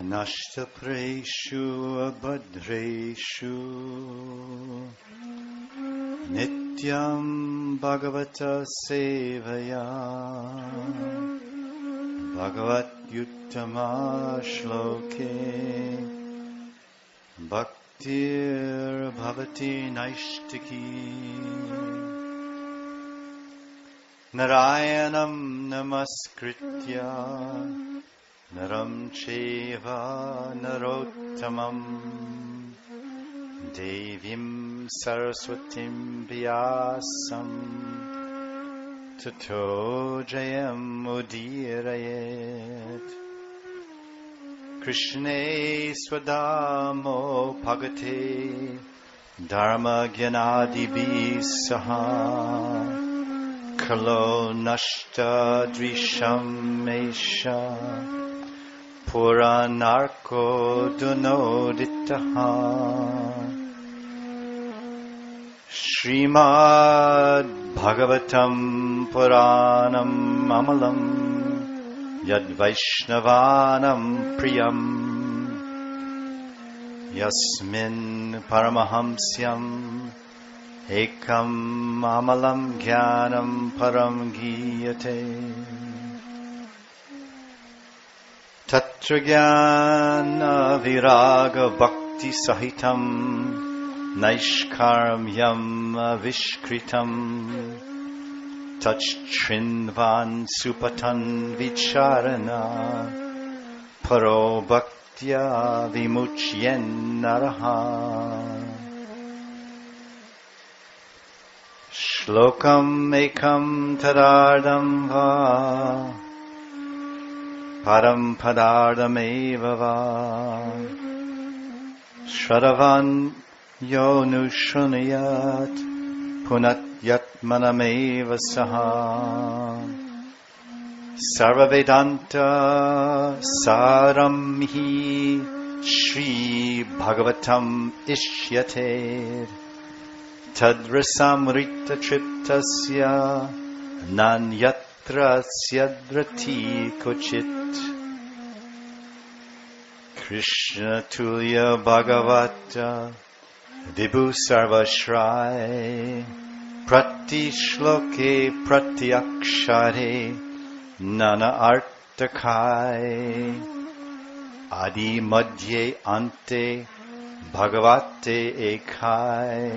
Nashtapreshu abhadreshu Nityam Bhagavata Sevaya Bhagavat Yuttama Shloke Bhaktir Bhavati Naishtiki Narayanam Namaskritya Naram Cheva Narottamam Devim Saraswatim Vyasam Tato Jayam Udirayet Krishne Swadamo Bhagate Dharma Gyanadibi Saha Kalo Nashta Drisham Mesha Puranarko Dunoditaha Srimad Bhagavatam Puranam Amalam Yad Vaishnavanam Priyam Yasmin Paramahamsyam Ekam Amalam Jnanam Param Giyate Tatra Jnana Viraga Bhakti Sahitam Naishkarmyam Vishkritam Tachrinvan Supatan Vicharana Paro Bhaktya Vimuchyen Naraha Shlokam Ekam Tadardam Va Param Padardam Eva Va Shravan Yonu Shunayat Punat Yatmanameva Saha Sarva Vedanta Saramhi Shri Bhagavatam Ishyate Tadrasamrita Triptasya Nanyatra Syadrati Kochit Krishna Tulya Bhagavata Vibhu Sarvashrai Prati Shloke Prati Akshare Nana Artakai Adi Madhye Ante Bhagavate Ekai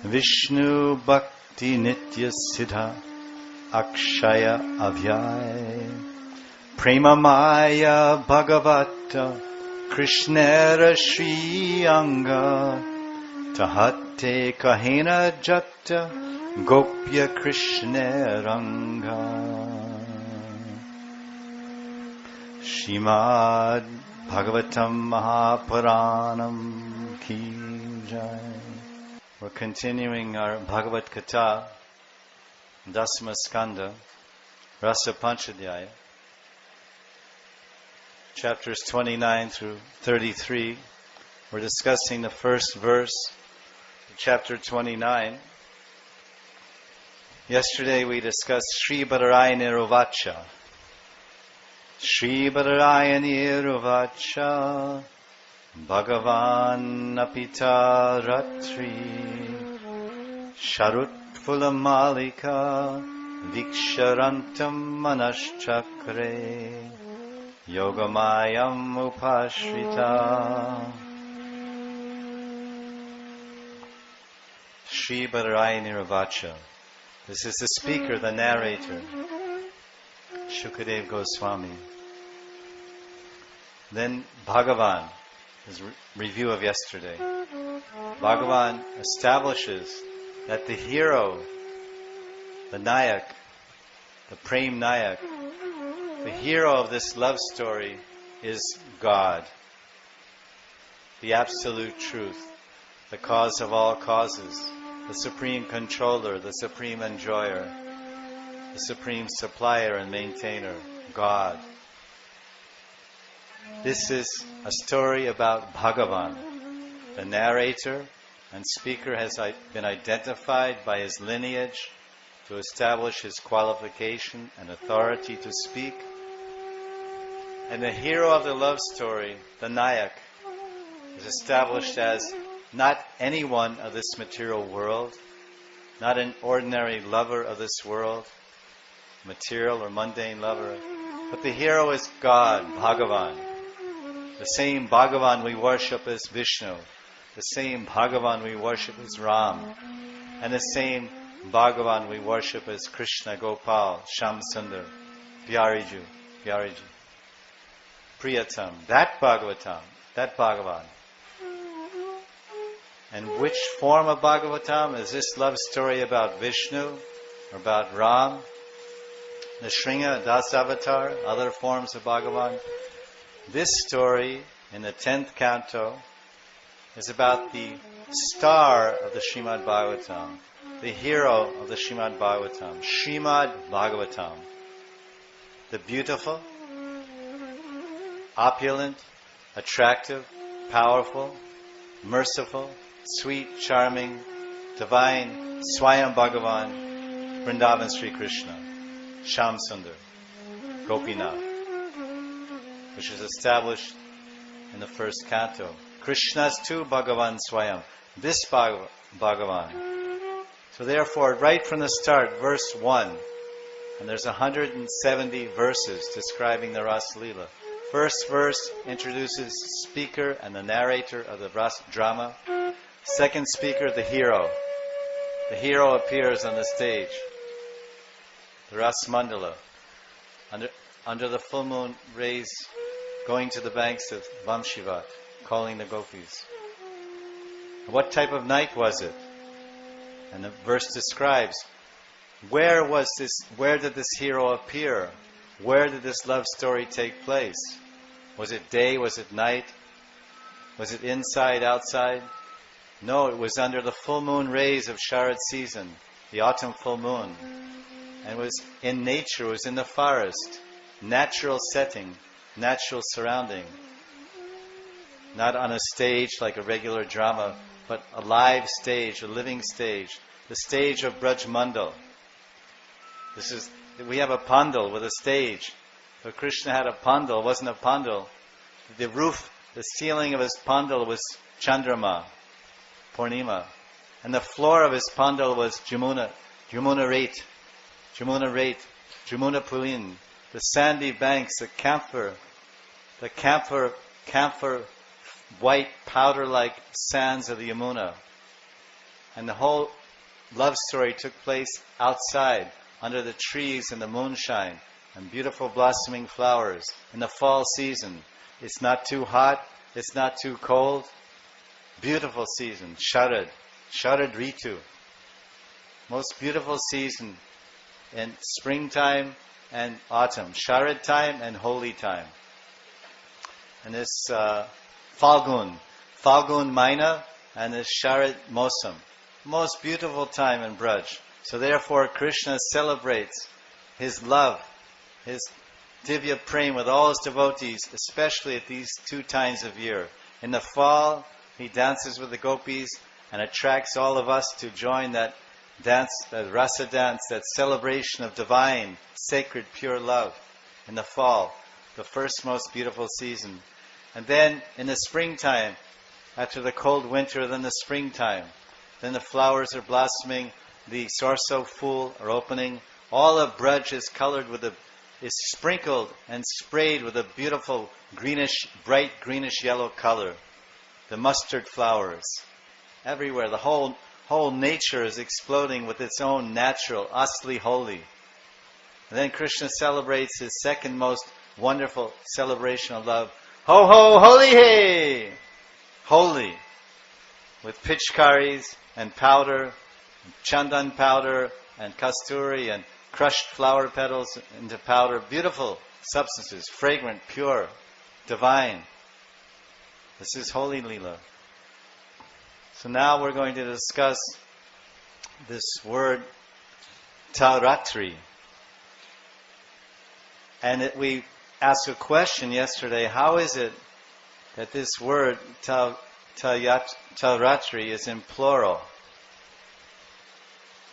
Vishnu Bhakti Nitya Siddha Akshaya Avyay Prema Maya Bhagavata Krishnera Shri Anga Tahate Kahena Jata Gopya Krishneranga Srimad Bhagavatam Mahapuranam Ki Jai. We're continuing our Bhagavad Katha, Dasma Skanda, Rasa Panchadhyaya, chapters 29 through 33. We're discussing the first verse of chapter 29. Yesterday we discussed Sri Badarayana Rovacha. Sri Badarayana Rovacha Bhagavan Apita Ratri Sharut Phulamalika Viksharantam Manaschakre Yogamayam Upashrita. Sri Badarayana Rovacha. This is the speaker, the narrator, Shukadev Goswami. Then Bhagavan, his review of yesterday. Bhagavan establishes that the hero, the Nayak, the Prem Nayak, the hero of this love story is God, the absolute truth, the cause of all causes, the supreme controller, the supreme enjoyer, the supreme supplier and maintainer, God. This is a story about Bhagavan. The narrator and speaker has been identified by his lineage to establish his qualification and authority to speak. And the hero of the love story, the Nayak, is established as not anyone of this material world, not an ordinary lover of this world, material or mundane lover, but the hero is God, Bhagavan. The same Bhagavan we worship as Vishnu, the same Bhagavan we worship as Ram, and the same Bhagavan we worship as Krishna, Gopal, Sham Sundar, Vyariju, Priyatam, that Bhagavan. And which form of Bhagavatam? Is this love story about Vishnu, or about Ram, Nrsimha, Dasavatar, other forms of Bhagavan? This story in the 10th canto is about the star of the Srimad Bhagavatam, the hero of the Srimad Bhagavatam, Srimad Bhagavatam, the beautiful, opulent, attractive, powerful, merciful, sweet, charming, divine, Swayam Bhagavan, Vrindavana Sri Krishna, Sham Sundar, Gopinath, which is established in the first canto. Krishna's too Bhagavan Swayam, this Bhagavan. So therefore, right from the start, verse 1, and there's 170 verses describing the Raasa Lila. First verse introduces speaker and the narrator of the drama. Second speaker, the hero. The hero appears on the stage. The Rasa Mandala, under the full moon rays, going to the banks of Vamshivat, calling the gopis. What type of night was it? And the verse describes, where did this hero appear? Where did this love story take place? Was it day? Was it night? Was it inside, outside? No, it was under the full moon rays of Sharad season, the autumn full moon. And it was in nature, it was in the forest, natural setting, natural surrounding. Not on a stage like a regular drama, but a live stage, a living stage, the stage of Braj Mandal. We have a pandal with a stage. But Krishna had a pandal, it wasn't a pandal. The roof, the ceiling of his pandal was Chandrama, Purnima. And the floor of his pandal was Yamuna Rate, Yamuna Pulin, the sandy banks, the camphor white powder-like sands of the Yamuna. And the whole love story took place outside, under the trees and the moonshine, and beautiful blossoming flowers in the fall season. It's not too hot, it's not too cold. Beautiful season, Sharad Ritu. Most beautiful season in springtime and autumn, Sharad time and holy time. And this Falgun Maina, and this Sharad Mosam, most beautiful time in Braj. So therefore Krishna celebrates his love, his Divya Prem with all his devotees, especially at these two times of year. In the fall, he dances with the gopis and attracts all of us to join that dance, that rasa dance, that celebration of divine, sacred, pure love in the fall, the first most beautiful season. And then in the springtime, after the cold winter, then the springtime, then the flowers are blossoming, the sorso fool are opening, all of Braj is colored with is sprinkled and sprayed with a beautiful greenish, bright greenish yellow color. The mustard flowers everywhere. The whole nature is exploding with its own natural, asli holy. And then Krishna celebrates his second most wonderful celebration of love. Ho ho holy hey! Holy. With pitchkaris and powder, chandan powder and kasturi and crushed flower petals into powder. Beautiful substances, fragrant, pure, divine. This is Holy Leela. So now we're going to discuss this word Tauratri. And we asked a question yesterday, how is it that this word Tauratri is in plural?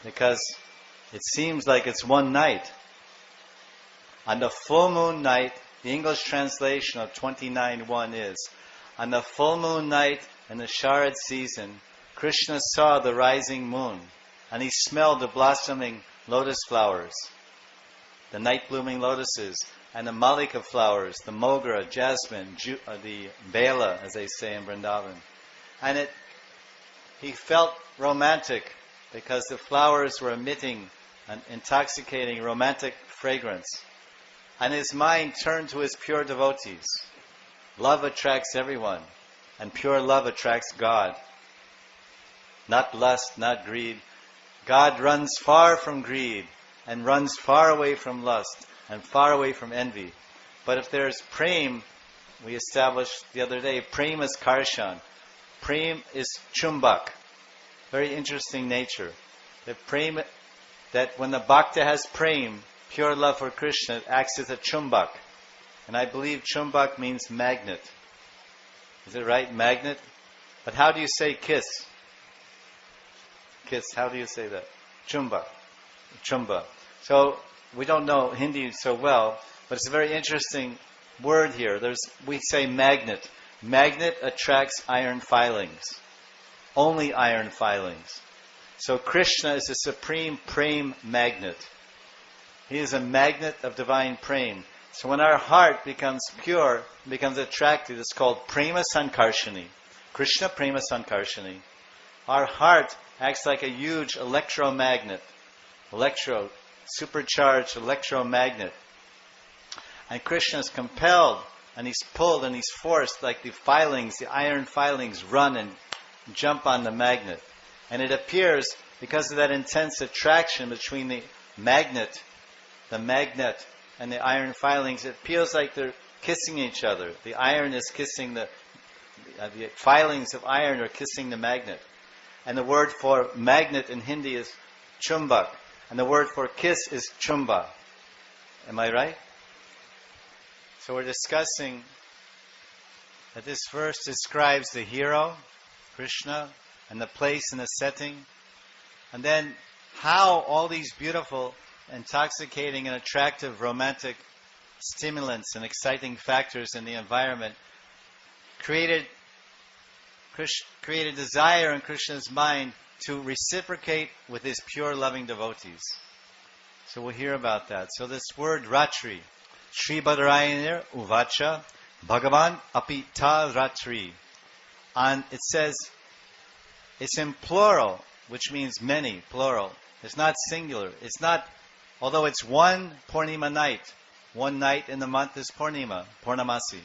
Because it seems like it's one night. On the full moon night, The English translation of 29:1 is, on the full moon night in the Sharad season, Krishna saw the rising moon, and he smelled the blossoming lotus flowers, the night-blooming lotuses, and the malika flowers, the mogra, jasmine, the bela, as they say in Vrindavana. And he felt romantic because the flowers were emitting an intoxicating romantic fragrance. And his mind turned to his pure devotees. Love attracts everyone, and pure love attracts God. Not lust, not greed. God runs far from greed, and runs far away from lust, and far away from envy. But if there's prem, we established the other day, prem is karshan. Prem is chumbak. Very interesting nature. That when the bhakta has prem, pure love for Krishna, it acts as a chumbak. And I believe chumbak means magnet. Is it right? Magnet? But how do you say kiss? Kiss, how do you say that? Chumbak. Chumba. So, we don't know Hindi so well, but it's a very interesting word here. We say magnet. Magnet attracts iron filings. Only iron filings. So Krishna is a supreme prem magnet. He is a magnet of divine prem. So when our heart becomes pure, becomes attracted, it's called prema sankarshani. Krishna prema sankarshani. Our heart acts like a huge electromagnet. Supercharged electromagnet. And Krishna is compelled, and he's pulled, and he's forced, like the iron filings run and jump on the magnet. And it appears, because of that intense attraction between the magnet and the iron filings, it feels like they're kissing each other. The iron is kissing the filings of iron are kissing the magnet. And the word for magnet in Hindi is chumbak. And the word for kiss is chumba. Am I right? So we're discussing that this verse describes the hero, Krishna, and the place and the setting. And then how all these beautiful, intoxicating and attractive romantic stimulants and exciting factors in the environment created desire in Krishna's mind to reciprocate with his pure loving devotees. So we'll hear about that. So this word ratri, Sri Badrayanir Uvacha Bhagavan Apita Ratri. And it says, it's in plural, which means many, plural. It's not singular. It's not, although it's one Purnima night. One night in the month is Purnima, Purnamasi.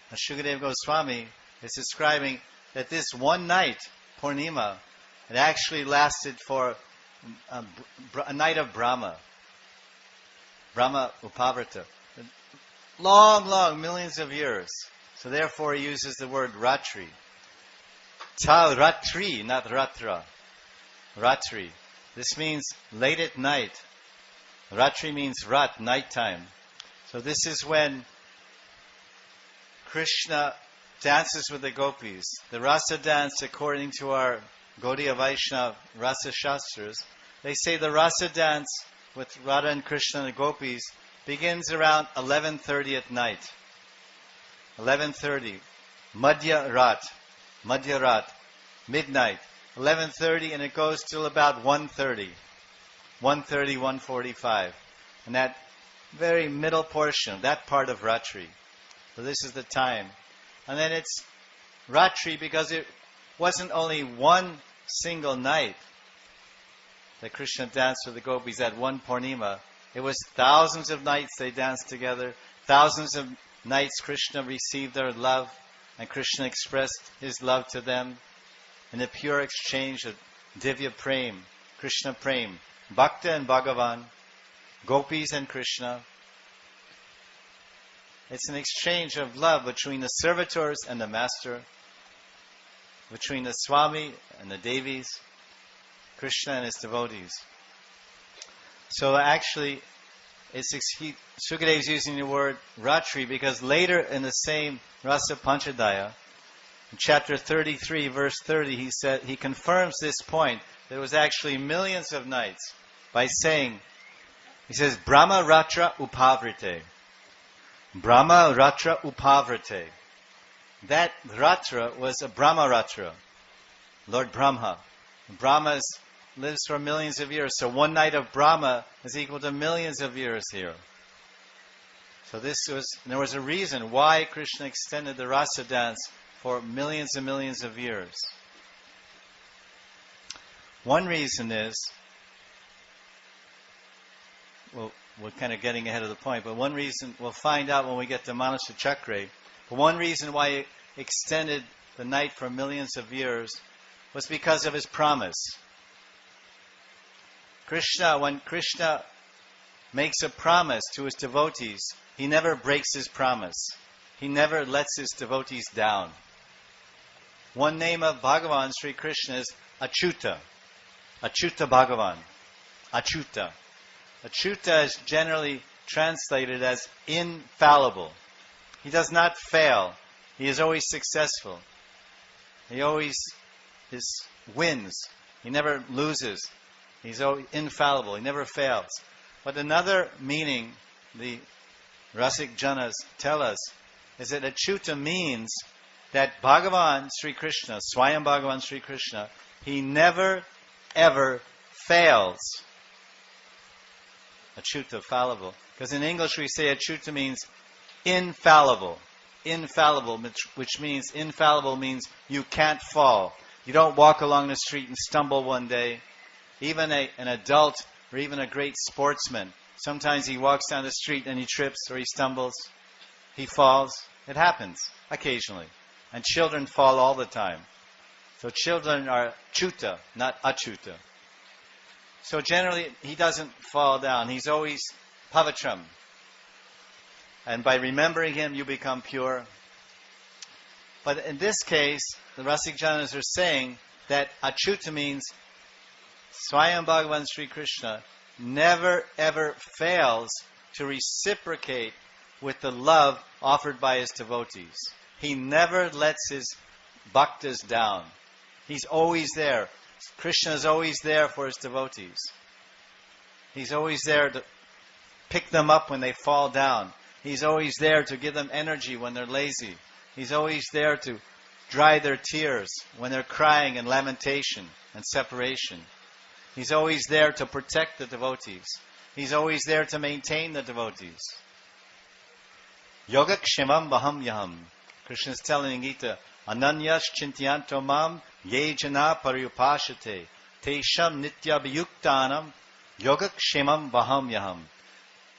And Shukadeva Goswami is describing that this one night, Purnima, it actually lasted for a night of Brahma. Brahma Upavrata. Long, millions of years. So therefore he uses the word Ratri. Ta Ratri, not Ratra. Ratri. This means late at night. Ratri means Rat, nighttime. So this is when Krishna dances with the gopis. The Rasa dance, according to our Gaudiya Vaishnava Rasa Shastras, they say the Rasa dance with Radha and Krishna and the gopis begins around 11:30 at night. 11:30. Madhya Rat. Midnight. 11:30, and it goes till about 1:30. 1:30, 1:45. And that very middle portion, that part of Ratri. So this is the time. And then it's Ratri because it wasn't only one single night that Krishna danced with the gopis at one Purnima. It was thousands of nights they danced together. Thousands of nights Krishna received their love, and Krishna expressed his love to them in a pure exchange of Divya Prem, Krishna Prem, Bhakta and Bhagavan, gopis and Krishna. It's an exchange of love between the servitors and the master, between the Swami and the Devis, Krishna and his devotees. So actually, Sukadeva is using the word Ratri because later in the same Rasa Panchadaya, in chapter 33, verse 30, he confirms this point. There was actually millions of nights by saying, he says, Brahma Ratra Upavrite. Brahma Ratra Upavrate. That Ratra was a Brahma Ratra, Lord Brahma. Brahma lives for millions of years, so one night of Brahma is equal to millions of years here. So there was a reason why Krishna extended the rasa dance for millions and millions of years. One reason is, well, we're kind of getting ahead of the point, but one reason, we'll find out when we get to Manasa Chakra, but one reason why he extended the night for millions of years was because of his promise. When Krishna makes a promise to his devotees, he never breaks his promise. He never lets his devotees down. One name of Bhagavan Sri Krishna is Achyuta. Achyuta Bhagavan. Achyuta. Achyuta is generally translated as infallible. He does not fail. He is always successful. He always wins. He never loses. He's always infallible. He never fails. But another meaning the Rasik Janas tell us is that Achyuta means that Bhagavan Sri Krishna, Swayam Bhagavan Sri Krishna, he never ever fails. Achyuta, fallible. Because in English we say Achyuta means infallible. Infallible, which means infallible means you can't fall. You don't walk along the street and stumble one day. Even an adult or even a great sportsman, sometimes he walks down the street and he trips or he stumbles. He falls. It happens occasionally. And children fall all the time. So children are chuta, not achyuta. So generally, he doesn't fall down. He's always pavitram. And by remembering him, you become pure. But in this case, the Rasik Janas are saying that achyuta means Swayam Bhagavan Sri Krishna never ever fails to reciprocate with the love offered by his devotees. He never lets his bhaktas down. He's always there. Krishna is always there for his devotees. He's always there to pick them up when they fall down. He's always there to give them energy when they're lazy. He's always there to dry their tears when they're crying in lamentation and separation. He's always there to protect the devotees. He's always there to maintain the devotees. Yoga kshemam vaham yaham. Krishna is telling in Gita, Ananyas chintyanto mam ye jana paryupashate tesham nitya viyuktanam yoga kshemam vaham yaham.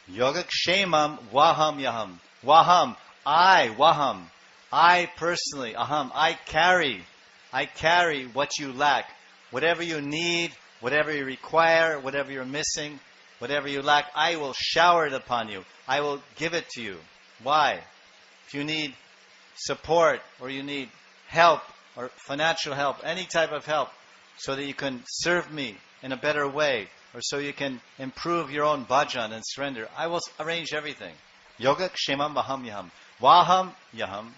Yoga kshemam vaham yaham. Vaham, I personally, aham, I carry what you lack. Whatever you need, whatever you require, whatever you're missing, whatever you lack, I will shower it upon you. I will give it to you. Why? If you need support or you need help or financial help, any type of help, so that you can serve me in a better way, or so you can improve your own bhajan and surrender, I will arrange everything. Yoga kshemam vaham yaham. Vaham yaham.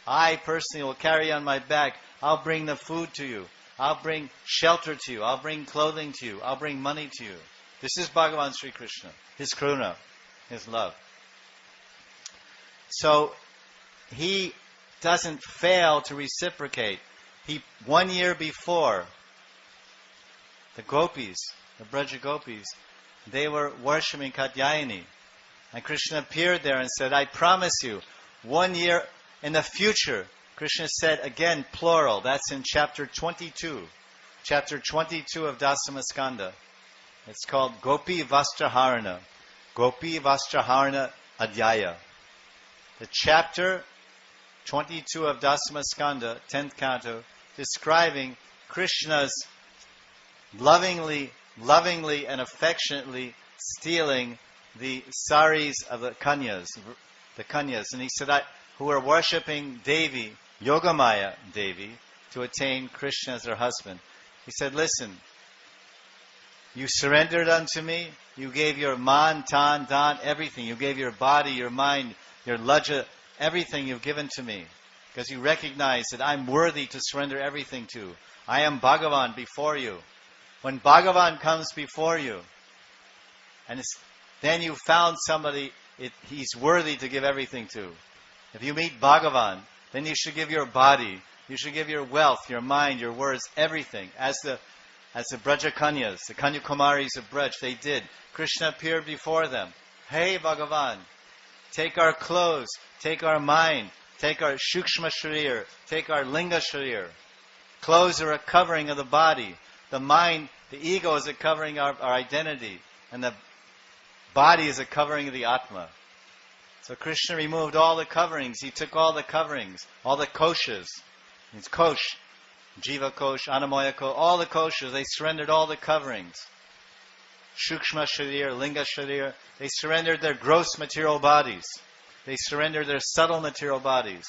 I personally will carry on my back. I'll bring the food to you. I'll bring shelter to you. I'll bring clothing to you. I'll bring money to you. This is Bhagavan Sri Krishna, his karuna, his love. So he doesn't fail to reciprocate. 1 year before, the gopis, the Braja gopis, they were worshipping Katyayani. And Krishna appeared there and said, I promise you, 1 year in the future, Krishna said again, plural, that's in chapter 22. Chapter 22 of Dasama Skanda. It's called Gopi Vastraharana. Gopi Vastraharana Adhyaya. The chapter 22 of Dasama Skanda, 10th canto, describing Krishna's lovingly and affectionately stealing the saris of the kanyas. And he said, who are worshipping Devi, Yogamaya Devi, to attain Krishna as their husband. He said, listen, you surrendered unto me, you gave your man, tan, dan, everything. You gave your body, your mind, your laja, everything you've given to me. Because you recognize that I'm worthy to surrender everything to. I am Bhagavan before you. When Bhagavan comes before you, and then you found somebody He's worthy to give everything to. If you meet Bhagavan, then you should give your body, you should give your wealth, your mind, your words, everything. As the Braja Kanyas, the Kanyakumaris of Braj, they did. Krishna appeared before them. Hey Bhagavan, take our clothes, take our mind, take our Shukshma Sharir, take our Linga Sharir. Clothes are a covering of the body. The mind, the ego is a covering of our identity. And the body is a covering of the Atma. So Krishna removed all the coverings. He took all the coverings, all the koshas. It's kosh, jiva kosh, anamoya kosh, all the koshas. They surrendered all the coverings. Shukshma Sharir, Linga Sharir. They surrendered their gross material bodies. They surrendered their subtle material bodies.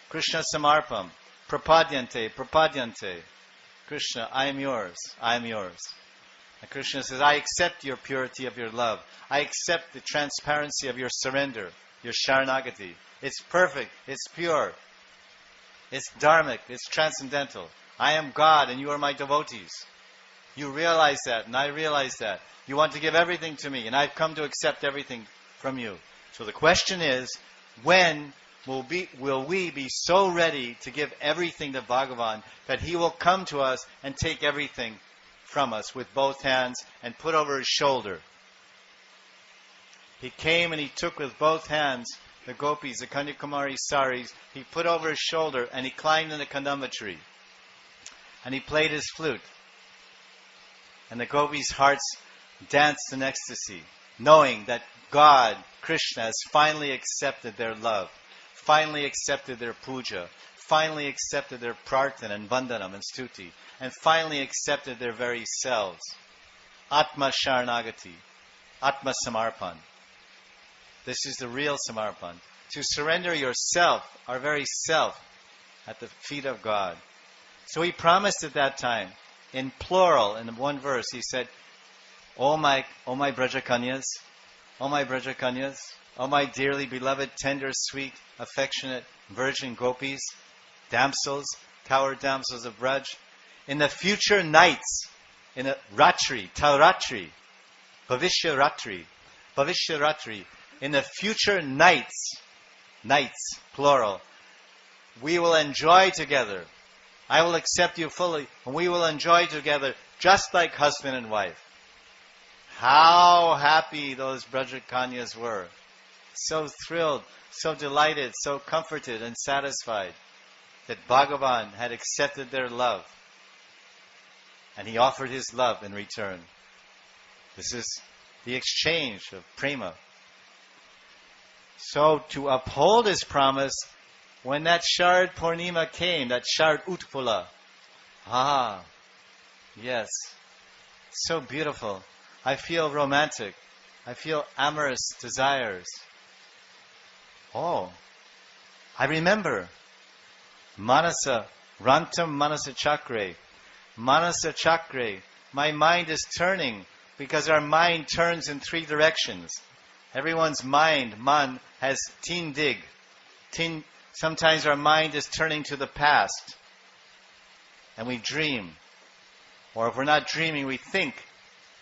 Krishna Samarpam, Prapadyante, Prapadyante. Krishna, I am yours, I am yours. And Krishna says, I accept your purity of your love. I accept the transparency of your surrender, your Sharanagati. It's perfect, it's pure, it's dharmic, it's transcendental. I am God and you are my devotees. You realize that and I realize that. You want to give everything to me and I've come to accept everything from you. So the question is, when will we be so ready to give everything to Bhagavan that he will come to us and take everything from us with both hands and put over his shoulder? He came and he took with both hands the gopis, the Kanyakumari saris. He put over his shoulder and he climbed in the kandamba tree. And he played his flute. And the gopis' hearts danced in ecstasy, knowing that God, Krishna, has finally accepted their love, finally accepted their puja, finally accepted their prarthana and vandanam and stuti, and finally accepted their very selves. Atma Sharanagati, Atma Samarpan. This is the real Samarpan. To surrender yourself, our very self, at the feet of God. So he promised at that time, in plural, in one verse, he said, O my Brajakanyas, O my Brajakanyas, O my dearly beloved, tender, sweet, affectionate, virgin gopis, damsels, cowherd damsels of Braj, in the future nights, in the Ratri, Talratri, Bhavishya Ratri, in the future nights, plural, we will enjoy together. I will accept you fully, and we will enjoy together just like husband and wife. How happy those Brajakanyas were. So thrilled, so delighted, so comforted and satisfied that Bhagavan had accepted their love. And he offered his love in return. This is the exchange of prema. So to uphold his promise, when that Sharad Purnima came, that Sharad Utpula, yes, so beautiful. I feel romantic. I feel amorous desires. Oh, I remember. Manasa, Rantam Manasa Chakre. Manasa Chakre. My mind is turning because our mind turns in three directions. Everyone's mind, man, has teen dig. Sometimes our mind is turning to the past. And we dream. Or if we're not dreaming, we think.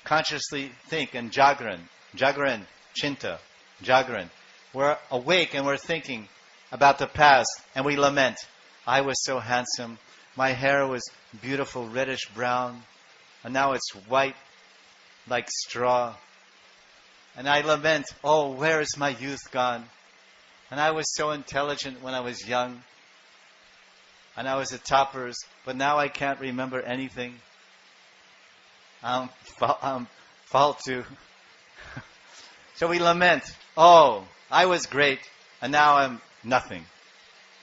Consciously think and jagran, chinta, jagran. We're awake and we're thinking about the past and we lament. I was so handsome. My hair was beautiful, reddish brown. And now it's white like straw. And I lament, oh, where is my youth gone? And I was so intelligent when I was young. And I was at toppers, but now I can't remember anything. I'm faltu. So we lament, oh, I was great, and now I'm nothing.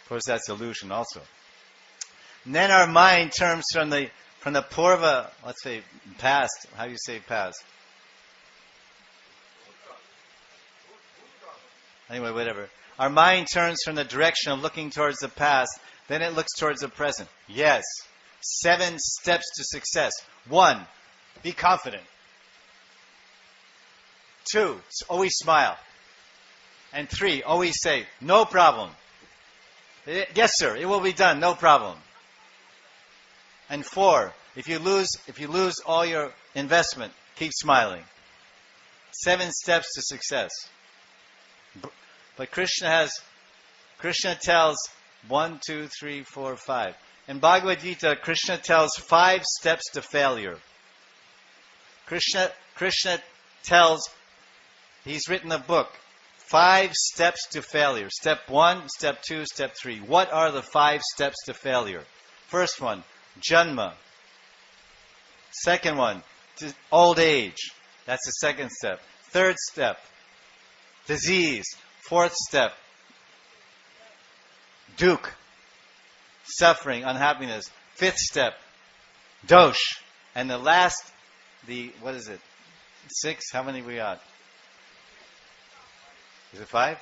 Of course, that's illusion also. And then our mind turns from the purva, let's say past. How do you say past? Anyway, whatever. Our mind turns from the direction of looking towards the past, then it looks towards the present. Yes. 7 steps to success. 1, be confident. 2, always smile. And 3, always say, no problem. Yes, sir, it will be done, no problem. And 4, if you lose all your investment, keep smiling. 7 steps to success. But Krishna tells 1, 2, 3, 4, 5. In Bhagavad Gita, Krishna tells 5 steps to failure. Krishna tells, he's written a book, 5 steps to failure. Step 1, step 2, step 3. What are the 5 steps to failure? First one, Janma. Second one, old age. That's the second step. Third step, disease. Fourth step, dukh, suffering, unhappiness. Fifth step, dosh. And the last, what is it? 6? How many we got? Is it 5?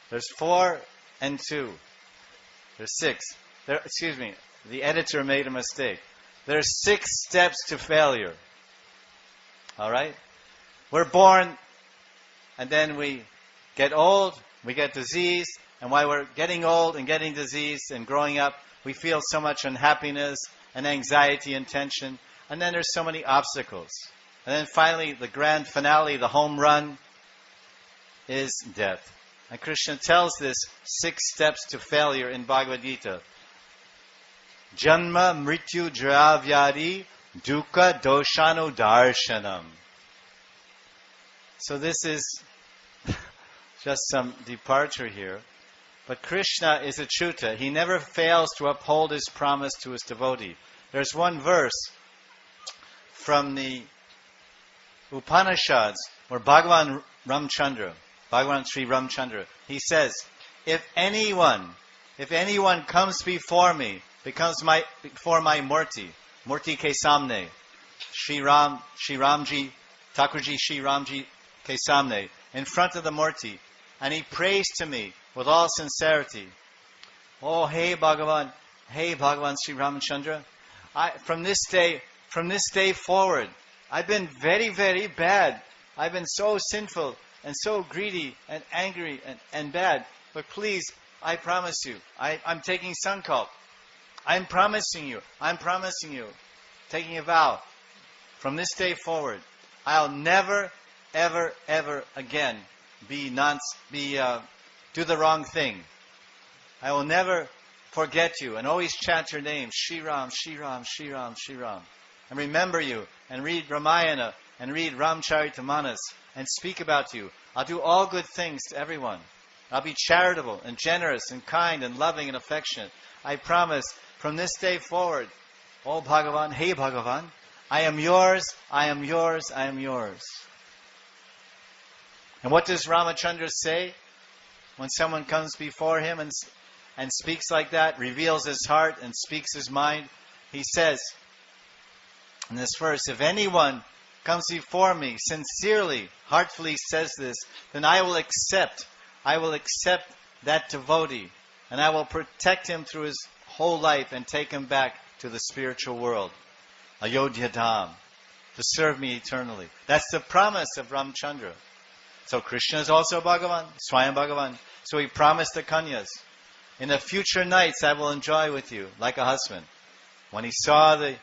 There's 4 and 2. There's 6. Excuse me, the editor made a mistake. There's 6 steps to failure. Alright? We're born, and then we get old, we get disease, and while we're getting old and getting disease and growing up, we feel so much unhappiness and anxiety and tension, and then there's so many obstacles. And then finally, the grand finale, the home run, is death. And Krishna tells this 6 steps to failure in Bhagavad Gita. Janma mrityu jara vyadi dukkha doshanu darshanam. So this is just some departure here. But Krishna is Achyuta. He never fails to uphold his promise to his devotee. There's one verse from the Upanishads where Bhagavan Sri Ramchandra, he says, if anyone comes before me, before my murti ke samne, Shri Ramji, Thakurji Shri Ramji ke samne, in front of the murti, and he prays to me with all sincerity, oh, hey Bhagavan Sri Ramchandra, from this day forward, I've been very, very bad. I've been so sinful and so greedy and angry and bad. But please, I promise you, I'm taking sankalp. I'm promising you, taking a vow. From this day forward, I'll never, ever, ever again do the wrong thing. I will never forget you and always chant your name, Shri Ram, Shri Ram, Shri Ram, Shri Ram. And remember you and read Ramayana and read Ramcharitamanas and speak about you. I'll do all good things to everyone. I'll be charitable and generous and kind and loving and affectionate. I promise from this day forward, oh Bhagavan, hey Bhagavan, I am yours, I am yours, I am yours. And what does Ramachandra say when someone comes before him and speaks like that, reveals his heart and speaks his mind? He says in this verse, if anyone comes before me sincerely, heartfully says this, then I will accept that devotee, and I will protect him through his whole life and take him back to the spiritual world, Ayodhya Dham, to serve me eternally. That's the promise of Ramchandra. So Krishna is also Bhagavan, Swayam Bhagavan. So he promised the Kanyas, in the future nights I will enjoy with you like a husband. When he saw the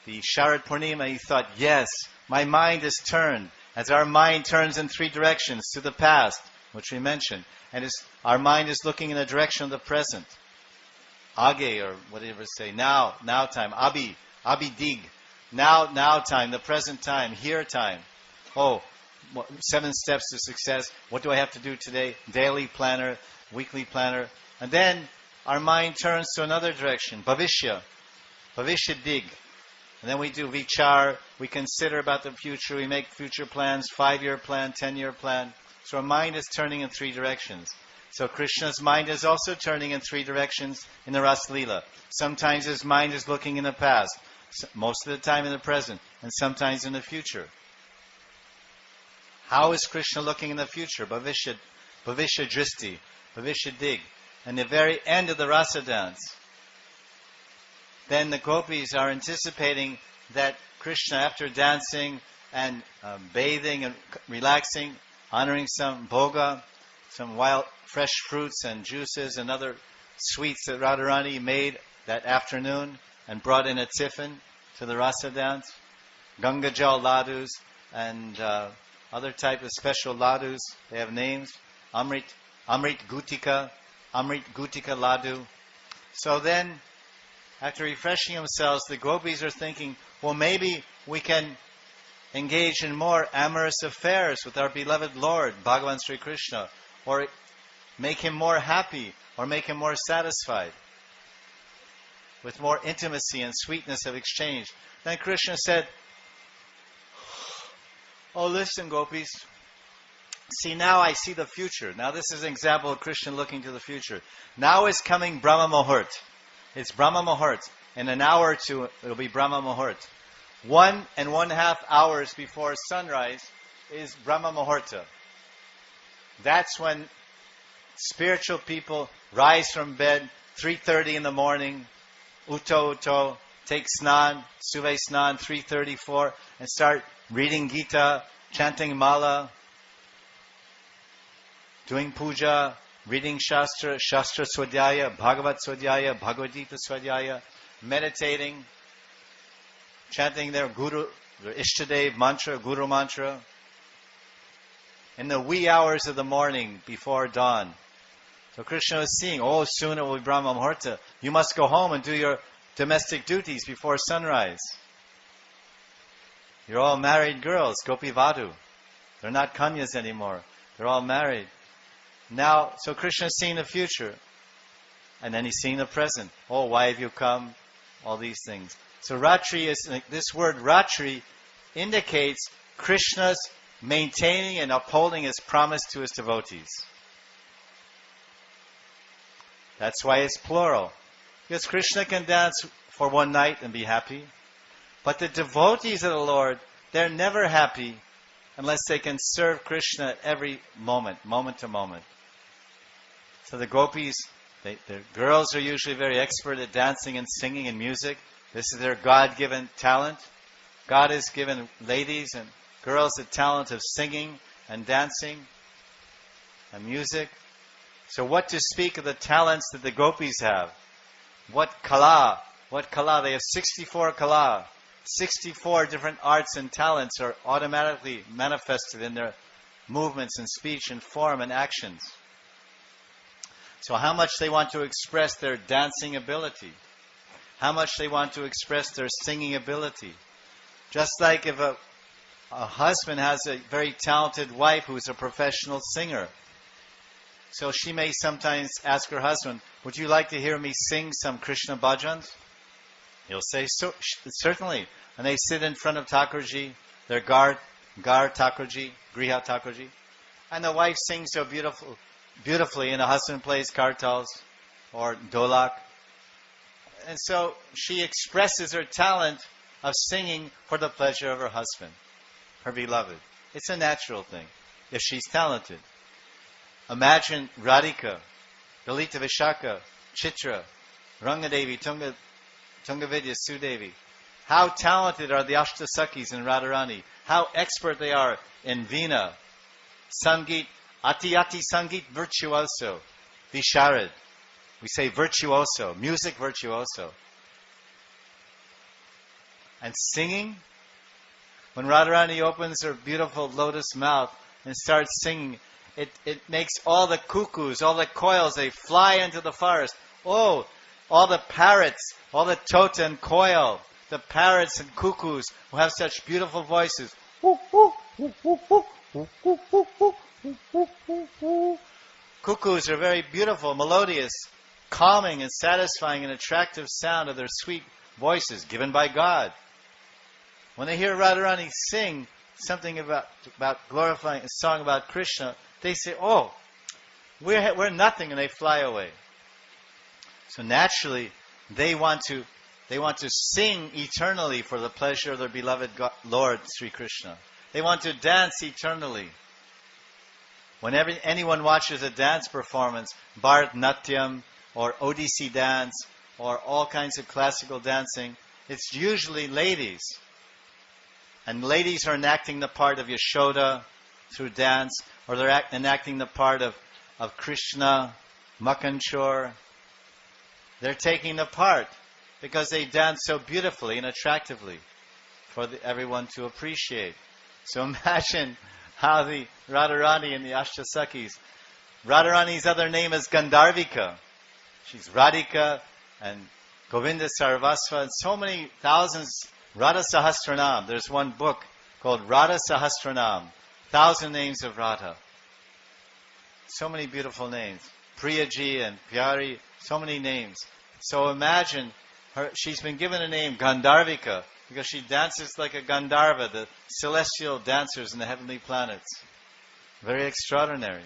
Sharad Purnima, he thought, yes, my mind is turned, as our mind turns in 3 directions, to the past, which we mentioned, and our mind is looking in the direction of the present. Age, or whatever say, now time, Abi dig, now time, the present time, here time. Oh, 7 steps to success. What do I have to do today? Daily planner, weekly planner. And then our mind turns to another direction, Bhavishya dig. And then we do vichar, we consider about the future, we make future plans, 5-year plan, 10-year plan. So our mind is turning in 3 directions. So Krishna's mind is also turning in 3 directions in the Raasa Lila. Sometimes his mind is looking in the past, most of the time in the present, and sometimes in the future. How is Krishna looking in the future? Bhavishya dristi, Bhavishya dig. And the very end of the Rasa dance, then the gopis are anticipating that Krishna, after dancing and bathing and relaxing, honoring some bhoga, some wild fresh fruits and juices and other sweets that Radharani made that afternoon and brought in a tiffin to the Rasa dance, Ganga Jal ladus and other type of special ladus. They have names. Amrit Gutika Ladu. So then, after refreshing themselves, the gopis are thinking, well, maybe we can engage in more amorous affairs with our beloved Lord, Bhagavan Sri Krishna, or make him more happy, or make him more satisfied, with more intimacy and sweetness of exchange. Then Krishna said, oh, listen, gopis. See, now I see the future. Now this is an example of Krishna looking to the future. Now is coming Brahma Muhurt. It's Brahma Muhurt. In an hour or two, it'll be Brahma Muhurt. 1.5 hours before sunrise is Brahma Muhurta. That's when spiritual people rise from bed, 3:30 in the morning, Uto, take snan, Suve snan, 3:34, and start reading Gita, chanting Mala, doing puja, reading Shastra Swadhyaya, Bhagavat Swadhyaya, Bhagavad Gita Swadhyaya, meditating, chanting their Guru, their Ishtadev mantra, Guru mantra, in the wee hours of the morning before dawn. So Krishna was seeing, oh, soon it will be Brahma Muhurta. You must go home and do your domestic duties before sunrise. You're all married girls, Gopi Vadu. They're not Kanyas anymore. They're all married. Now, so Krishna is seeing the future. And then he's seeing the present. Oh, why have you come? All these things. So Ratri is, this word Ratri indicates Krishna's maintaining and upholding his promise to his devotees. That's why it's plural. Because Krishna can dance for one night and be happy. But the devotees of the Lord, they're never happy unless they can serve Krishna at every moment, moment to moment. So the gopis, the girls are usually very expert at dancing and singing and music. This is their God-given talent. God has given ladies and girls the talent of singing and dancing and music. So what to speak of the talents that the gopis have? What kala? They have 64 kala. 64 different arts and talents are automatically manifested in their movements and speech and form and actions. So how much they want to express their dancing ability. How much they want to express their singing ability. Just like if a husband has a very talented wife who's a professional singer. So she may sometimes ask her husband, would you like to hear me sing some Krishna bhajans? He'll say, so, certainly. And they sit in front of Thakurji, their gar Thakurji, Griha Thakurji. And the wife sings so beautifully, and the husband plays kartals or dolak. And so she expresses her talent of singing for the pleasure of her husband, her beloved. It's a natural thing, if she's talented. Imagine Radhika, Lalita Vishaka, Chitra, Rangadevi, Tungavidya, Sudevi. How talented are the Ashtasakis in Radharani. How expert they are in Veena. Sangeet, Ati Sangeet virtuoso. Visharad. We say virtuoso, music virtuoso. And singing, when Radharani opens her beautiful lotus mouth and starts singing, it makes all the cuckoos, all the koils, they fly into the forest. Oh, all the parrots, all the tota and koil, the parrots and cuckoos who have such beautiful voices. Cuckoos are very beautiful, melodious, calming and satisfying and attractive sound of their sweet voices given by God. When they hear Radharani sing something about glorifying a song about Krishna, they say, oh, we're nothing, and they fly away. So naturally, they want to sing eternally for the pleasure of their beloved God, Lord Sri Krishna. They want to dance eternally. Whenever anyone watches a dance performance, Bharatanatyam or Odissi dance or all kinds of classical dancing, it's usually ladies. And ladies are enacting the part of Yashoda through dance, or they're enacting the part of Krishna, Makanchor. They're taking the part because they dance so beautifully and attractively for everyone to appreciate. So imagine how the Radharani and the Ashtasakis, Radharani's other name is Gandharvika. She's Radhika and Govinda Sarvasva and so many thousands. Radha Sahasranam. There's one book called Radha Sahasranam. 1,000 names of Radha. So many beautiful names. Priyaji and Pyari. So many names. So imagine her. She's been given a name Gandharvika because she dances like a Gandharva, the celestial dancers in the heavenly planets. Very extraordinary.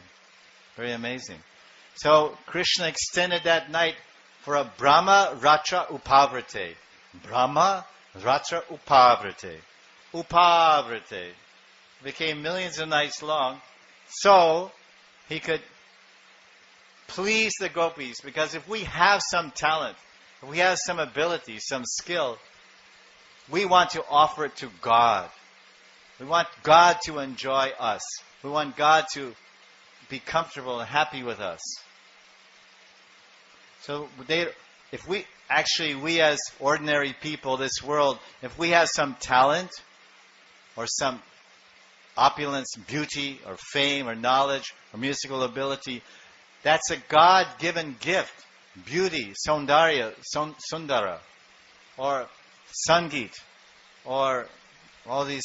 Very amazing. So Krishna extended that night for a Brahma Ratra Upavrite. Brahma Ratra Upavrite. Upavrite. Became millions of nights long. So he could please the gopis. Because if we have some talent, if we have some ability, some skill, we want to offer it to God. We want God to enjoy us. We want God to be comfortable and happy with us. So we as ordinary people, this world, if we have some talent or some opulence, beauty or fame or knowledge or musical ability, that's a God-given gift. Beauty, Saundarya, Sundara, or Sangeet, or all these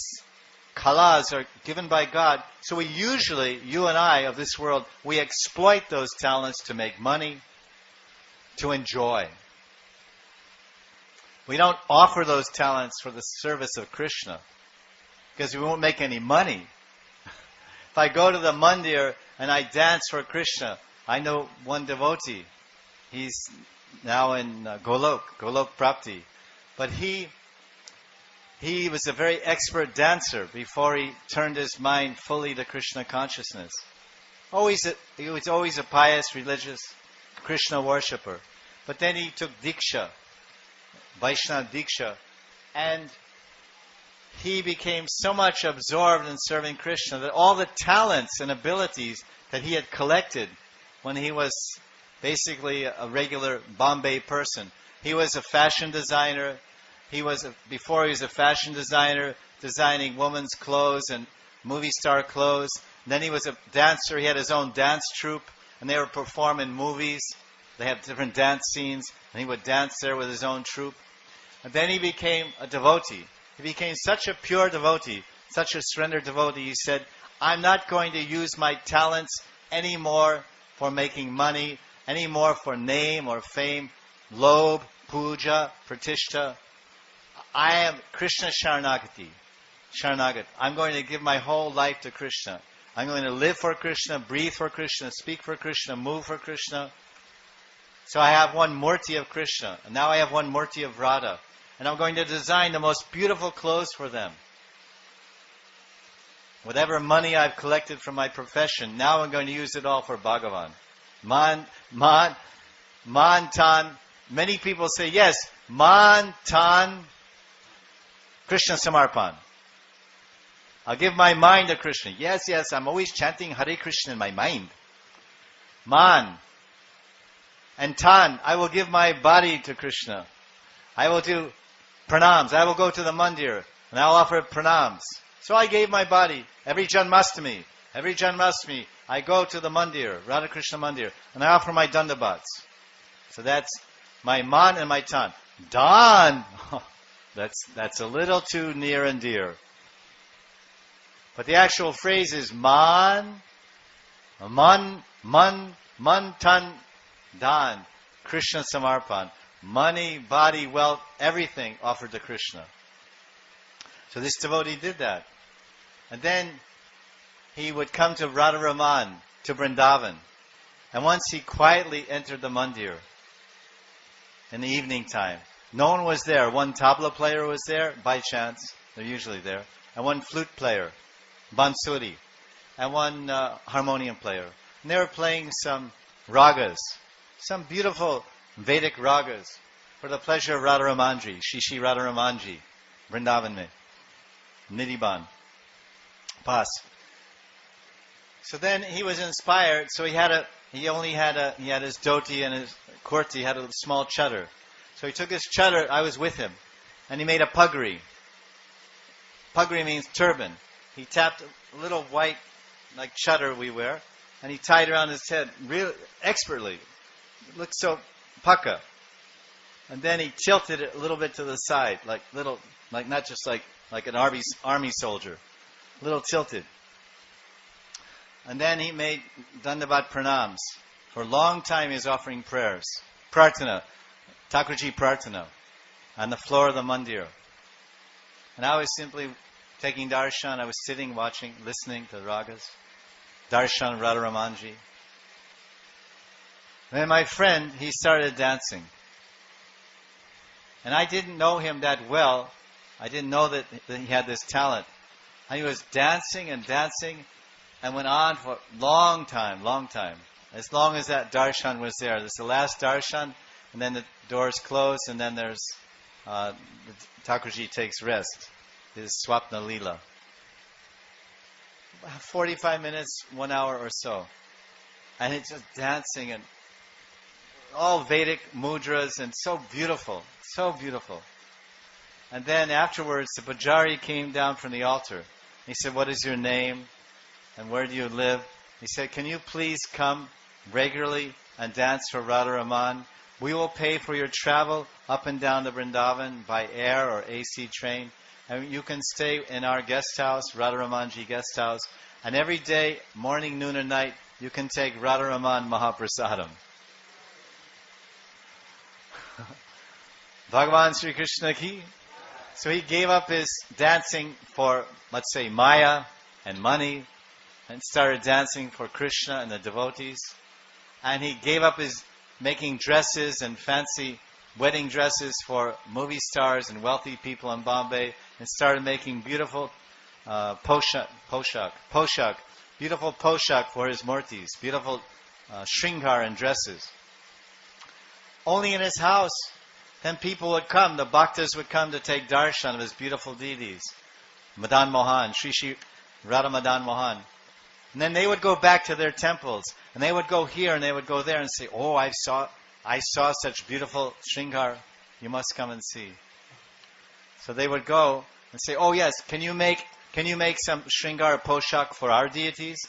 kalas are given by God. So we usually, you and I of this world, we exploit those talents to make money, to enjoy. We don't offer those talents for the service of Krishna because we won't make any money. If I go to the mandir and I dance for Krishna, I know one devotee. He's now in Golok Prapti. But he was a very expert dancer before he turned his mind fully to Krishna consciousness. He was always a pious, religious Krishna worshipper. But then he took Diksha, Vaishnava Diksha, and he became so much absorbed in serving Krishna that all the talents and abilities that he had collected when he was basically a regular Bombay person. He was a fashion designer. Before he was a fashion designer, designing women's clothes and movie star clothes. And then he was a dancer. He had his own dance troupe, and they would perform in movies. They had different dance scenes, and he would dance there with his own troupe. And then he became a devotee. He became such a pure devotee, such a surrendered devotee. He said, I'm not going to use my talents anymore for making money, anymore for name or fame, lobe, puja, pratishta. I am Krishna Sharanagati. I'm going to give my whole life to Krishna. I'm going to live for Krishna, breathe for Krishna, speak for Krishna, move for Krishna. So I have one Murti of Krishna, and now I have one Murti of Radha. And I'm going to design the most beautiful clothes for them. Whatever money I've collected from my profession, now I'm going to use it all for Bhagavan. Man, tan. Many people say, yes, man, tan, Krishna Samarpan. I'll give my mind to Krishna. Yes, I'm always chanting Hare Krishna in my mind. Man and tan, I will give my body to Krishna. I will do pranams. I will go to the mandir and I will offer pranams. So I gave my body every Janmashtami, I go to the mandir, Radha-Krishna mandir, and I offer my dandabats. So that's my man and my tan. Dan, that's a little too near and dear. But the actual phrase is man, tan, dan, Krishna Samarpan. Money, body, wealth, everything offered to Krishna. So this devotee did that. And then he would come to Radha-Raman, to Vrindavan. And once he quietly entered the mandir in the evening time. No one was there. One tabla player was there, by chance. They're usually there. And one flute player, bansuri. And one harmonium player. And they were playing some ragas. Some beautiful Vedic ragas for the pleasure of Radha-Ramanji, Shishi Radha-Ramanji, Vrindavan mein, Nidhiban, Pas. So then he was inspired. So he had his dhoti and his kurti. He had a small chadar. So he took his chadar. I was with him, and he made a pagri. Pagri means turban. he tapped a little white, like chadar we wear, and he tied around his head real expertly. It looked so pukka. And then he tilted it a little bit to the side, like not just like an army soldier, little tilted. And then he made Dandavat Pranams. For a long time he was offering prayers. Prarthana, Thakurji Prarthana, on the floor of the mandir. And I was simply taking darshan. I was sitting, watching, listening to the ragas. Darshan Radharamanji. Then my friend, he started dancing. And I didn't know him that well. I didn't know that he had this talent. And he was dancing and dancing and went on for a long time. As long as that darshan was there. This is the last darshan, and then the doors close, and then there's Thakurji takes rest. His Swapna Lila. 45 minutes, 1 hour or so. And it's just dancing and all Vedic mudras and so beautiful. So beautiful. And then afterwards, the Pujari came down from the altar. He said, "What is your name? And where do you live?" He said, "Can you please come regularly and dance for Radharaman? We will pay for your travel up and down to Vrindavan by air or AC train. And you can stay in our guest house, Radharamanji guest house. And every day, morning, noon, and night, you can take Radharaman Mahaprasadam." Bhagavan Sri Krishna ki. So he gave up his dancing for, let's say, Maya and money, and started dancing for Krishna and the devotees. And he gave up his making dresses and fancy wedding dresses for movie stars and wealthy people in Bombay, and started making beautiful poshak, beautiful poshak for his murtis, beautiful shringar and dresses. Only in his house, then people would come, the bhaktas would come to take darshan of his beautiful deities. Madan Mohan, Shri Radha Madan Mohan. And then they would go back to their temples, and they would go here and they would go there and say, "Oh, I saw such beautiful shringar. You must come and see." So they would go and say, "Oh yes, can you make some shringar poshak for our deities?"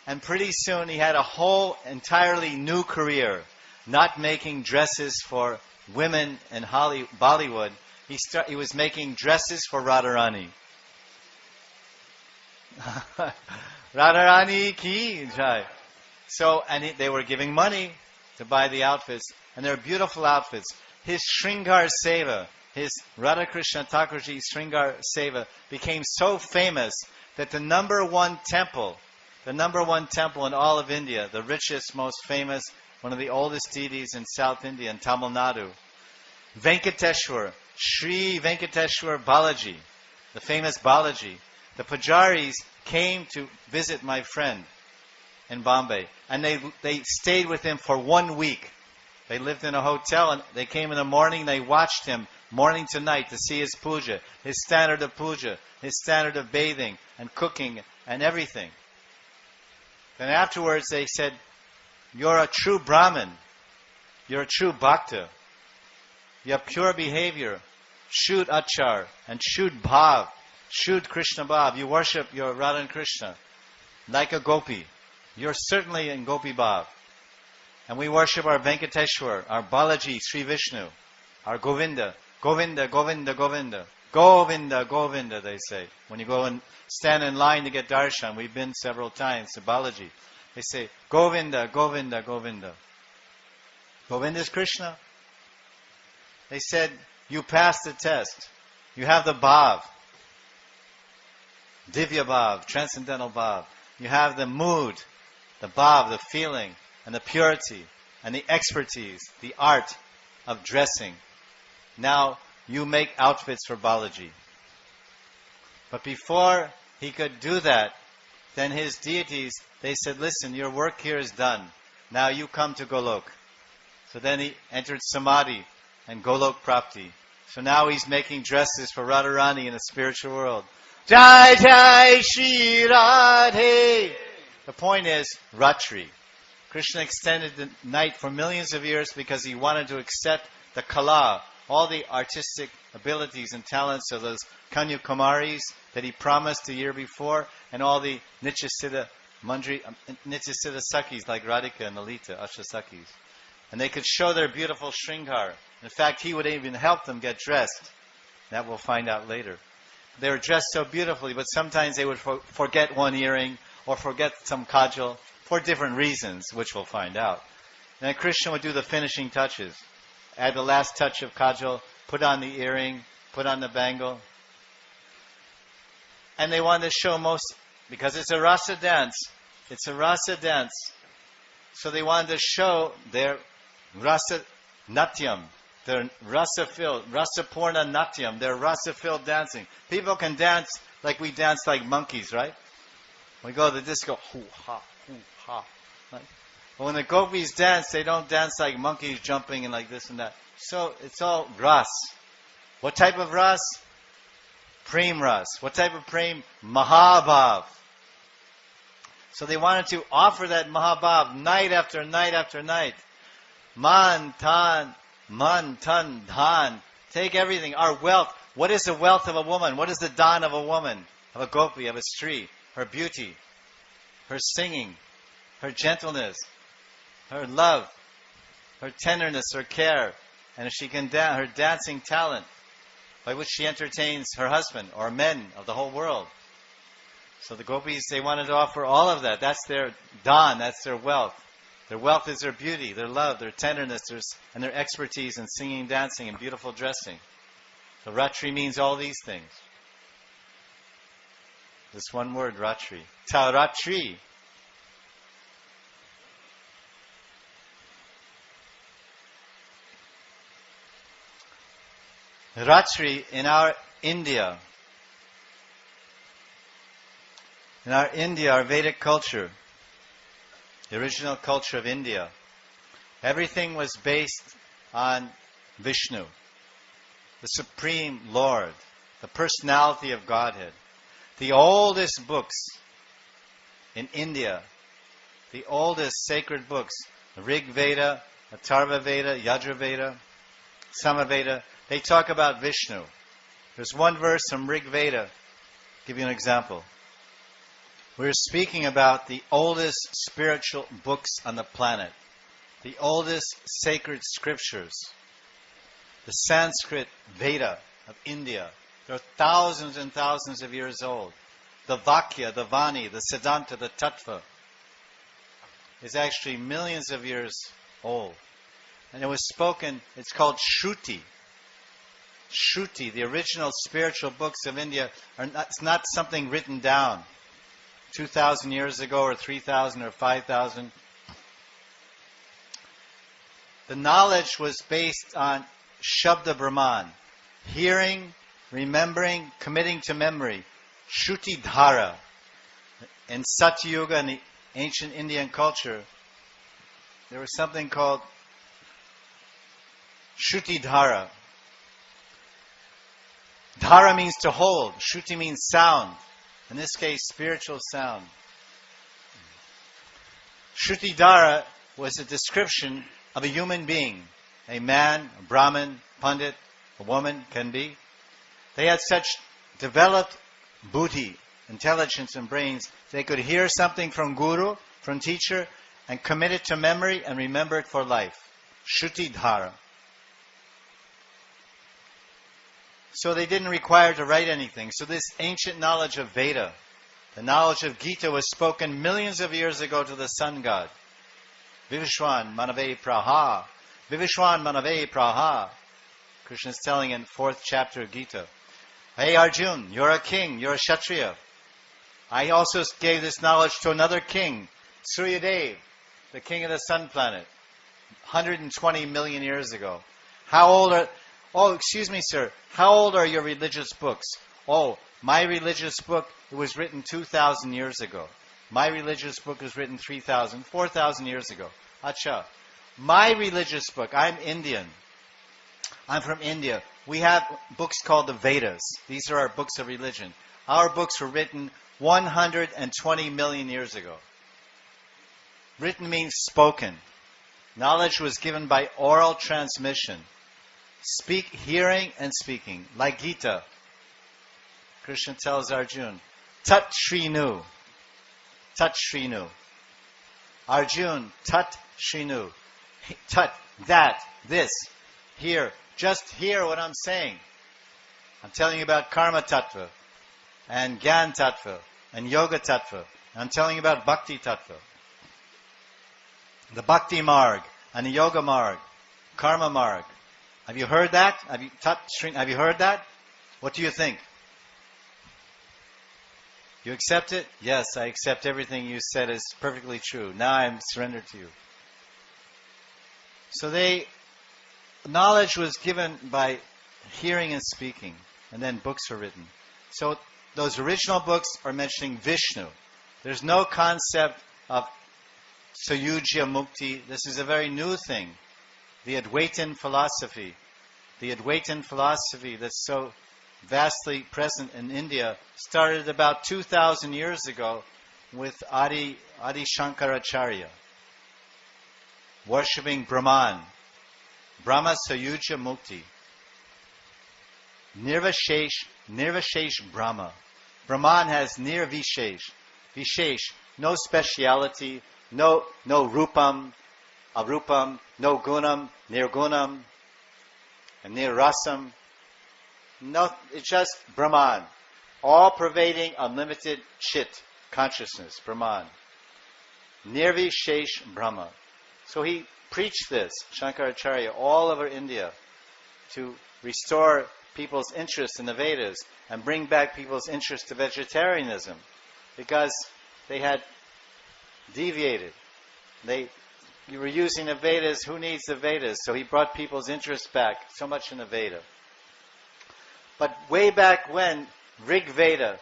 And pretty soon he had a whole entirely new career, not making dresses for women in Bollywood. He was making dresses for Radharani. Radharani ki jai. So, and they were giving money to buy the outfits, and they're beautiful outfits. His Shringar Seva, his Radha-Krishna Thakurji Shringar Seva became so famous that the number one temple in all of India, the richest, most famous, one of the oldest deities in South India, in Tamil Nadu, Venkateshwar, Sri Venkateshwar Balaji, the famous Balaji. The Pujaris came to visit my friend in Bombay, and they stayed with him for 1 week. They lived in a hotel, and they came in the morning, they watched him morning to night to see his puja, his standard of bathing and cooking and everything. Then afterwards they said, "You're a true Brahmin. You're a true Bhakta. You have pure behavior, Shud Achar and Shud Bhav, Shud Krishna Bhav. You worship your Radha and Krishna like a gopi. You're certainly in Gopi Bhav. And we worship our Venkateshwar, our Balaji, Sri Vishnu, our Govinda. Govinda, Govinda, Govinda. Govinda, Govinda, they say. When you go and stand in line to get darshan, we've been several times to Balaji. They say, Govinda, Govinda, Govinda. Govinda is Krishna. They said, you passed the test. You have the bhav. Divya bhav, transcendental bhav. You have the mood, the bhav, the feeling, and the purity, and the expertise, the art of dressing. Now, you make outfits for Balaji. But before he could do that, then his deities, they said, listen, your work here is done. Now you come to Golok. So then he entered Samadhi and Golok Prapti. So now he's making dresses for Radharani in the spiritual world. Jai Jai Shri Radhe. The point is, Ratri. Krishna extended the night for millions of years because he wanted to accept the kala, all the artistic abilities and talents of those Kanyakumaris that he promised the year before, and all the Nityasiddha Sakhis like Radhika and Lalita, Ashtasakis. And they could show their beautiful shringar. In fact, he would even help them get dressed. That we'll find out later. They were dressed so beautifully, but sometimes they would forget one earring or forget some kajal for different reasons, which we'll find out. And then Krishna would do the finishing touches. Add the last touch of kajal, put on the earring, put on the bangle. And they wanted to show most, because it's a rasa dance. It's a rasa dance. So they wanted to show their rasa natyam, their rasa-filled, rasa-purna natyam, their rasa-filled dancing. People can dance like we dance like monkeys, right? We go to the disco, hoo-ha, hoo-ha. Right? But when the gopis dance, they don't dance like monkeys jumping and like this and that. So it's all ras. What type of ras? Prem ras. What type of prem? Mahabhav. So they wanted to offer that Mahabhav night after night after night. Man, tan, dhan. Take everything. Our wealth. What is the wealth of a woman? What is the dhan of a woman? Of a gopi, of a stri? Her beauty, her singing, her gentleness, her love, her tenderness, her care, and if she can her dancing talent by which she entertains her husband or men of the whole world. So the gopis, they wanted to offer all of that. That's their dhan, that's their wealth. Their wealth is their beauty, their love, their tenderness, and their expertise in singing, dancing, and beautiful dressing. So Ratri means all these things. This one word, Ratri. Taratri. Ratri in our India, our Vedic culture, the original culture of India, everything was based on Vishnu, the Supreme Lord, the personality of Godhead. The oldest books in India, the oldest sacred books, Rig Veda, Atharva Veda, Yajur Veda, Samaveda, they talk about Vishnu. There's one verse from Rig Veda. I'll give you an example. We're speaking about the oldest spiritual books on the planet, the oldest sacred scriptures, the Sanskrit Veda of India. They're thousands and thousands of years old. The Vakya, the Vani, the Siddhanta, the Tattva is actually millions of years old. And it was spoken, it's called Shruti. Shruti, the original spiritual books of India, it's not something written down 2,000 years ago or 3,000 or 5,000. The knowledge was based on Shabda Brahman, hearing, remembering, committing to memory. Shruti Dhara. In Satyuga, in the ancient Indian culture, there was something called Shruti Dhara. Dhara means to hold. Shruti means sound. In this case, spiritual sound. Shruti Dhara was a description of a human being. A man, a Brahmin, Pandit, a woman can be. They had such developed buddhi, intelligence and brains, they could hear something from guru, from teacher, and commit it to memory and remember it for life. Shruti Dhara. So they didn't require to write anything. So this ancient knowledge of Veda, the knowledge of Gita, was spoken millions of years ago to the sun god. Vivishwan Manave Praha. Vivishwan Manave Praha. Krishna is telling in 4th chapter of Gita. Hey Arjun, you're a king, you're a Kshatriya. I also gave this knowledge to another king, Suryadev, the king of the sun planet, 120 million years ago. Excuse me, sir. How old are your religious books? Oh, my religious book, it was written 2,000 years ago. My religious book was written 3,000, 4,000 years ago. Acha. My religious book, I'm Indian. I'm from India. We have books called the Vedas. These are our books of religion. Our books were written 120 million years ago. Written means spoken. Knowledge was given by oral transmission. hearing and speaking. Like Gita, Krishna tells Arjuna, Tat Shrinu. Tat Shrinu. Arjuna, Tat Shrinu. Tat, that, this. Hear. Just hear what I'm saying. I'm telling you about Karma Tattva, and Gyan Tattva, and Yoga Tattva. I'm telling you about Bhakti Tattva. The Bhakti Marg, and the Yoga Marg, Karma Marg. Have you heard that? Have you heard that? What do you think? You accept it? Yes, I accept everything you said is perfectly true. Now I'm surrendered to you. So knowledge was given by hearing and speaking, and then books were written. So those original books are mentioning Vishnu. There's no concept of Sayujya Mukti. This is a very new thing. The Advaitin philosophy that's so vastly present in India started about 2,000 years ago with Adi Shankaracharya, worshipping Brahman. Brahma Sayujya Mukti. Nirvashesh Brahma. Brahman has nirvishesh. Vishesh, no speciality, no rupam, arupam, no gunam, nirgunam, and nirrasam. No, it's just Brahman. All-pervading, unlimited chit, consciousness, Brahman. Nirvishesh Brahma. So he preached this, Shankaracharya, all over India to restore people's interest in the Vedas and bring back people's interest to vegetarianism because they had deviated. You were using the Vedas. Who needs the Vedas? So he brought people's interest back so much in the Veda. But way back when, Rig Veda,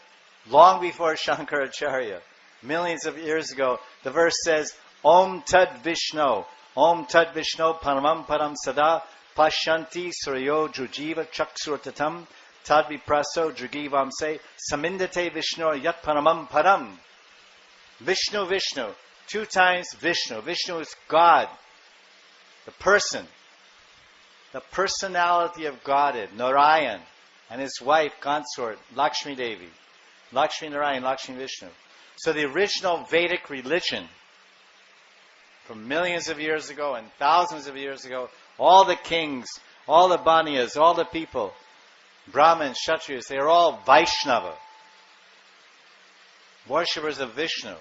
long before Shankaracharya, millions of years ago, the verse says, Om Tad Vishnu, Paramam Param Sada, Pashyanti Suryo Jujiva Chaksurtatam, Tad Vipraso Jugivam Se, Samindate Vishnu Yat Paramam Param. Vishnu, 2 times Vishnu. Vishnu is God, the person, the personality of Godhead, Narayan, and his wife, consort, Lakshmi Devi. Lakshmi Narayan, Lakshmi Vishnu. So the original Vedic religion, from millions of years ago and thousands of years ago, all the kings, all the Banyas, all the people, Brahmins, Kshatriyas, they are all Vaishnava. Worshippers of Vishnu.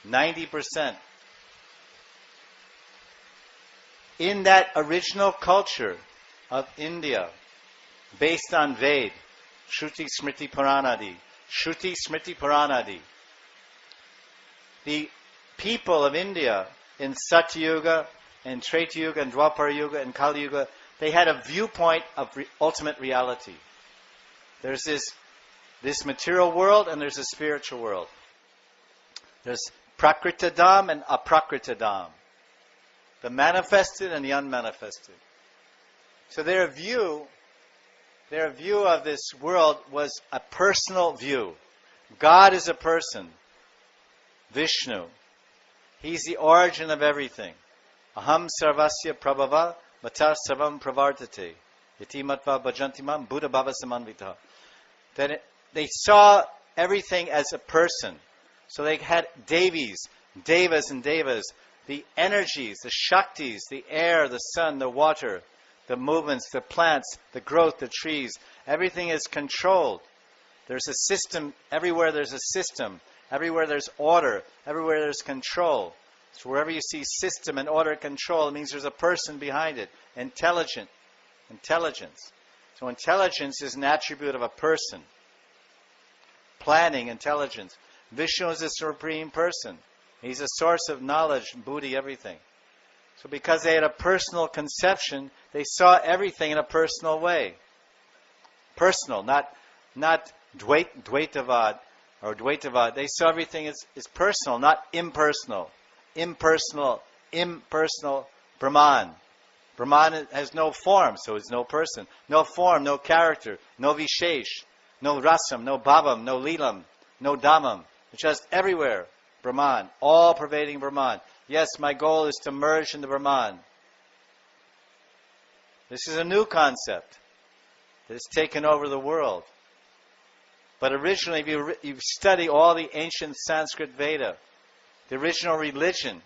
90%. In that original culture of India, based on Ved, Shruti Smriti Puranadi, the people of India in Satyuga, in Treta Yuga, and Dwapara Yuga, and Kali Yuga, they had a viewpoint of ultimate reality. There's this material world and there's a spiritual world. There's Prakritadam and Aprakritadam. The manifested and the unmanifested. So their view of this world was a personal view. God is a person. Vishnu. He's the origin of everything. Aham sarvasya prabhava matar sarvam pravartate. Iti matva bhajantimam buddha bhava samanvita. Then they saw everything as a person. So they had Devis, Devas and Devas, the energies, the Shaktis, the air, the sun, the water, the movements, the plants, the growth, the trees. Everything is controlled. There's a system. Everywhere there's a system. Everywhere there's order. Everywhere there's control. So wherever you see system and order and control, it means there's a person behind it. Intelligence. So intelligence is an attribute of a person. Planning, intelligence. Vishnu is a supreme person. He's a source of knowledge, buddhi, everything. So because they had a personal conception, they saw everything in a personal way. Personal, not Dvaitavad or Dvaitavad. They saw everything as personal, not impersonal. Impersonal, Brahman. Brahman has no form, so it's no person. No form, no character, no vishesh, no rasam, no bhavam, no lilam, no dhammam. It's just everywhere. Brahman, all-pervading Brahman. Yes, my goal is to merge in the Brahman. This is a new concept that has taken over the world. But originally, if you study all the ancient Sanskrit Veda, the original religion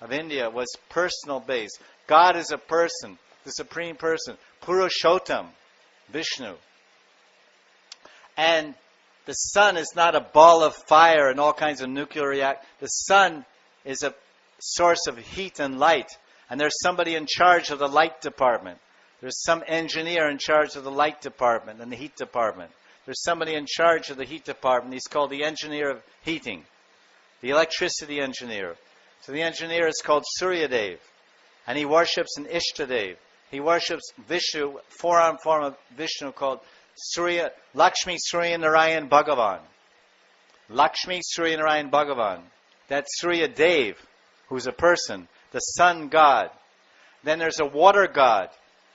of India was personal based. God is a person, the supreme person, Purushottam, Vishnu. And the sun is not a ball of fire and all kinds of nuclear react. The sun is a source of heat and light. And there's somebody in charge of the light department. There's some engineer in charge of the light department and the heat department. There's somebody in charge of the heat department. He's called the engineer of heating, the electricity engineer. So the engineer is called Suryadev. And he worships an Ishtadev. He worships Vishnu, four-arm form of Vishnu called Lakshmi Surya Narayan Bhagavan. Lakshmi Surya Narayan Bhagavan. That's Surya Dev, who's a person, the sun god. Then there's a water god.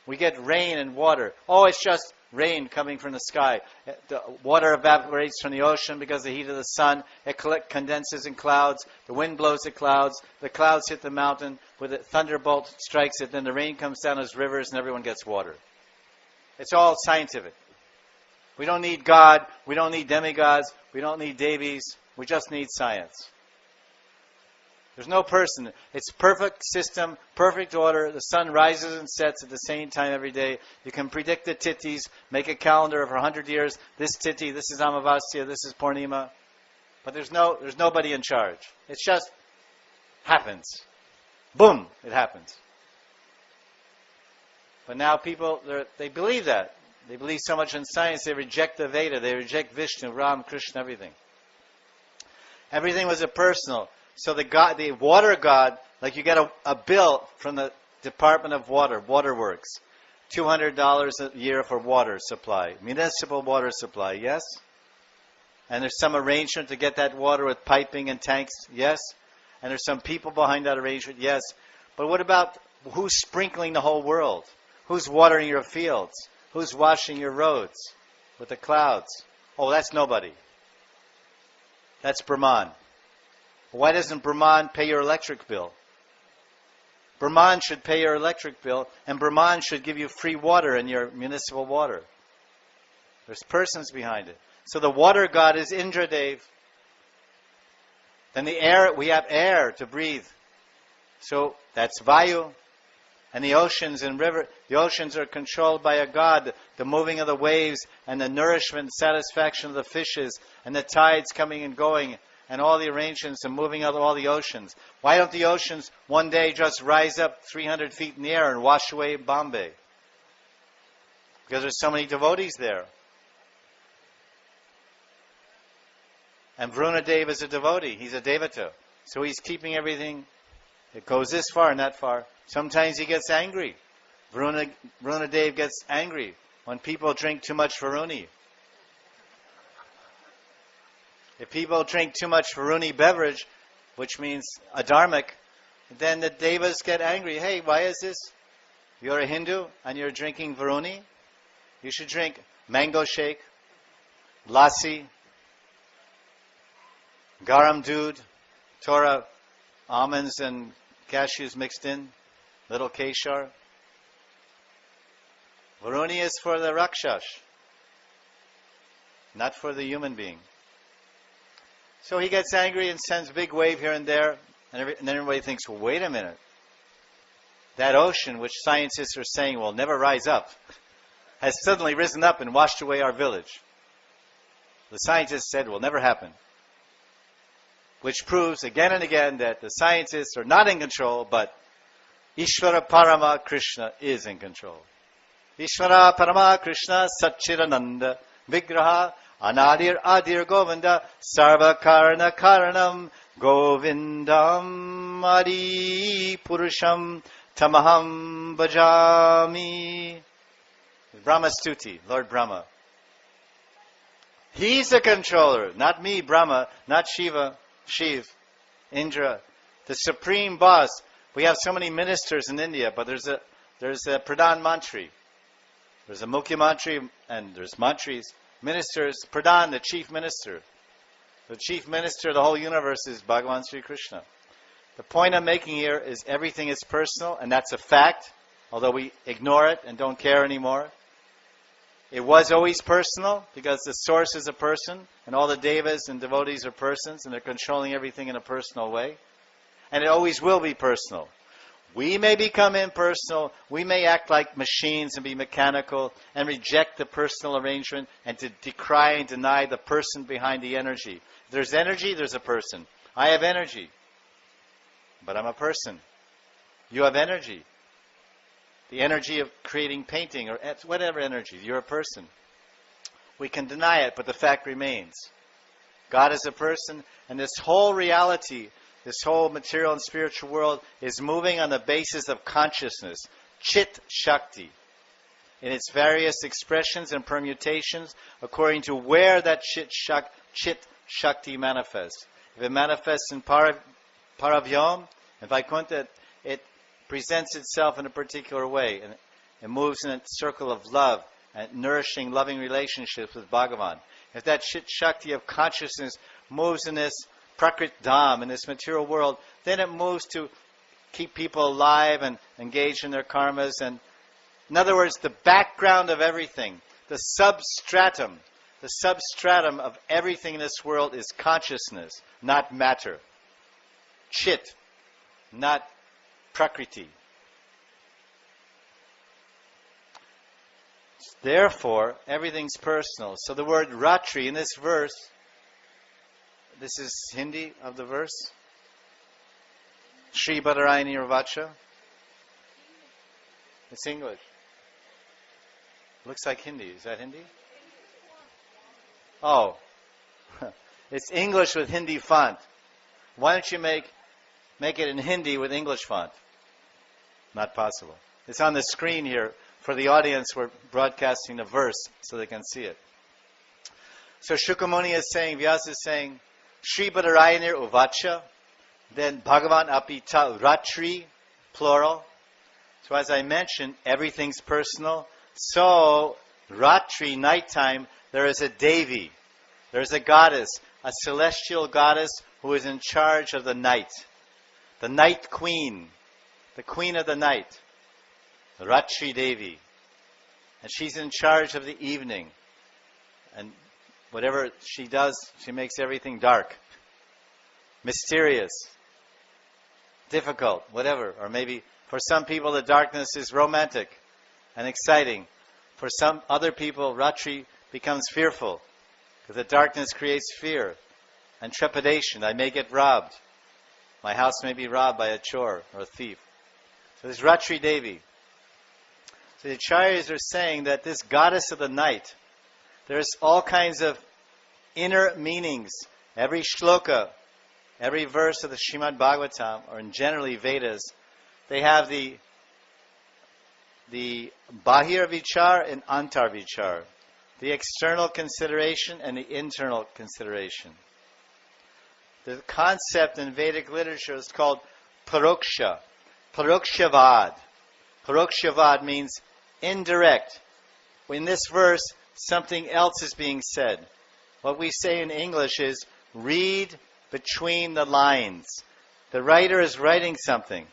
We get rain and water. Oh, it's just rain coming from the sky. The water evaporates from the ocean because of the heat of the sun. It condenses in clouds. The wind blows the clouds. The clouds hit the mountain. With a thunderbolt strikes it. Then the rain comes down as rivers and everyone gets water. It's all scientific. We don't need God. We don't need demigods. We don't need devis. We just need science. There's no person. It's perfect system, perfect order. The sun rises and sets at the same time every day. You can predict the tithis, make a calendar of 100 years. This tithi, this is Amavasya, this is Purnima. But there's nobody in charge. It just happens. Boom, it happens. But now people, they believe that. They believe so much in science, they reject the Veda, they reject Vishnu, Ram, Krishna, everything. Everything was impersonal. So the water god, like you get a bill from the Department of Water, Waterworks, $200 a year for water supply, municipal water supply, yes? And there's some arrangement to get that water with piping and tanks, yes? And there's some people behind that arrangement, yes? But what about who's sprinkling the whole world? Who's watering your fields? Who's washing your roads with the clouds? Oh, that's nobody. That's Brahman. Why doesn't Brahman pay your electric bill? Brahman should pay your electric bill, and Brahman should give you free water in your municipal water. There's persons behind it. So the water god is Indradev. Then the air, we have air to breathe. So that's Vayu. And the oceans and river, the oceans are controlled by a god. The moving of the waves and the nourishment and satisfaction of the fishes and the tides coming and going and all the arrangements and moving of all the oceans. Why don't the oceans one day just rise up 300 feet in the air and wash away Bombay? Because there's so many devotees there. And Vrindavana is a devotee. He's a devata. So he's keeping everything. It goes this far and that far. Sometimes he gets angry. Vrindavana gets angry when people drink too much Varuni. If people drink too much Varuni beverage, which means adharmic, then the devas get angry. Hey, why is this? You're a Hindu and you're drinking Varuni? You should drink mango shake, lassi, garam doodh, Torah, almonds and cashews mixed in, little keshar. Varuni is for the Rakshas, not for the human being. So he gets angry and sends a big wave here and there, and then everybody thinks, well, wait a minute. That ocean, which scientists are saying will never rise up, has suddenly risen up and washed away our village. The scientists said will never happen. Which proves again and again that the scientists are not in control, but Ishvara Parama Krishna is in control. Ishvara Parama Krishna Satchidananda Vigraha Anadir Adir Govinda Sarva Karana Karanam Govindam Adi Purusham Tamaham Bhajami. Brahma Stuti, Lord Brahma. He's the controller, not me, Brahma, not Shiva, Shiv, Indra, the supreme boss. We have so many ministers in India, but there's a Pradhan Mantri. There's a Mukhya Mantri and there's Mantris. Ministers, Pradhan, the chief minister. The chief minister of the whole universe is Bhagavan Sri Krishna. The point I'm making here is everything is personal, and that's a fact. although we ignore it and don't care anymore. It was always personal because the source is a person and all the devas and devotees are persons and they're controlling everything in a personal way. And it always will be personal. We may become impersonal, we may act like machines and be mechanical and reject the personal arrangement and to decry and deny the person behind the energy. If there's energy, there's a person. I have energy, but I'm a person. You have energy. The energy of creating painting or whatever energy, you're a person. We can deny it, but the fact remains. God is a person, and this whole reality, this whole material and spiritual world is moving on the basis of consciousness, Chit Shakti, in its various expressions and permutations according to where that Chit Shakti manifests. If it manifests in Paravyam, in Vaikuntha, it presents itself in a particular way, and it moves in a circle of love and nourishing, loving relationships with Bhagavan. If that Chit Shakti of consciousness moves in this Prakrit Dham, in this material world, then it moves to keep people alive and engage in their karmas. And in other words, the background of everything, the substratum of everything in this world is consciousness, not matter. Chit, not Prakriti. Therefore, everything's personal. So the word Ratri in this verse, this is Hindi of the verse. Shri Badarayani Ravacha. It's English. Looks like Hindi. Is that Hindi? Oh. It's English with Hindi font. Why don't you make it in Hindi with English font? Not possible. It's on the screen here. For the audience, we're broadcasting the verse so they can see it. So Shukamuni is saying, Vyasa is saying, Shri Badarayanir Uvacha, then Bhagavan Apita Ratri, plural. So as I mentioned, everything's personal. So, Ratri, nighttime, there is a Devi. There is a goddess, a celestial goddess who is in charge of the night. The night queen, the queen of the night, Ratri Devi. And she's in charge of the evening. And whatever she does, she makes everything dark, mysterious, difficult, whatever. Or maybe for some people the darkness is romantic and exciting. For some other people, Ratri becomes fearful because the darkness creates fear and trepidation. I may get robbed. My house may be robbed by a chor or a thief. So there's Ratri Devi. So the Acharyas are saying that this goddess of the night, there's all kinds of inner meanings. Every shloka, every verse of the Srimad Bhagavatam, or in generally Vedas, they have the Bahir Vichar and Antar Vichar, the external consideration and the internal consideration. The concept in Vedic literature is called Paroksha, Parokshavad. Parokshavad means indirect. In this verse, something else is being said. What we say in English is, read between the lines. The writer is writing something.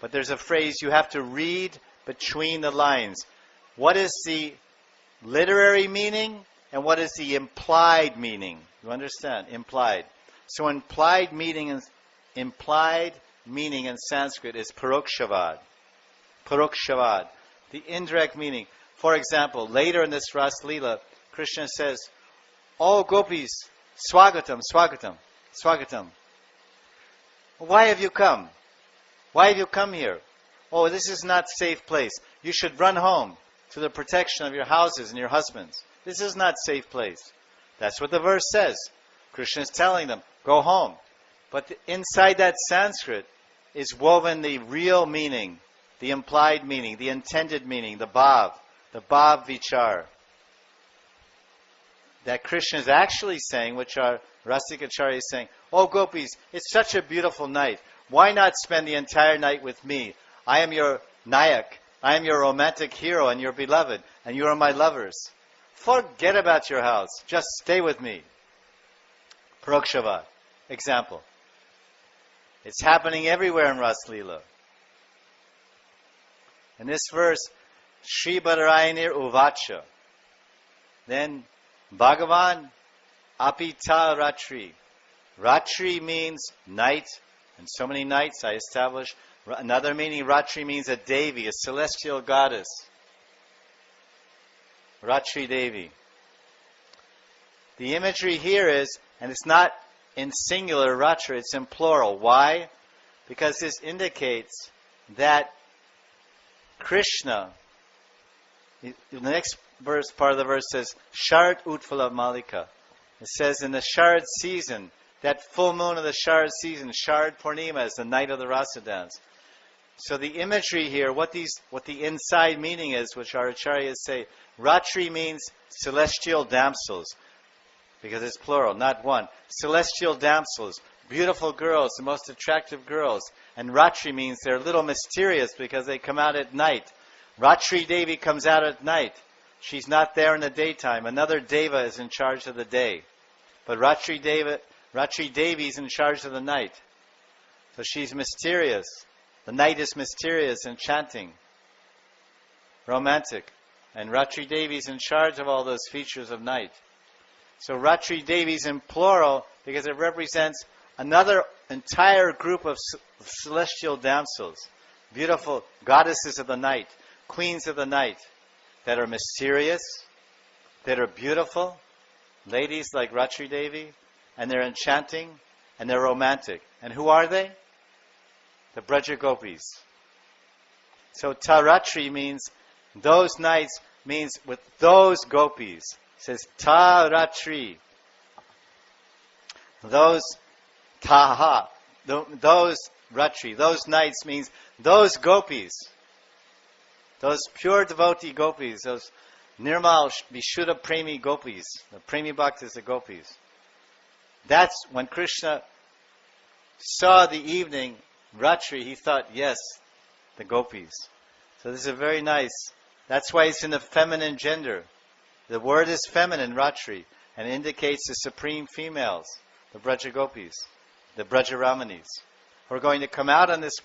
But there's a phrase, you have to read between the lines. What is the literary meaning and what is the implied meaning? You understand? Implied. So implied meaning in Sanskrit is parokshavad. Parokshavad. The indirect meaning. For example, later in this Raasa Lila, Krishna says, "Oh gopis, swagatam, swagatam, swagatam. Why have you come? Why have you come here? Oh, this is not a safe place. You should run home to the protection of your houses and your husbands. This is not a safe place." That's what the verse says. Krishna is telling them, go home. But inside that Sanskrit is woven the real meaning, the implied meaning, the intended meaning, the bhav vichar. That Krishna is actually saying, which our Rasikacharya is saying, "Oh gopis, it's such a beautiful night. Why not spend the entire night with me? I am your nayak. I am your romantic hero and your beloved, and you are my lovers. Forget about your house. Just stay with me." Parokshavad. Example. It's happening everywhere in Raasa Lila. In this verse, Sri Badarayanir Uvacha. Then Bhagavan Apita Ratri. Ratri means night, and so many nights I established. Another meaning, Ratri means a Devi, a celestial goddess. Ratri Devi. The imagery here is, and it's not in singular Ratri, it's in plural. Why? Because this indicates that Krishna, the next verse, part of the verse says, Shard Utvala Malika. It says in the Shard season, that full moon of the Shard season, Shard Purnima is the night of the Rasa dance. So the imagery here, what the inside meaning is, which our acharyas say, Ratri means celestial damsels, because it's plural, not one. Celestial damsels, beautiful girls, the most attractive girls. And Ratri means they're a little mysterious because they come out at night. Ratri Devi comes out at night. She's not there in the daytime. Another Deva is in charge of the day. But Ratri Devi is in charge of the night. So she's mysterious. The night is mysterious, enchanting, romantic. And Ratri Devi is in charge of all those features of night. So Ratri Devi is in plural because it represents another entire group of celestial damsels, beautiful goddesses of the night, queens of the night, that are mysterious, that are beautiful, ladies like Ratri Devi, and they're enchanting, and they're romantic. And who are they? The Braja Gopis. So Taratri means those nights, means with those gopis. It says Taratri. Those Taha, those Ratri, those nights means those gopis. Those pure devotee gopis, those Nirmal Vishuddha Premi gopis, the Premi Bhaktas, the gopis. That's when Krishna saw the evening Ratri, he thought, yes, the gopis. So this is a very nice, that's why it's in the feminine gender. The word is feminine, Ratri, and indicates the supreme females, the Braja Gopis, the Braja Ramanis, who are going to come out on this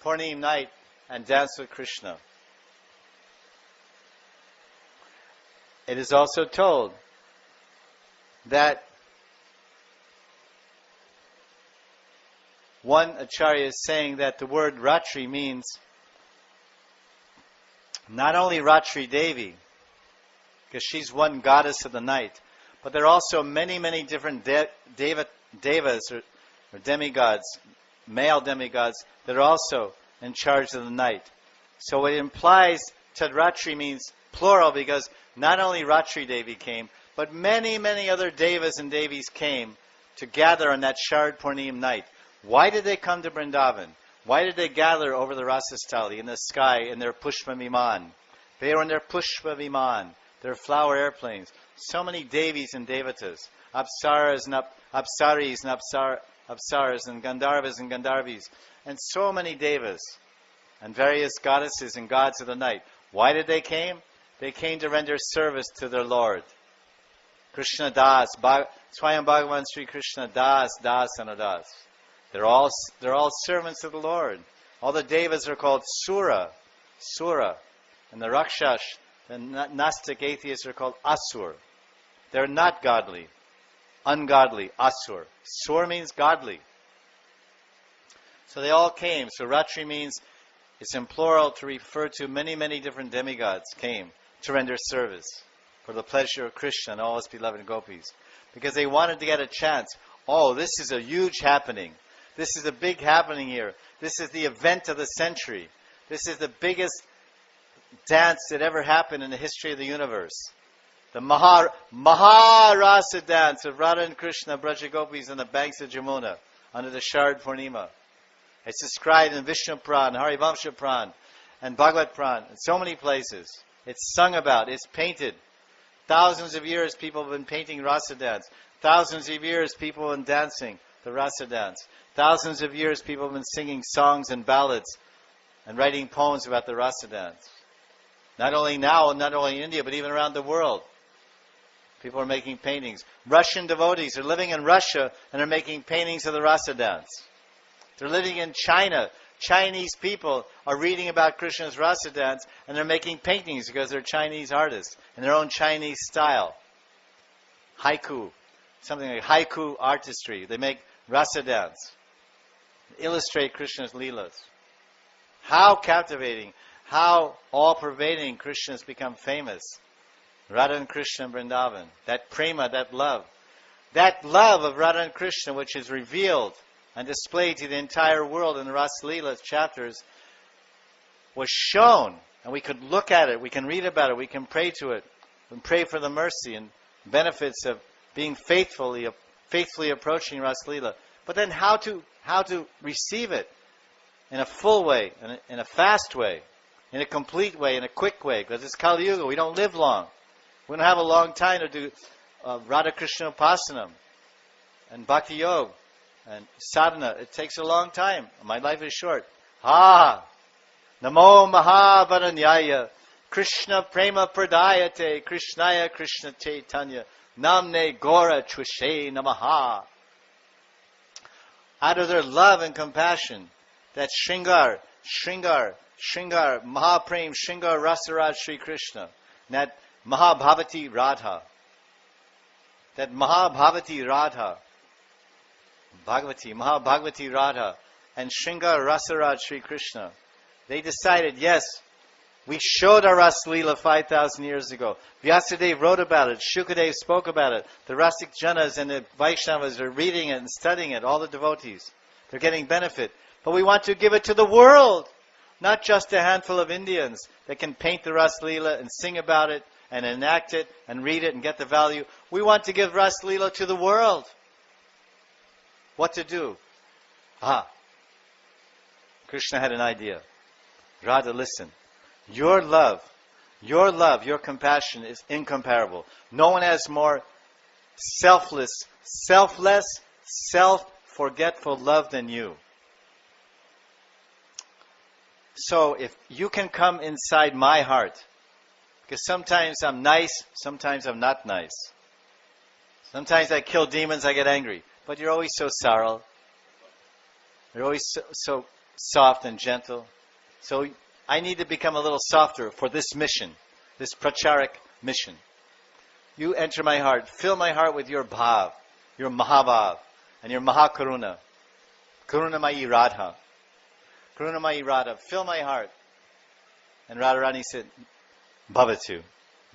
Purnim night and dance with Krishna. It is also told that one acharya is saying that the word Ratri means not only Ratri Devi, because she's one goddess of the night, but there are also many, many different devas or demigods, male demigods, that are also in charge of the night. So it implies Tadratri means plural, because not only Ratri Devi came, but many, many other devas and devis came to gather on that Shard Purnim night. Why did they come to Vrindavan? Why did they gather over the Rasastali in the sky in their Pushpa Viman? They were in their Pushpa Viman, their flower airplanes. So many devis and devatas, Apsaras and Apsaris and Apsaras and Gandharvas and Gandharvis, and so many devas and various goddesses and gods of the night. Why did they came? They came to render service to their Lord. Krishna Das, Swayam Bhagavan Sri Krishna Das, Das and Das. They're all servants of the Lord. All the devas are called Sura, and the Rakshash, the Gnostic atheists, are called Asur. They're not godly, ungodly, Asur. Sur means godly. So they all came. So Ratri means, it's in plural to refer to many, many different demigods came to render service for the pleasure of Krishna and all his beloved gopis. Because they wanted to get a chance. Oh, this is a huge happening. This is a big happening here. This is the event of the century. This is the biggest dance that ever happened in the history of the universe. The Maharasa dance of Radha and Krishna, Braja Gopis on the banks of Yamuna under the Shard Purnima. It's described in Vishnu Puran, Harivamsha Puran, and Bhagavad Puran, in so many places. It's sung about, it's painted. Thousands of years people have been painting Rasa dance. Thousands of years people have been dancing the Rasa dance. Thousands of years people have been singing songs and ballads and writing poems about the Rasa dance. Not only now, not only in India, but even around the world. People are making paintings. Russian devotees are living in Russia and are making paintings of the Rasa dance. They're living in China. Chinese people are reading about Krishna's rasa dance and they're making paintings because they're Chinese artists in their own Chinese style. Haiku, something like haiku artistry. They make rasa dance, illustrate Krishna's leelas. How captivating, how all-pervading Krishna has become famous. Radha and Krishna in Vrindavan. That prema, that love. That love of Radha and Krishna, which is revealed and displayed to the entire world in the Raasa Lila chapters, was shown, and we could look at it, we can read about it, we can pray to it, and pray for the mercy and benefits of being faithfully approaching Raasa Lila. But then how to receive it in a full way, in a fast way, in a complete way, in a quick way, because it's Kali Yuga, we don't live long. We don't have a long time to do Radha-Krishna Upasanam and Bhakti Yoga and sadhana. It takes a long time. My life is short. Namo Mahavaranyaya Krishna Prema Pradayate Krishnaya Krishna Chaitanya Namne Gora Chushe Namaha. Out of their love and compassion, that Shringar, Mahaprem, Shringar Rasaraj Sri Krishna, that Mahabhavati Radha, Mahabhavati Radha, and Shringar Rasaraj Sri Krishna, they decided, yes, we showed our Raasa Lila 5,000 years ago. Vyasadeva wrote about it. Shukadev spoke about it. The Rasik Janas and the Vaishnavas are reading it and studying it. All the devotees. They're getting benefit. But we want to give it to the world. Not just a handful of Indians that can paint the Raasa Lila and sing about it and enact it and read it and get the value. We want to give Raasa Lila to the world. What to do? Krishna had an idea. Radha, listen. Your love, your compassion is incomparable. No one has more selfless, self-forgetful love than you. So if you can come inside my heart, because sometimes I'm nice, sometimes I'm not nice. Sometimes I kill demons, I get angry. But you're always so sorrel. You're always so soft and gentle. So I need to become a little softer for this mission, this pracharak mission. You enter my heart. Fill my heart with your bhav, your mahabhav, and your mahakaruna. Karunamayi Radha. Karunamayi Radha. Fill my heart. And Radharani said, Bhavatu,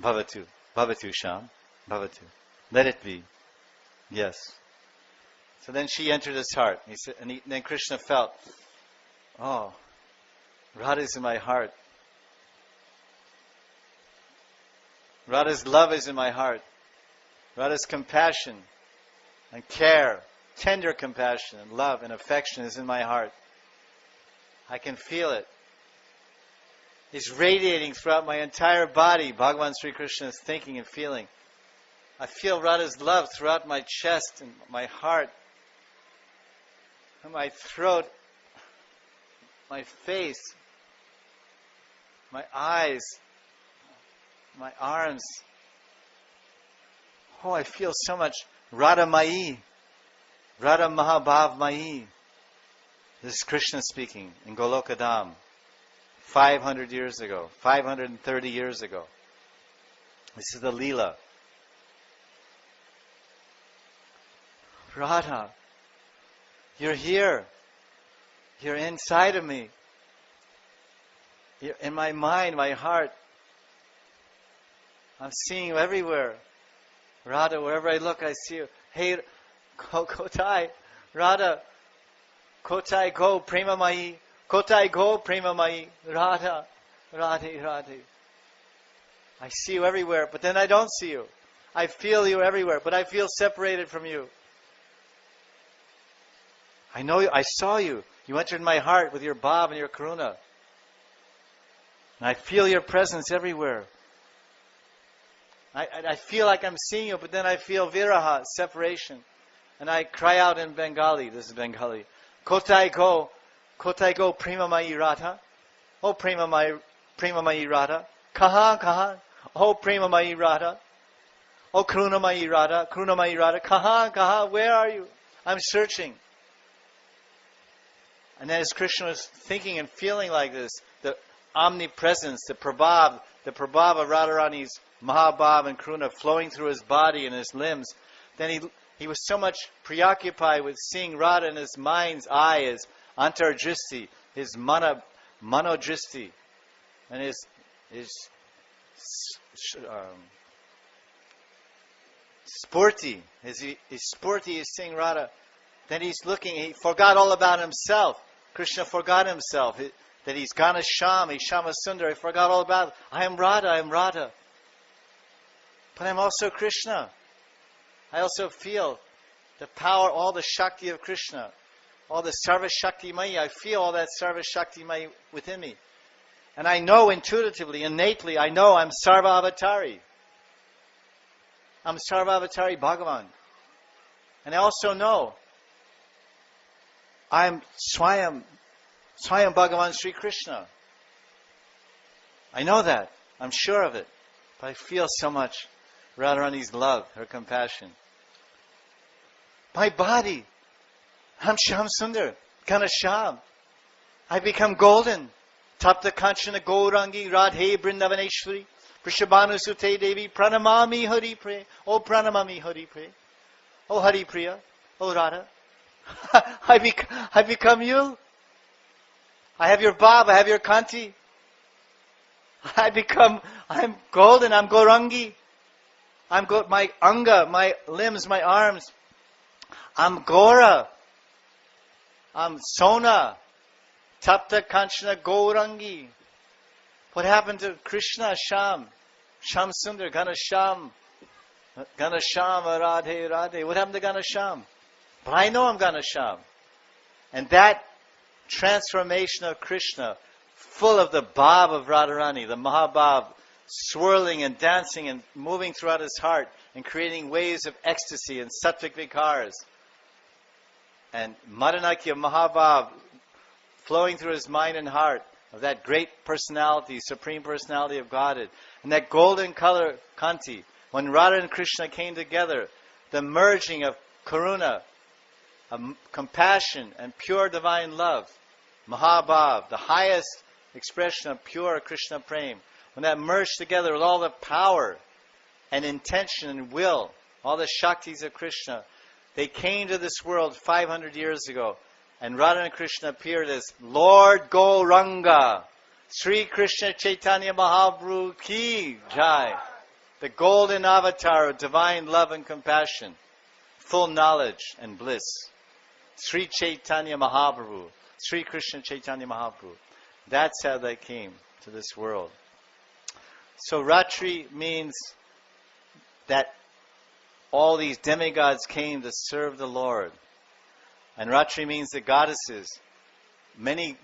Bhavatu, Bhavatu Sham, Bhavatu. Let it be. Yes. So then she entered his heart. He said, then Krishna felt, oh, Radha's in my heart. Radha's love is in my heart. Radha's compassion and care, tender compassion and love and affection is in my heart. I can feel it. It's radiating throughout my entire body. Bhagavan Sri Krishna is thinking and feeling. I feel Radha's love throughout my chest and my heart, and my throat, my face, my eyes, my arms. Oh, I feel so much Radha Mai, Radha Mahabhav Mai. This is Krishna speaking in Goloka Dham, 500 years ago, 530 years ago. This is the Leela. Radha, you're here. You're inside of me. You're in my mind, my heart. I'm seeing you everywhere. Radha, wherever I look, I see you. Hey, Kotai, Radha, Kotai go, Prema Mai. Kotai go, Prema Mai. Radha, Radhe, Radhe. I see you everywhere, but then I don't see you. I feel you everywhere, but I feel separated from you. I know you, I saw you. You entered my heart with your bhav and your karuna. And I feel your presence everywhere. I feel like I'm seeing you, but then I feel viraha, separation. And I cry out in Bengali. This is Bengali. Kotai go, prema mai radha. Oh, prema mai radha. Kahan. Oh, prema mai radha. Oh, karuna mai radha. Kahan. Where are you? I'm searching. And then as Krishna was thinking and feeling like this, the omnipresence, the prabhav of Radharani's Mahabhav and Karuna flowing through his body and his limbs, then he was so much preoccupied with seeing Radha in his mind's eye, his antarjristi, his manodristi, and his spurti. His spurti is seeing Radha. Then he's looking, he forgot all about himself. Krishna forgot himself, that he's Gana Sham, he's Shama Sundar. He forgot all about it. I am Radha. But I'm also Krishna. I also feel the power, all the Shakti of Krishna, all the Sarva Shakti Maya. I feel all that Sarva Shakti Maya within me. And I know intuitively, innately, I know I'm Sarva Avatari. I'm Sarva Avatari Bhagavan. And I also know I'm Swayam Bhagavan Sri Krishna. I know that. I'm sure of it. But I feel so much Radharani's love, her compassion. My body, I'm Sham Sundar, Ganasham. I become golden. Tapta Kanchana Gaurangi, Radhe Vrindavaneshwari, Prishabhanu Sute Devi, Pranamami Hari Pre. Oh Pranamami Hari Pre. Oh Hari Priya. Oh Radha. I become you. I have your Bab, I have your Kanti. I'm golden, I'm Gaurangi. My Anga, my limbs, my arms. I'm Gora. I'm Sona. Tapta Kanchana Gaurangi. What happened to Krishna? Sham Sundar, Ganasham, Radhe. What happened to Ganasham? But I know I'm Ganasham. And that transformation of Krishna, full of the Bhav of Radharani, the Mahabhav, swirling and dancing and moving throughout his heart and creating waves of ecstasy and sattvic vikars. And Madanakya Mahabhav flowing through his mind and heart of that great personality, supreme personality of Godhead. And that golden color, Kanti, when Radha and Krishna came together, the merging of Karuna, compassion and pure divine love, Mahabhav, the highest expression of pure Krishna Prem, when that merged together with all the power and intention and will, all the Shaktis of Krishna, they came to this world 500 years ago, and Radha and Krishna appeared as Lord Gauranga, Sri Krishna Chaitanya Mahaprabhu Ki Jai, the golden avatar of divine love and compassion, full knowledge and bliss. Sri Chaitanya Mahaprabhu, Sri Krishna Chaitanya Mahaprabhu. That's how they came to this world. So Ratri means that all these demigods came to serve the Lord. And Ratri means the goddesses. Many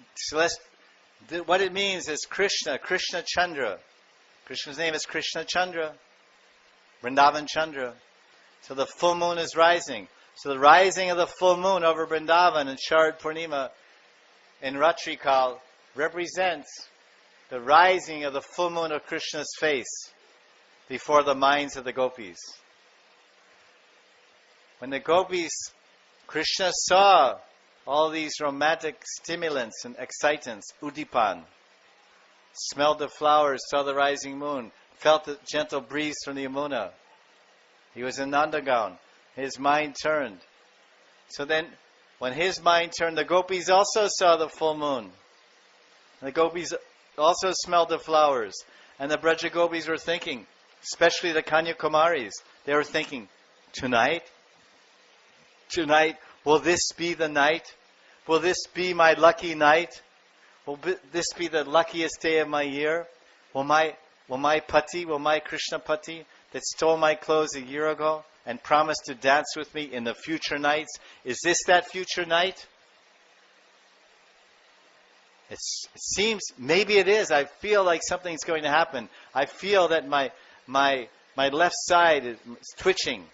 what it means is Krishna Chandra. Krishna's name is Krishna Chandra, Vrindavan Chandra. So the full moon is rising. So the rising of the full moon over Vrindavan and Sharad Purnima in Ratri Kal represents the rising of the full moon of Krishna's face before the minds of the gopis. When the gopis, Krishna saw all these romantic stimulants and excitants, udipan, smelled the flowers, saw the rising moon, felt the gentle breeze from the Yamuna. He was in Nandagown. His mind turned. So then, when his mind turned, the gopis also saw the full moon. The gopis also smelled the flowers. And the Braja gopis were thinking, especially the Kanyakumaris, they were thinking, tonight, will this be the night? Will this be my lucky night? Will this be the luckiest day of my year? Will my pati, will my Krishna pati that stole my clothes a year ago and promised to dance with me in the future nights, is this that future night? It seems, maybe it is. I feel like something's going to happen. I feel that my left side is twitching.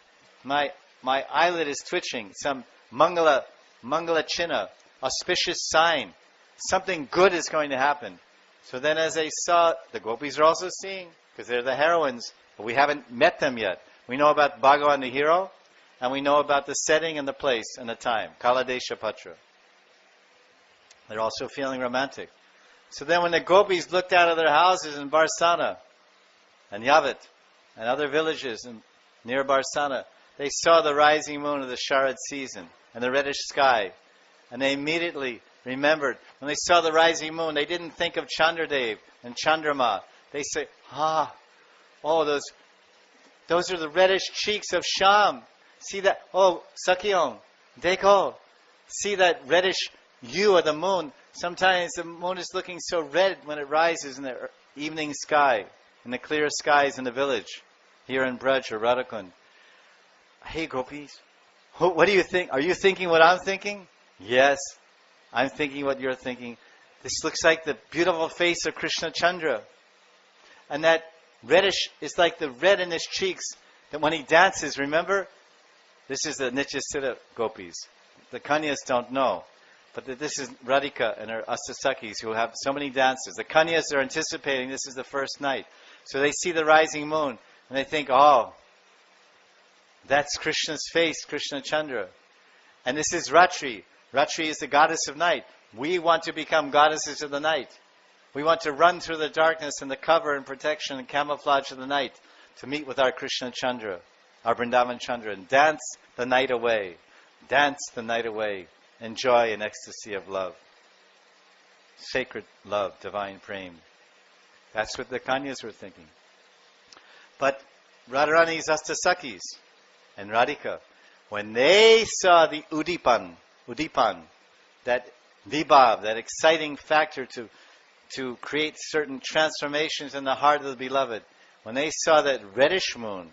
My eyelid is twitching. Some Mangala Chinna, auspicious sign. Something good is going to happen. So then as they saw, the gopis are also seeing, because they're the heroines, but we haven't met them yet. We know about Bhagavan the hero, and we know about the setting and the place and the time. Kaladesha Patra. They're also feeling romantic. So then when the gopis looked out of their houses in Barsana and Yavat and other villages near Barsana, they saw the rising moon of the Sharad season and the reddish sky. And they immediately remembered, when they saw the rising moon, they didn't think of Chandradev and Chandrama. They say, those are the reddish cheeks of Sham. See that? Oh, Sakyong, Dekho. See that reddish hue of the moon. Sometimes the moon is looking so red when it rises in the evening sky, in the clear skies in the village, here in Braj or Radhakund. Hey, gopis, what do you think? Are you thinking what I'm thinking? Yes, I'm thinking what you're thinking. This looks like the beautiful face of Krishna Chandra. And that reddish is like the red in his cheeks, that when he dances, remember? This is the Nityasiddha gopis. The Kanyas don't know. But this is Radhika and her Astasakis who have so many dances. The Kanyas are anticipating this is the first night. So they see the rising moon and they think, oh, that's Krishna's face, Krishna Chandra. And this is Ratri. Ratri is the goddess of night. We want to become goddesses of the night. We want to run through the darkness and the cover and protection and camouflage of the night to meet with our Krishna Chandra, our Vrindavan Chandra, and dance the night away. Dance the night away. Enjoy an ecstasy of love. Sacred love, divine prema. That's what the Kanyas were thinking. But Radharani's Astasakis and Radhika, when they saw the Udipan, that vibhav, that exciting factor to create certain transformations in the heart of the beloved, when they saw that reddish moon,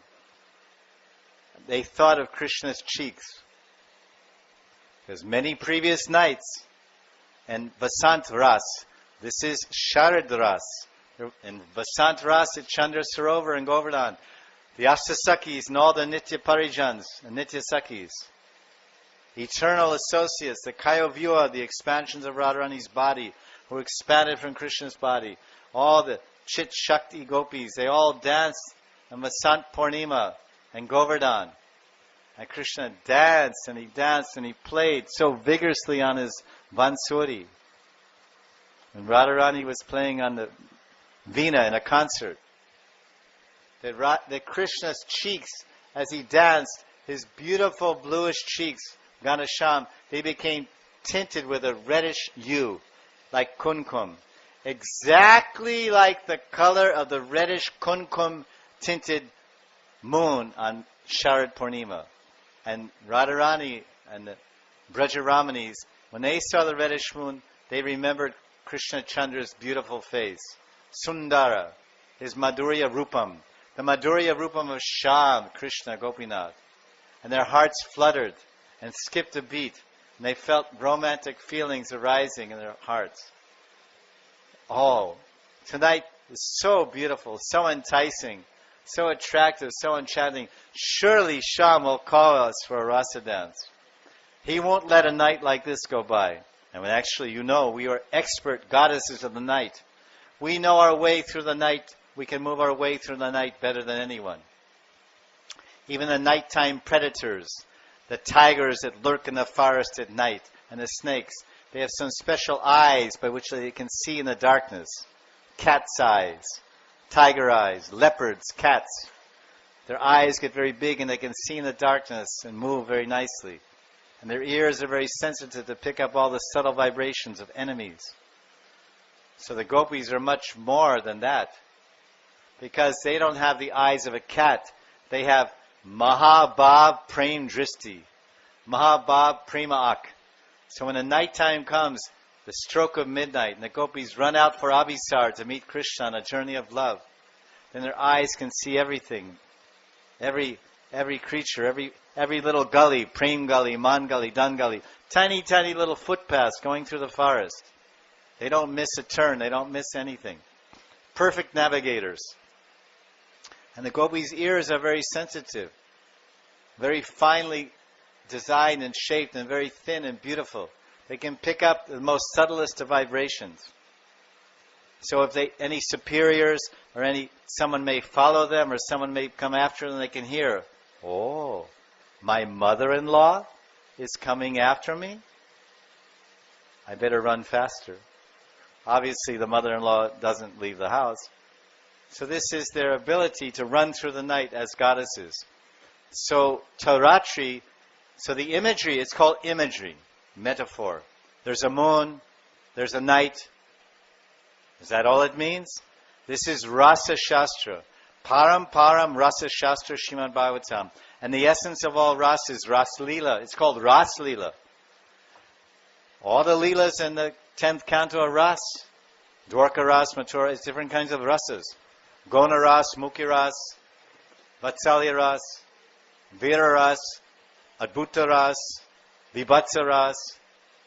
they thought of Krishna's cheeks. Because many previous nights, and Vasant Ras, this is Sharad Ras, in Vasant Ras at Chandra Sarovar and Govardhan, the Astasakis and all the Nitya Parijans and Nitya Sakis, eternal associates, the Kayovyuha, the expansions of Radharani's body, who expanded from Krishna's body, all the Chit Shakti gopis, they all danced on Vasant Purnima and Govardhan. And Krishna danced and he played so vigorously on his bansuri. And Radharani was playing on the veena in a concert. That Krishna's cheeks, as he danced, his beautiful bluish cheeks, Ganasham, they became tinted with a reddish hue, like kunkum. Exactly like the color of the reddish kunkum tinted moon on Sharad Purnima. And Radharani and the Vraja-ramanis, when they saw the reddish moon, they remembered Krishna Chandra's beautiful face. Sundara, his Madhurya Rupam. The Madhurya Rupam of Shyam, Krishna, Gopinath. And their hearts fluttered and skipped a beat. And they felt romantic feelings arising in their hearts. Oh, tonight is so beautiful, so enticing, so attractive, so enchanting. Surely Shyam will call us for a rasa dance. He won't let a night like this go by. And when actually, we are expert goddesses of the night. We know our way through the night. We can move our way through the night better than anyone. Even the nighttime predators, the tigers that lurk in the forest at night, and the snakes, they have some special eyes by which they can see in the darkness. Cat's eyes, tiger eyes, leopards, cats. Their eyes get very big and they can see in the darkness and move very nicely. And their ears are very sensitive to pick up all the subtle vibrations of enemies. So the gopis are much more than that. Because they don't have the eyes of a cat. They have Mahabhav Prem Dristi. Mahabhav Prema Ak. So when the nighttime comes, the stroke of midnight, and the gopis run out for Abhisar to meet Krishna on a journey of love, then their eyes can see everything. Every creature, every little gully, Prem Gully, Man Gully, Dan Gully, tiny, tiny little footpaths going through the forest. They don't miss a turn, they don't miss anything. Perfect navigators. And the gopis' ears are very sensitive, very finely designed and shaped and very thin and beautiful. They can pick up the most subtlest of vibrations. So if any superiors or someone may follow them or someone may come after them, they can hear, oh, my mother-in-law is coming after me? I better run faster. Obviously, the mother-in-law doesn't leave the house. So this is their ability to run through the night as goddesses. So Tauratri, so the imagery, it's called imagery, metaphor. There's a moon, there's a night. Is that all it means? This is Rasa Shastra. Param Rasa Shastra Srimad Bhagavatam. And the essence of all rasa is Raasa Lila. It's called Raasa Lila. All the Leelas in the 10th canto are ras. Dwarka ras, Mathura, it's different kinds of rasas. Gona ras, Mukhi ras, Vatsalya ras, Vira ras, Adbhuta ras, Vibhatsa ras,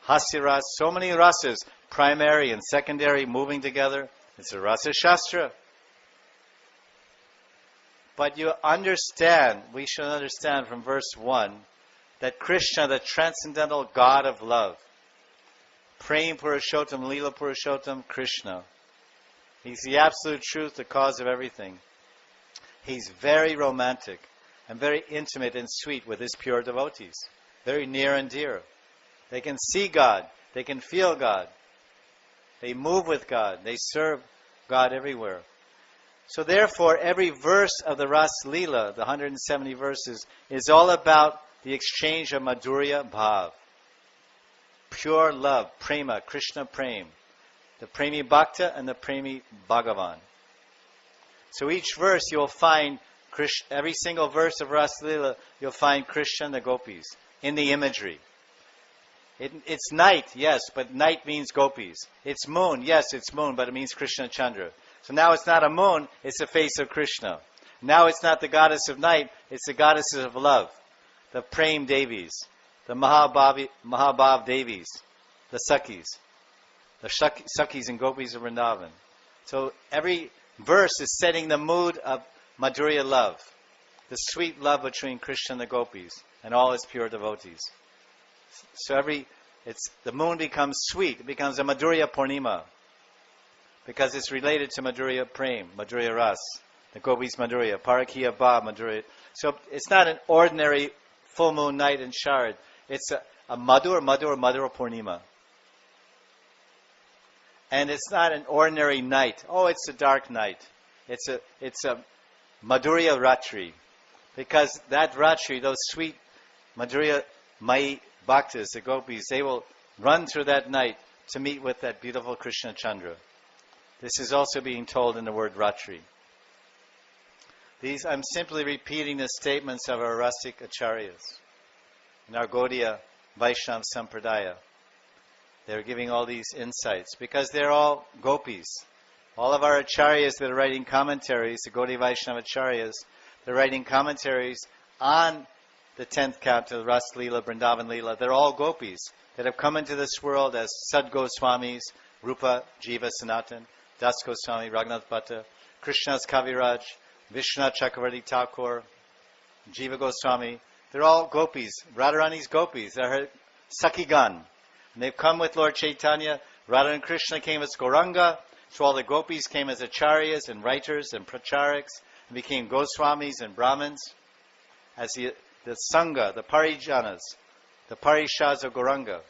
Hasya ras. So many rasas, primary and secondary, moving together. It's a Rasa Shastra. But you understand, we should understand from verse 1, that Krishna, the transcendental God of love, Prem Purushottam, Leela Purushottam, Krishna. He's the absolute truth, the cause of everything. He's very romantic and very intimate and sweet with his pure devotees. Very near and dear. They can see God. They can feel God. They move with God. They serve God everywhere. So therefore, every verse of the Raasa Lila, the 170 verses, is all about the exchange of Madhurya Bhav. Pure love, prema, Krishna prem. The Premi Bhakta and the Premi Bhagavan. So each verse you'll find, every single verse of Raasa Lila, you'll find Krishna and the gopis in the imagery. It's night, yes, but night means gopis. It's moon, yes, it's moon, but it means Krishna Chandra. So now it's not a moon, it's the face of Krishna. Now it's not the goddess of night, it's the goddesses of love. The Prem Devis, the Mahabhav Devis, the Sakhis. The Sakhis and Gopis of Vrindavan. So every verse is setting the mood of Madhurya love. The sweet love between Krishna and the Gopis and all his pure devotees. So the moon becomes sweet. It becomes a Madhurya Purnima. Because it's related to Madhurya Prem, Madhurya Ras. The Gopis Madhurya, Parakya Bhav Madhurya. So it's not an ordinary full moon night in Sharad. It's a Madhur Purnima. And it's not an ordinary night. Oh, it's a dark night. It's a Madhurya Ratri. Because that Ratri, those sweet Madhurya Mai Bhaktas, the Gopis, they will run through that night to meet with that beautiful Krishna Chandra. This is also being told in the word Ratri. I'm simply repeating the statements of our rustic acharyas in our Gaudiya Vaishnava Sampradaya. They're giving all these insights because they're all gopis. All of our acharyas that are writing commentaries, the Gaudiya Vaishnava acharyas, they're writing commentaries on the 10th canto, the Raasa Lila, Vrindavan Lila. They're all gopis that have come into this world as Sad Goswamis, Rupa, Jiva, Sanatan, Das Goswami, Raghunath Bhatta, Krishna's Kaviraj, Vishwanath Chakravarti Thakur, Jiva Goswami. They're all gopis. Radharani's gopis. They're her Sakhigan. And they've come with Lord Chaitanya. Radha and Krishna came as Gauranga. So all the gopis came as acharyas and writers and pracharaks and became Goswamis and Brahmins. As the Sangha, the Parijanas, the Parishas of Gauranga.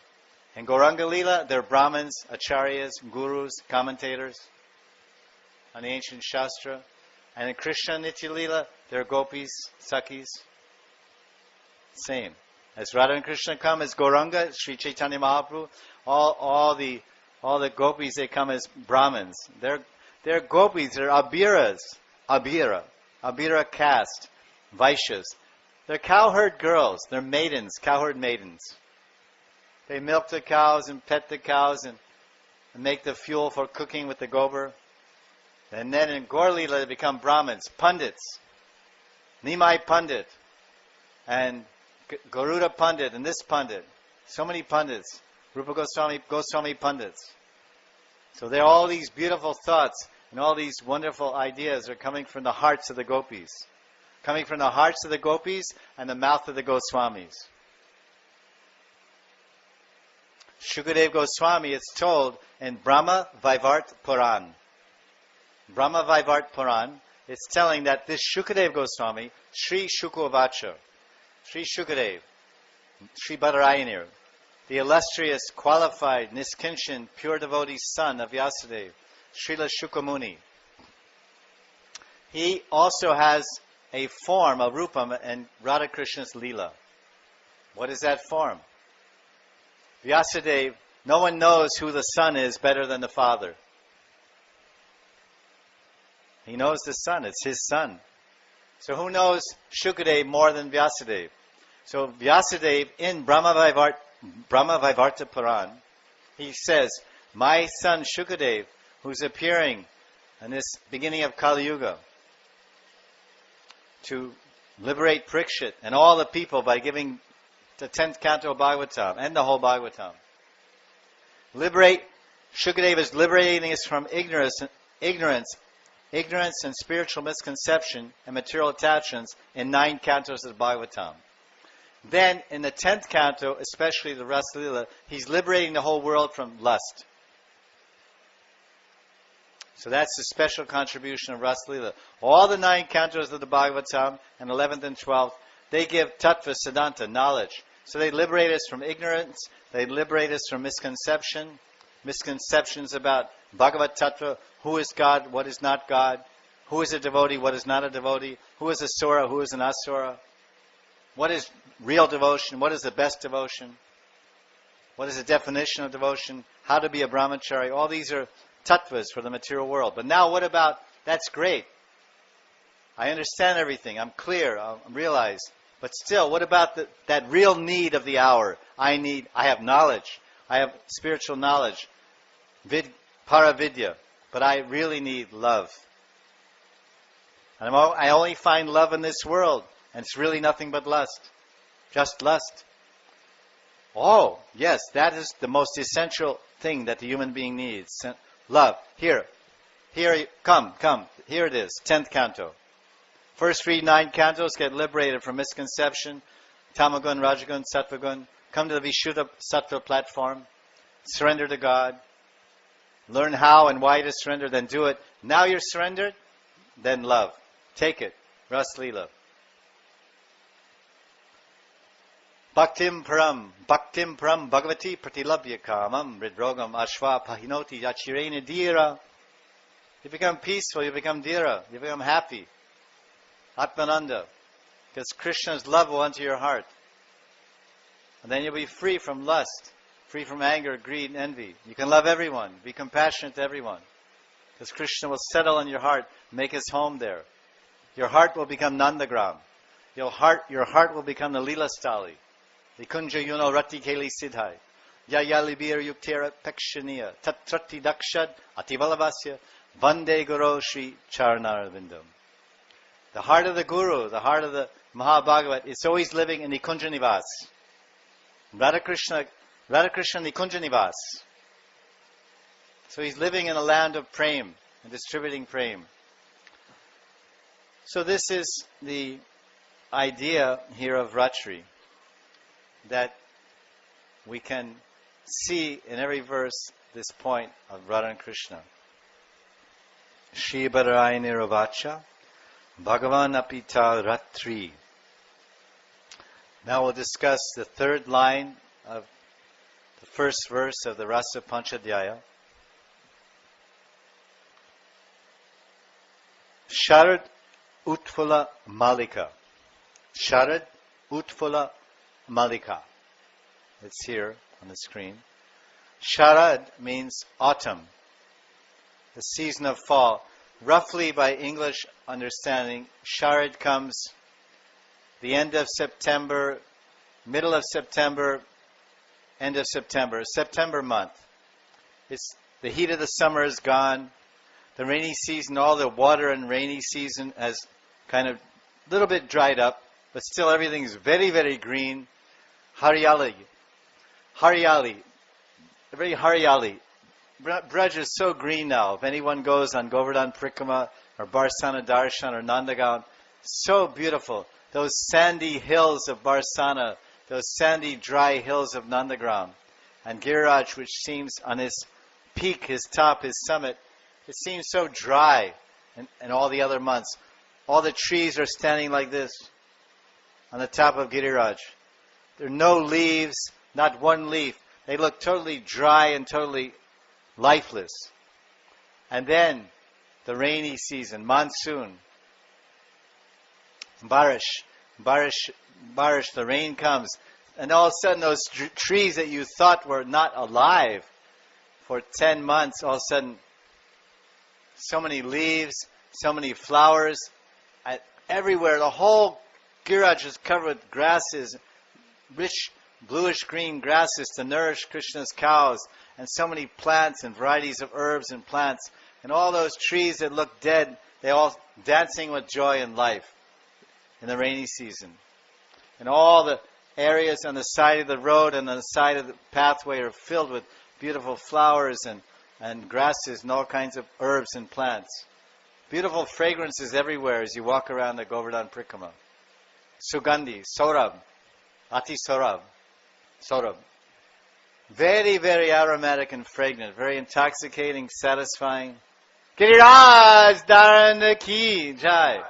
In Gauranga Lila, they're Brahmins, acharyas, gurus, commentators on the ancient Shastra. And in Krishna Nitya Lila, they're gopis, Sakhis. Same. As Radha and Krishna come as Gauranga, Sri Chaitanya Mahaprabhu, all the gopis, they come as Brahmins. They're gopis, they're Abhiras, Abhira caste, Vaishyas. They're cowherd girls, they're maidens, cowherd maidens. They milk the cows and pet the cows and make the fuel for cooking with the gobar. And then in Gaur Lila they become Brahmins, Pandits, Nimai Pandit, and Garuda Pandit, and this Pandit. So many Pandits. Rupa Goswami Pandits. So there are all these beautiful thoughts and all these wonderful ideas are coming from the hearts of the gopis. Coming from the hearts of the gopis and the mouth of the Goswamis. Shukadev Goswami, it's told in Brahma Vaivart Puran. Brahma Vaivart Puran, it's telling that this Shukadev Goswami, Sri Shukavacha, Sri Shukadev, Sri Badarayanir, the illustrious, qualified, Niskinchan, pure devotee son of Vyasadeva, Srila Shukamuni. He also has a form, a rupam, in Radha-Krishna's Lila. What is that form? Vyasadeva, no one knows who the son is better than the father. He knows the son, it's his son. So who knows Shukadeva more than Vyasadeva? So Vyasadeva in Brahma Vaivarta Puran, he says, my son Shukadeva, who's appearing in this beginning of Kali Yuga, to liberate Parikshit and all the people by giving the 10th canto of Bhagavatam and the whole Bhagavatam. Shukadeva is liberating us from ignorance and spiritual misconception and material attachments in 9 cantos of the Bhagavatam. Then in the 10th canto, especially the Raasa Lila, he's liberating the whole world from lust. So that's the special contribution of Raasa Lila. All the 9 cantos of the Bhagavatam, and 11th and 12th, they give tattva, siddhanta, knowledge. So they liberate us from ignorance, they liberate us from misconceptions about Bhagavad Tattva, who is God, what is not God, who is a devotee, what is not a devotee, who is a Sura, who is an Asura, what is real devotion, what is the best devotion, what is the definition of devotion, how to be a brahmachari. All these are tattvas for the material world. But now what about, that's great. I understand everything, I'm clear, I'm realized. But still, what about that real need of the hour? I have knowledge, I have spiritual knowledge, paravidya, but I really need love. And I only find love in this world, and it's really nothing but lust. Just lust. Oh, yes, that is the most essential thing that the human being needs. Love. Here, come, here it is, 10th canto. First 9 cantos get liberated from misconception, tamagun, rajagun, sattvagun. Come to the Vishuddha Sattva platform, surrender to God, learn how and why to surrender, then do it. Now you're surrendered, then love. Take it. Raasa Lila. Bhaktim param bhagavati pratilabhya kamam ridrogam ashva pahinoti yachirena dhira. You become peaceful, you become dhira, you become happy. Atmananda. Because Krishna's love will enter your heart. And then you'll be free from lust, free from anger, greed, and envy. You can love everyone, be compassionate to everyone. Because Krishna will settle in your heart, make his home there. Your heart will become Nandagram. Your heart will become the Lila Stali. Vikunja Yuno Rati Keli Siddhai. Yayalibir Yuktera Pekshaniya. Tatrati Dakshad Ativalavasya. Vande Guru Shri Charnarvindam. The heart of the Guru, the heart of the Mahabhagavat, is always living in Nikunja Nivas. Radha-Krishna Nikunja Nivas. So he's living in a land of prem and distributing prem. So this is the idea here of Ratri, that we can see in every verse this point of Radha and Krishna. Shri Bharai Niravacha Bhagavan Apita Ratri. Now we'll discuss the 3rd line of the first verse of the Rasa Panchadhyaya. Sharad Utfula Malika. Sharad Utfula Malika. It's here on the screen. Sharad means autumn, the season of fall. Roughly by English understanding, Sharad comes the end of September, middle of September, end of September, September month. It's the heat of the summer is gone. The rainy season, all the water in rainy season has kind of a little bit dried up, but still everything is very, very green. Haryali. Very Haryali. Braj is so green now. If anyone goes on Govardhan Prikrama or Barsana Darshan or Nandagaon, so beautiful. Those sandy hills of Barsana, those sandy dry hills of Nandagram, and Giriraj, which seems on his peak, his top, his summit, it seems so dry in all the other months. All the trees are standing like this on the top of Giriraj. There are no leaves, not one leaf. They look totally dry and totally lifeless. And then the rainy season, monsoon, barish, the rain comes, and all of a sudden those trees that you thought were not alive for 10 months, all of a sudden so many leaves, so many flowers, everywhere. The whole Giraj is covered with grasses, rich bluish-green grasses to nourish Krishna's cows, and so many plants and varieties of herbs and plants, and all those trees that look dead, they all dancing with joy and life in the rainy season. And all the areas on the side of the road and on the side of the pathway are filled with beautiful flowers and grasses and all kinds of herbs and plants. Beautiful fragrances everywhere as you walk around the Govardhan Prikrama. Sugandhi, Saurabh, Ati Saurabh. Very, very aromatic and fragrant, very intoxicating, satisfying. Giriraj Dharana Ki Jai.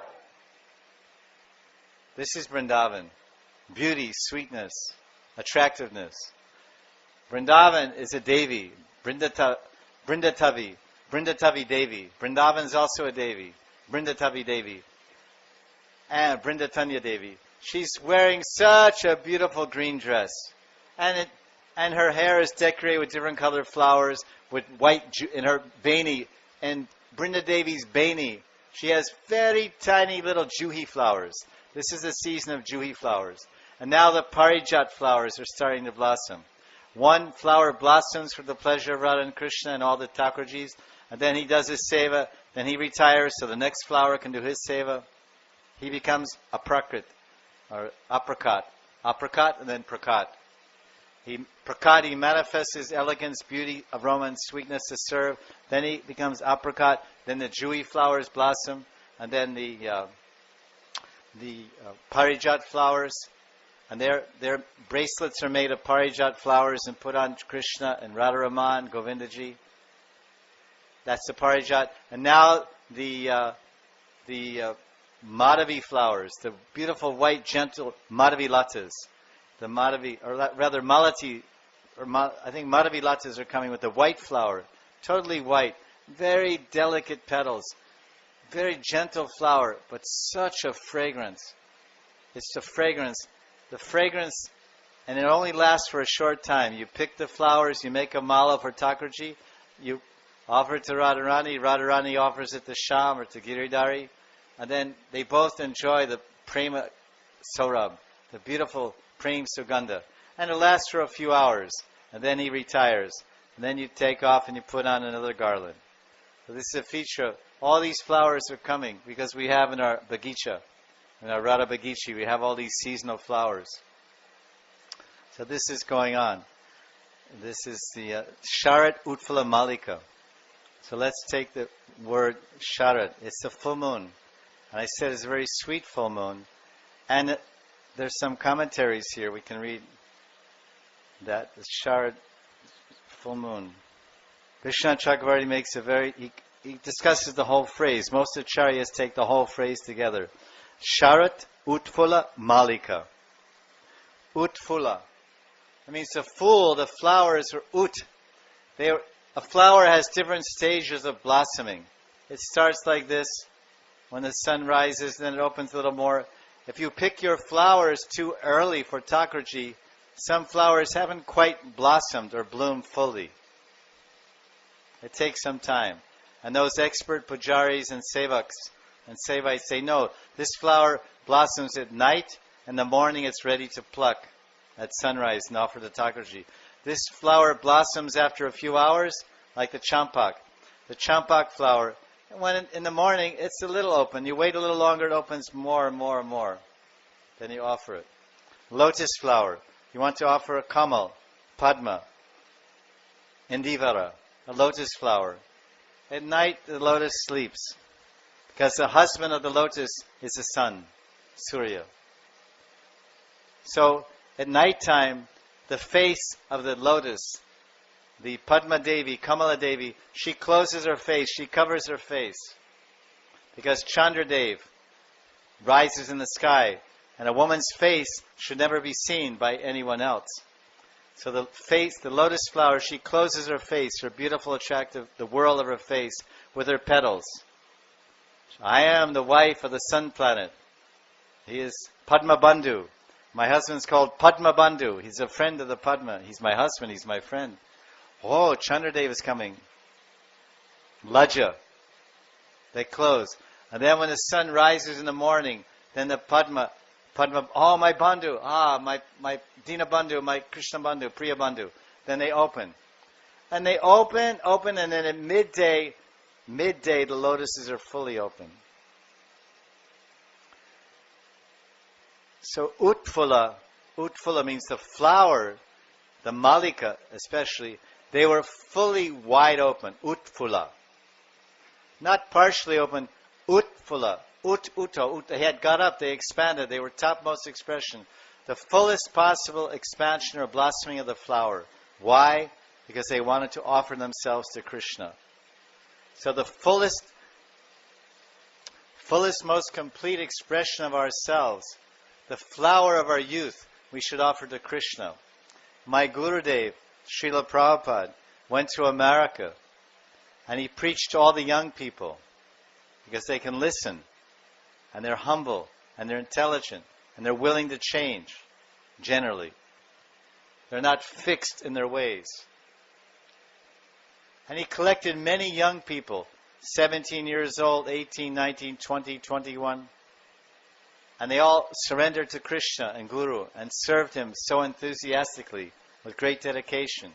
This is Vrindavan. Beauty, sweetness, attractiveness. Vrindavan is a Devi. Vrindatavi Devi. Vrindavan is also a Devi. Vrindatavi Devi. And Vrindatanya Devi. She's wearing such a beautiful green dress. And her hair is decorated with different colored flowers, with white in her bani. And Brinda Devi's bani, she has very tiny little juhi flowers. This is the season of juhi flowers. And now the parijat flowers are starting to blossom. One flower blossoms for the pleasure of Radha and Krishna and all the Thakurjis, and then he does his seva, then he retires so the next flower can do his seva. He becomes a prakrit, or aprakat. Aprakat and then prakat. He manifests his elegance, beauty, aroma, and sweetness to serve. Then he becomes aprakat. Then the juhi flowers blossom, and then the parijat flowers, and their bracelets are made of parijat flowers and put on Krishna and Radharaman, Govindaji. That's the parijat. And now the Madhavi flowers, the beautiful white, gentle Madhavi latas. The Madhavi, or rather Malati, I think Madhavi latas are coming with the white flower, totally white, very delicate petals, very gentle flower, but such a fragrance. It's the fragrance, and it only lasts for a short time. You pick the flowers, you make a mala for Thakurji, you offer it to Radharani, Radharani offers it to Sham or to Giridhari, and then they both enjoy the prema saurabh, the beautiful prem sugandha. And it lasts for a few hours, and then he retires. And then you take off and you put on another garland. So this is a feature. All these flowers are coming because we have in our Bagicha, in our Radha Bagichi, we have all these seasonal flowers. So this is going on. This is the Sharat Utphala Malika. So let's take the word Sharat. It's the full moon. And I said it's a very sweet full moon. And there's some commentaries here. We can read that. The Sharat full moon. Vishwanath Chakravarti makes he discusses the whole phrase. Most acharyas take the whole phrase together. Sharat Utphala Malika. Utphala. That means the flowers are ut. A flower has different stages of blossoming. It starts like this. When the sun rises, then it opens a little more. If you pick your flowers too early for Thakurji, some flowers haven't quite blossomed or bloomed fully. It takes some time. And those expert pujaris and sevaks and sevites say, no, this flower blossoms at night, and in the morning it's ready to pluck at sunrise and offer to Thakurji. This flower blossoms after a few hours, like the champak. The champak flower, when in the morning it's a little open. You wait a little longer, it opens more and more and more. Then you offer it. Lotus flower. You want to offer a kamal, padma, indivara, a lotus flower. At night the lotus sleeps, because the husband of the lotus is the sun, Surya. So at night time, the face of the lotus, the Padma Devi, Kamala Devi, she closes her face, she covers her face. Because Chandradev rises in the sky, and a woman's face should never be seen by anyone else. So the face, the lotus flower, she closes her face, her beautiful, attractive, the whirl of her face, with her petals. I am the wife of the sun planet. He is Padma Bandhu. My husband's called Padma Bandhu. He's a friend of the Padma. He's my husband. He's my friend. Oh, Chandradev is coming. Laja. They close. And then when the sun rises in the morning, then the Padma, oh, my Bandhu, my Dina Bandhu, my Krishna Bandhu, Priya Bandhu. Then they open. And they open, and then at midday, the lotuses are fully open. So Utphala means the flower, the Malika especially, they were fully wide open. Utphala. Not partially open, Utphala. They had got up, they expanded, they were topmost expression. The fullest possible expansion or blossoming of the flower. Why? Because they wanted to offer themselves to Krishna. So the fullest, most complete expression of ourselves, the flower of our youth, we should offer to Krishna. My Gurudev, Srila Prabhupada, went to America and he preached to all the young people because they can listen and they're humble and they're intelligent and they're willing to change, generally. They're not fixed in their ways. And he collected many young people, 17 years old, 18, 19, 20, 21. And they all surrendered to Krishna and Guru and served him so enthusiastically with great dedication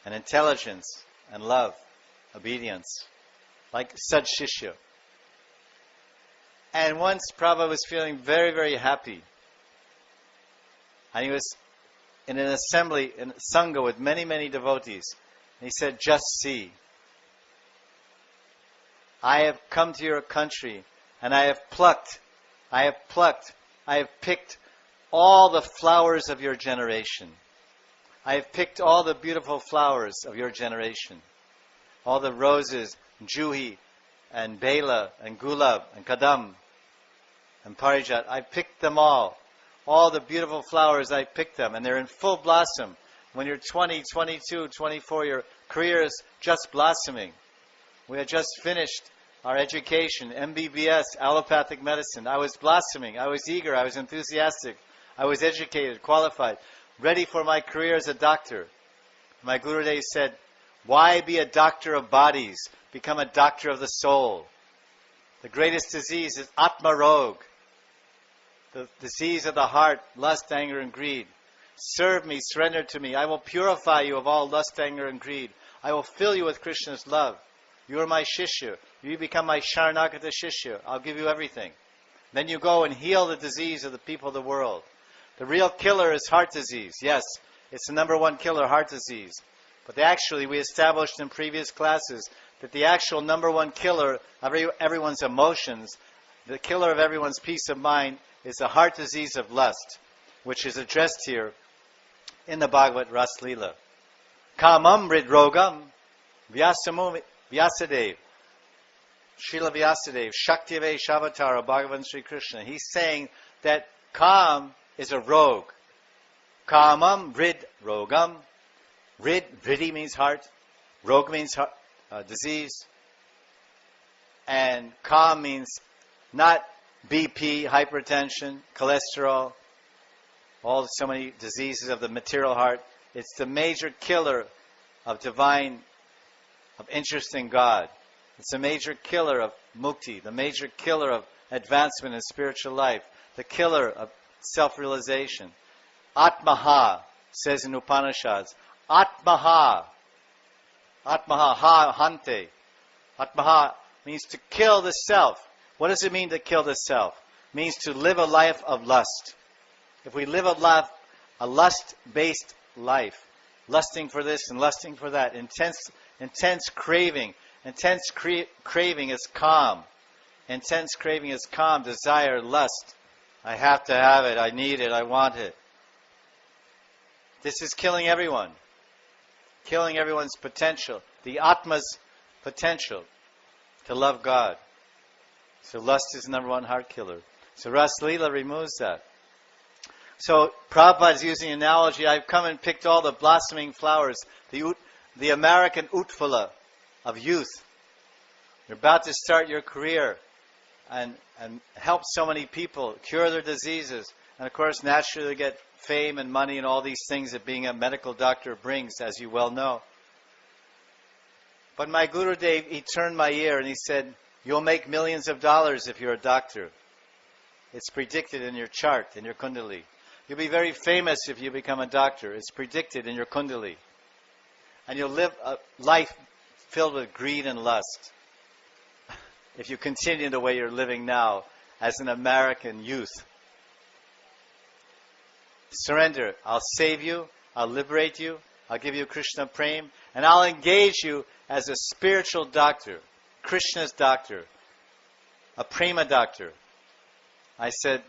and intelligence and love, obedience, like Sad Shishya. And once Prabhupada was feeling very, very happy. And he was in an assembly, in Sangha with many, many devotees. And he said, just see, I have come to your country and I have picked all the flowers of your generation. I have picked all the beautiful flowers of your generation. All the roses, Juhi, and Bela, and Gulab, and Kadam, and Parijat. I picked them all. All the beautiful flowers, I picked them. And they're in full blossom. When you're 20, 22, 24, your career is just blossoming. We had just finished our education, MBBS, allopathic medicine. I was blossoming. I was eager. I was enthusiastic. I was educated, qualified, ready for my career as a doctor. My Gurudev said, why be a doctor of bodies? Become a doctor of the soul. The greatest disease is Atma Rog, the disease of the heart, lust, anger, and greed. Serve me, surrender to me. I will purify you of all lust, anger, and greed. I will fill you with Krishna's love. You are my Shishya. You become my Sharanagata Shishya. I'll give you everything. Then you go and heal the disease of the people of the world. The real killer is heart disease. Yes, it's the number one killer, heart disease. But actually, we established in previous classes that the actual number one killer of everyone's emotions, the killer of everyone's peace of mind, is the heart disease of lust, which is addressed here in the Bhagavad Raasa Lila. Kamam rid rogam vyasadev, Srila Vyasadeva, Shaktivesh Avatara, Bhagavan Sri Krishna. He's saying that Kam is a rogue. Kamam rid rogam. Vriddhi means heart. Rog means disease. And Kam means not BP, hypertension, cholesterol, so many diseases of the material heart. It's the major killer of interest in God. It's a major killer of mukti, the major killer of advancement in spiritual life, the killer of self-realization. Atmaha says in Upanishads, Atmaha, ha hante. Atmaha means to kill the self. What does it mean to kill the self? It means to live a life of lust. If we live a lust-based life, lusting for this and lusting for that, intense craving. Intense craving is calm. Intense craving is calm, desire, lust. I have to have it, I need it, I want it. This is killing everyone. Killing everyone's potential. The Atma's potential to love God. So lust is the number one heart killer. So Raasa Lila removes that. So Prabhupada's using an analogy. I've come and picked all the blossoming flowers, the American Utphala of youth. You're about to start your career and help so many people, cure their diseases. And of course, naturally, they get fame and money and all these things that being a medical doctor brings, as you well know. But my Gurudev, he turned my ear and he said, you'll make millions of dollars if you're a doctor. It's predicted in your chart, in your kundali. You'll be very famous if you become a doctor. It's predicted in your kundali. And you'll live a life filled with greed and lust if you continue the way you're living now as an American youth. Surrender. I'll save you. I'll liberate you. I'll give you Krishna Prem. And I'll engage you as a spiritual doctor, Krishna's doctor, a Prema doctor. I said,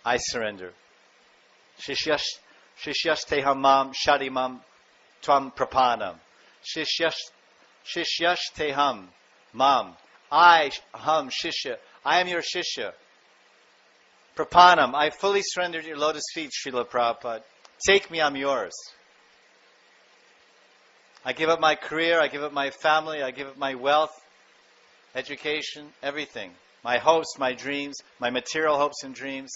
I surrender. Shishyashteham mam shadimam tvam prapanam. Shishyashteham mam. I am your shishya. Prapanam, I fully surrendered your lotus feet, Srila Prabhupada. Take me, I'm yours. I give up my career, I give up my family, I give up my wealth, education, everything. My hopes, my dreams, my material hopes and dreams.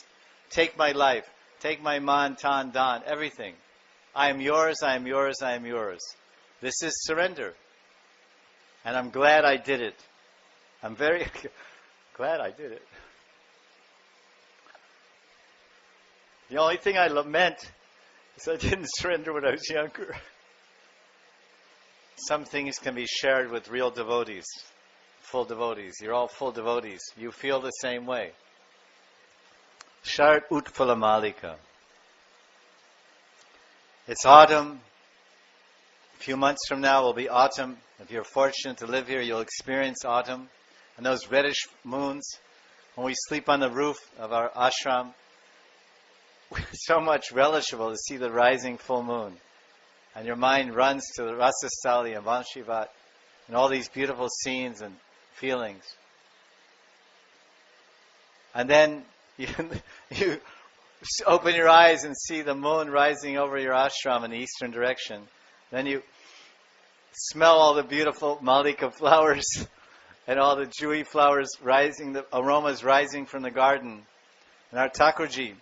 Take my life, take my man, tan, dan, everything. I am yours, I am yours, I am yours. This is surrender. And I'm glad I did it. I'm very glad I did it. The only thing I lament is I didn't surrender when I was younger. Some things can be shared with real devotees, full devotees. You're all full devotees. You feel the same way. Shart Utphala Malika. It's autumn. A few months from now will be autumn. If you're fortunate to live here, you'll experience autumn. And those reddish moons, when we sleep on the roof of our ashram, it's so much relishable to see the rising full moon. And your mind runs to the Raasa Lila and Vanshivat and all these beautiful scenes and feelings. And then you open your eyes and see the moon rising over your ashram in the eastern direction. Then you smell all the beautiful malika flowers and all the dewy flowers rising, the aromas rising from the garden. And our Thakurji,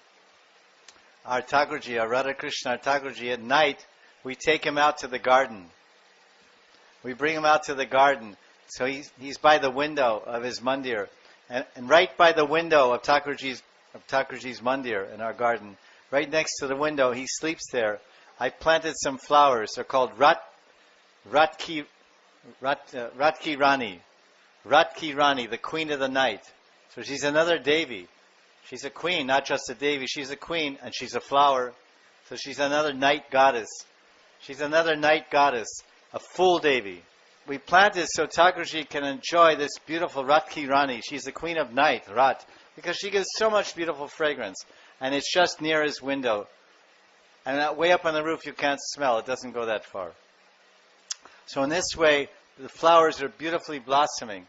our Radha-Krishna, our Thakurji, at night, we take him out to the garden. We bring him out to the garden. So he's by the window of his mandir. And right by the window of Thakurji's mandir in our garden, right next to the window, he sleeps there. I planted some flowers. They're called Ratki Rani. Ratki Rani, the queen of the night. So she's another Devi. She's a queen, not just a Devi. She's a queen and she's a flower. So she's another night goddess. She's another night goddess, a full Devi. We planted so Thakurji can enjoy this beautiful Ratki Rani. She's the queen of night, Rat, because she gives so much beautiful fragrance. And it's just near his window. And that way up on the roof you can't smell. It doesn't go that far. So in this way, the flowers are beautifully blossoming.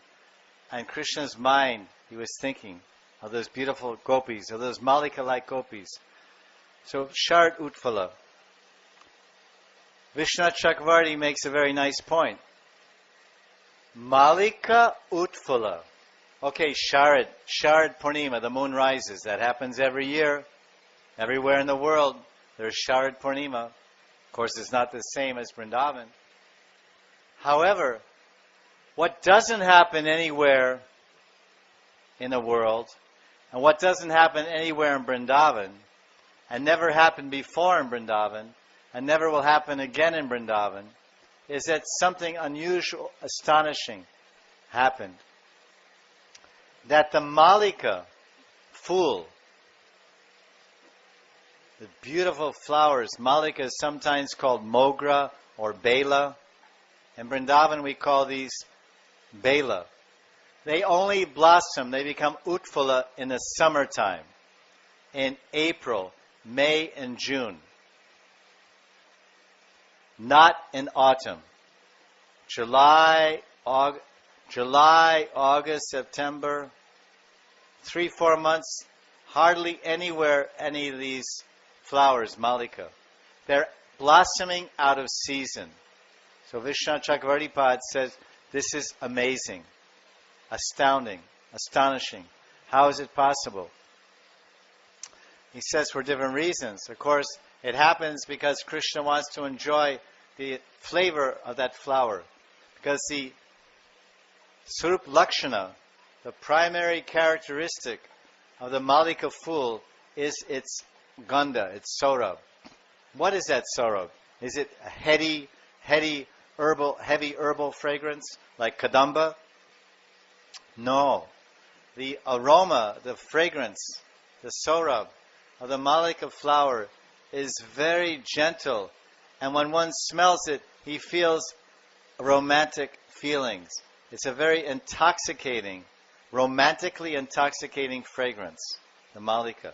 And Krishna's mind, he was thinking of those beautiful gopis, of those Malika-like gopis. So, Shart Utphala. Vishwanath Chakravarti makes a very nice point. Malika Utphala. Okay, Sharad Purnima, the moon rises. That happens every year. Everywhere in the world, there's Sharad Purnima. Of course, it's not the same as Vrindavan. However, what doesn't happen anywhere in the world, and what doesn't happen anywhere in Vrindavan, and never happened before in Vrindavan, and never will happen again in Vrindavan, is that something unusual, astonishing happened. That the Malika, fool, the beautiful flowers, Malika is sometimes called Mogra or Bela. In Vrindavan we call these Bela. They only blossom, they become Utphala in the summertime, in April, May, and June. Not in autumn. July, August, September, 3-4 months, hardly anywhere any of these flowers, Malika. They're blossoming out of season. So Vishnu Chakravarti Pad says, this is amazing, astounding, astonishing. How is it possible? He says for different reasons. Of course, it happens because Krishna wants to enjoy the flavor of that flower. Because the Swarup Lakshana, the primary characteristic of the Malika fool, is its gandha, its saurabh. What is that saurabh? Is it a heady heavy herbal fragrance like kadamba? No. The aroma, the fragrance, the saurabh of the Malika flower is very gentle, and when one smells it, he feels romantic feelings. It's a very intoxicating, romantically intoxicating fragrance, the Malika.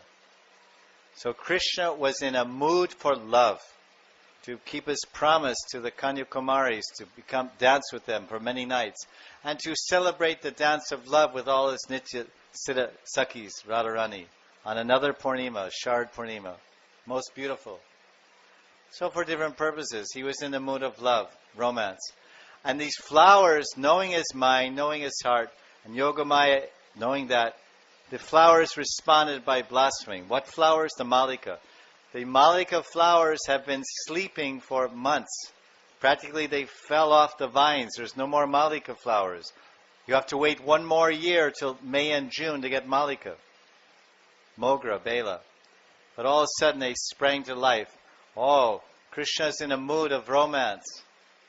So Krishna was in a mood for love, to keep his promise to the Kanyakumaris, to dance with them for many nights, and to celebrate the dance of love with all his Nitya Siddha Sakhis, Radharani, on another Purnima, Shard Purnima. Most beautiful. So for different purposes, he was in the mood of love, romance. And these flowers, knowing his mind, knowing his heart, and Yogamaya knowing that, the flowers responded by blossoming. What flowers? The Malika. The Malika flowers have been sleeping for months. Practically they fell off the vines. There's no more Malika flowers. You have to wait one more year till May and June to get Malika. Mogra, Bela. But all of a sudden they sprang to life. Oh, Krishna's in a mood of romance.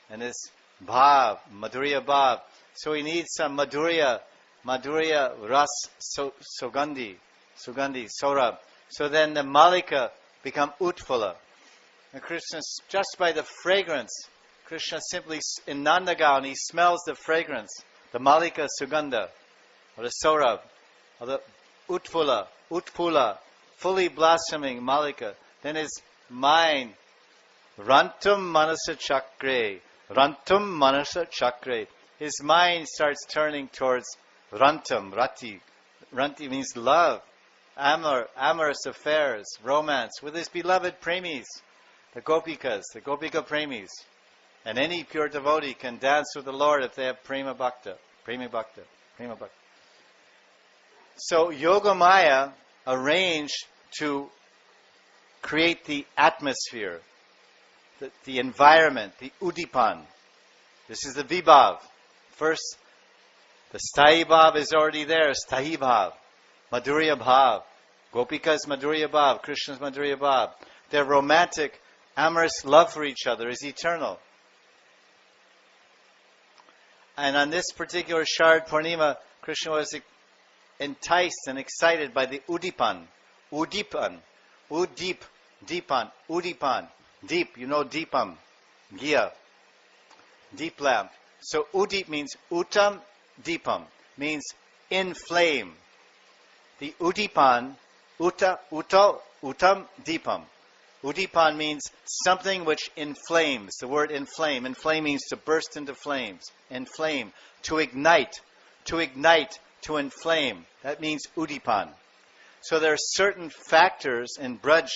And his bhav, Madhurya bhav. So he needs some Madhurya ras sugandhi, saurabh. So then the Malika become utphala. And Krishna, just by the fragrance, Krishna simply, in Nandagaon, he smells the fragrance, the Malika sugandha, or the saurabh, or the utpula, fully blossoming Malika. Then his mind, rantum manasa chakre, his mind starts turning towards rantam, rati. Ranti means love, amorous affairs, romance, with his beloved premis, the gopikas, the gopika premis. And any pure devotee can dance with the Lord if they have prema bhakta. So Yogamaya arranged to create the atmosphere, the environment, the udipan. This is the vibhav. First, the sthayi bhav is already there, sthayi bhav, madhurya bhav, gopika's madhurya bhav, Krishna's madhurya bhav. Their romantic, amorous love for each other is eternal. And on this particular Shard Purnima, Krishna was enticed and excited by the udipan. Udipan. Udipan. Deep, you know deepam. Gya. Deep lamp. So udip means utam deepam. Means in flame. The udipan, utam deepam. Udipan means something which inflames. The word inflame. Inflame means to burst into flames. Inflame. To ignite. To inflame. That means udipan. So there are certain factors in Braj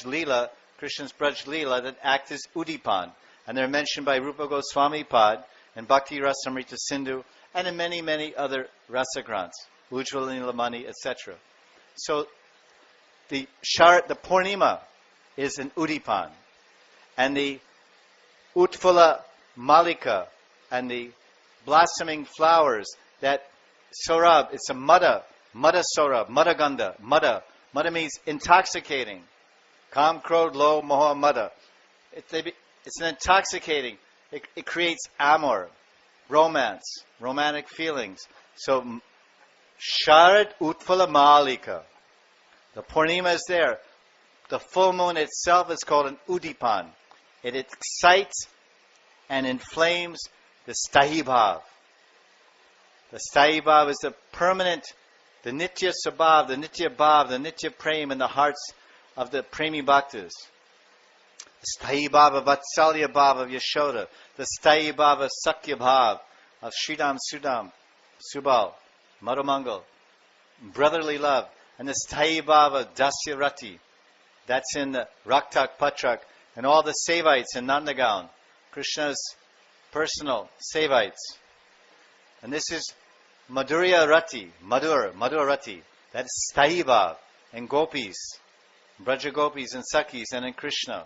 Lila, Krishna's Braj Lila, that act as udipan. And they're mentioned by Rupa Goswami Pad and Bhakti Rasamrita Sindhu and in many, many other rasagrants, Ujjvala Nilamani, etc. So the Purnima is an udipan. And the Utphala Malika and the blossoming flowers, that saurabh, it's a mada saurabh, mada gandha, mada. Mada means intoxicating. Kam, krodh, lo, moha, mada. It's an intoxicating. It creates amor, romance, romantic feelings. So, Sharad Utphala Malika. The Purnima is there. The full moon itself is called an udipan. It excites and inflames the sthayi bhav. The sthayi bhav is the permanent, the nitya sabhav, the nitya bhav, the nitya prem in the hearts of the premi bhaktas. The sthayi bhav of Vatsalya bhav of Yashoda. The sthayi bhav of Sakya bhav of Sridham, Subal, Madhumangal. Brotherly love. and the Sthayi Bhava Dasya Rati. That's in the Raktak Patrak and all the Sevites in Nandagaon, Krishna's personal Sevites. And this is Madhurya Rati, Madhur Rati. That's Sthayi Bhava and Gopis, Braja Gopis and Sakhis and in Krishna.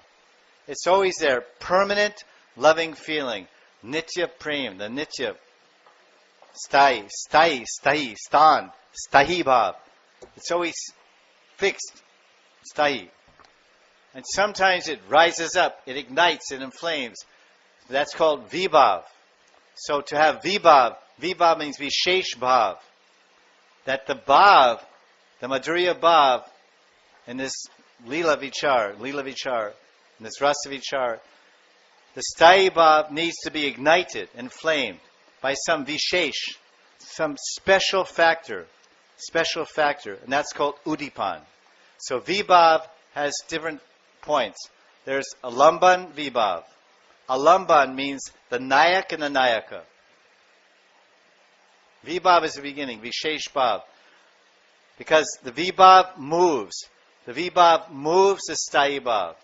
It's always there, permanent loving feeling. Nitya Prem, the Nitya. Sthayi, Stan, Sthayi Bhav. It's always fixed, Sthayi. And sometimes it rises up, it ignites, it inflames. That's called Vibhav. So to have Vibhav means Vishesh Bhav. That the Bhav, the Madhurya Bhav, in this Lila Vichar, in this Rasa Vichar, the Sthayi Bhav needs to be ignited, inflamed by some Vishesh, some special factor, and that's called Udipan. So Vibhav has different points. There's Alamban Vibhav. Alamban means the Nayak and the Nayaka. Vibhav is the beginning, Vishesh Bhav. Because the Vibhav moves. The Vibhav moves the Sthayi Bhav.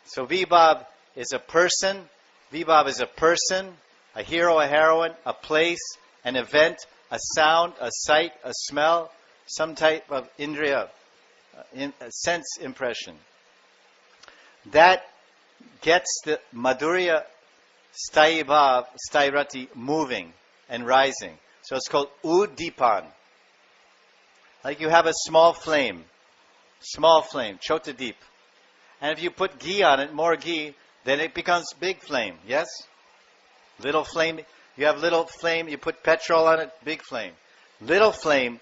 So Vibhav is a person. Vibhav is a person, a hero, a heroine, a place, an event, a sound, a sight, a smell, some type of indriya, a sense impression. That gets the Madhurya Sthayi Bhav, Sthayi Rati moving and rising. So it's called Udipan. Like you have a small flame, Chota Deep. And if you put ghee on it, more ghee, then it becomes big flame, yes? Little flame, you have little flame, you put petrol on it, big flame. Little flame,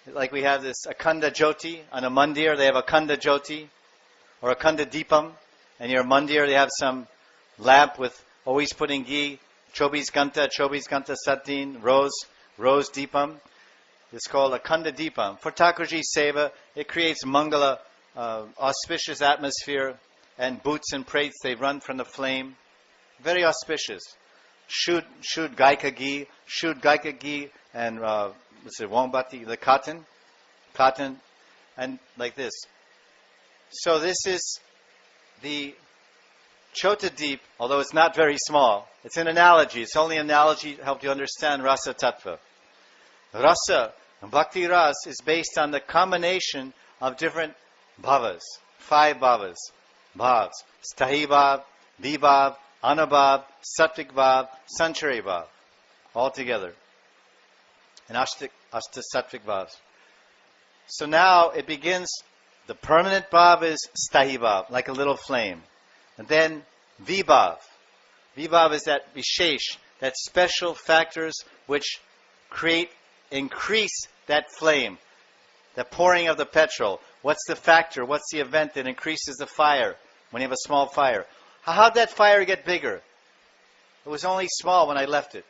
like we have this Akhanda Jyoti, on a mandir they have Akhanda Jyoti, or Akhanda Deepam, and your mandir they have some lamp with always putting ghee, Chobis Ganta Satin, rose Deepam. It's called Akhanda Deepam. For Thakurji Seva, it creates Mangala, auspicious atmosphere, and boots and prates, they run from the flame. Very auspicious. Shud Gaika Ghee, and Wombati, the cotton, and like this. So this is the Chota Deep, although it's not very small. It's an analogy. It's only an analogy to help you understand Rasa Tattva. Rasa, Bhakti Ras, is based on the combination of different bhavas, 5 bhavas. Bhavs, Sthayi Bhav, Vibhav, Anubhav, Satvik Bhav, Sanchari Bhav, all together. And Ashta Satvik Bhavs. So now it begins, the permanent Bhav is Sthayi Bhav, like a little flame. And then Vibhav. Vibhav is that Vishesh, that special factors which increase that flame, the pouring of the petrol. What's the factor? What's the event that increases the fire when you have a small fire? How'd that fire get bigger? It was only small when I left it.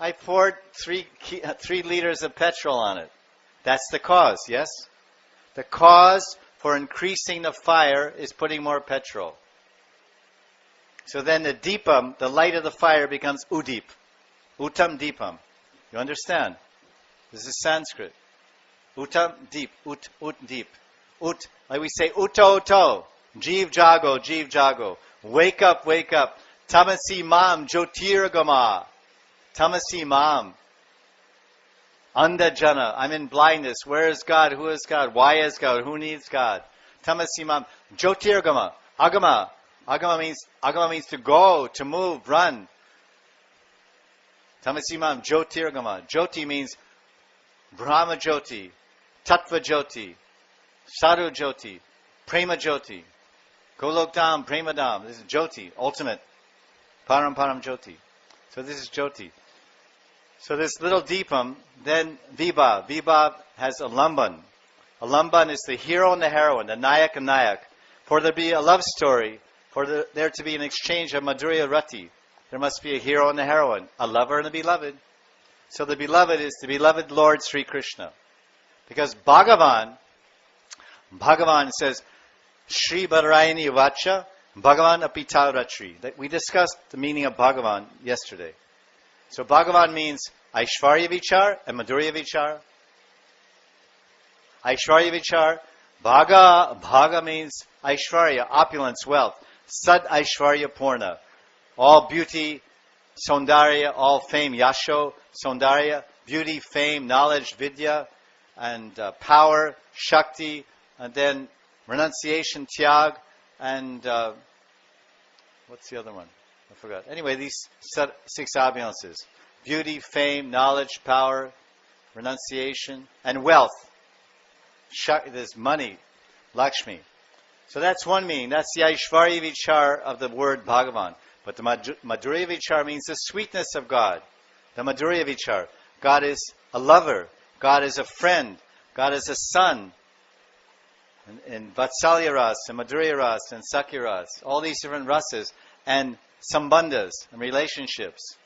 I poured 3 liters of petrol on it. That's the cause, yes? The cause for increasing the fire is putting more petrol. So then the deepam, the light of the fire, becomes udip. Uttam deepam. You understand? This is Sanskrit. Uttam deep. Ut deep. Ut, like we say, uto. Jeev jago. Wake up. Tamasi mam jyotirgama. Tamasi mam. Andajana. I'm in blindness. Where is God? Who is God? Why is God? Who needs God? Tamasi mam. Jyotirgama. Agama. Agama means to go, to move, run. Tamasi mam jyotirgama. Jyoti means Brahma Jyoti, Tattva Jyoti, Sadhu Jyoti, Prema Jyoti, Golokdam, Premadam. This is Jyoti, ultimate. Param Jyoti. So this is Jyoti. So this little deepam, then Vibhav. Vibhav has a lamban. A lamban is the hero and the heroine, the nayak and nayak. For there to be a love story, for there to be an exchange of Madhurya Rati, there must be a hero and a heroine, a lover and a beloved. So the beloved is the beloved Lord Sri Krishna. Because Bhagavan says, Shri Badarayani Vacha, Bhagavan Apita Ratri. We discussed the meaning of Bhagavan yesterday. So Bhagavan means Aishvarya Vichar and Madhurya Vichar. Aishwarya Vichar. Bhaga means Aishwarya, opulence, wealth. Sad Aishwarya Purna. All beauty, Saundarya, all fame, Yasho, Saundarya, beauty, fame, knowledge, Vidya, and power, Shakti, and then renunciation, Tyag, and what's the other one? I forgot. Anyway, these 6 opulences. Beauty, fame, knowledge, power, renunciation, and wealth. There's money, Lakshmi. So that's one meaning. That's the Aishwarya Vichar of the word Bhagavan. But the Madhurya Vichar means the sweetness of God. The Madhurya Vichar. God is a lover. God is a friend. God is a son. And Vatsalya Ras, and Madhurya Ras, and Sakya Ras. All these different rasas. And sambandhas, and relationships.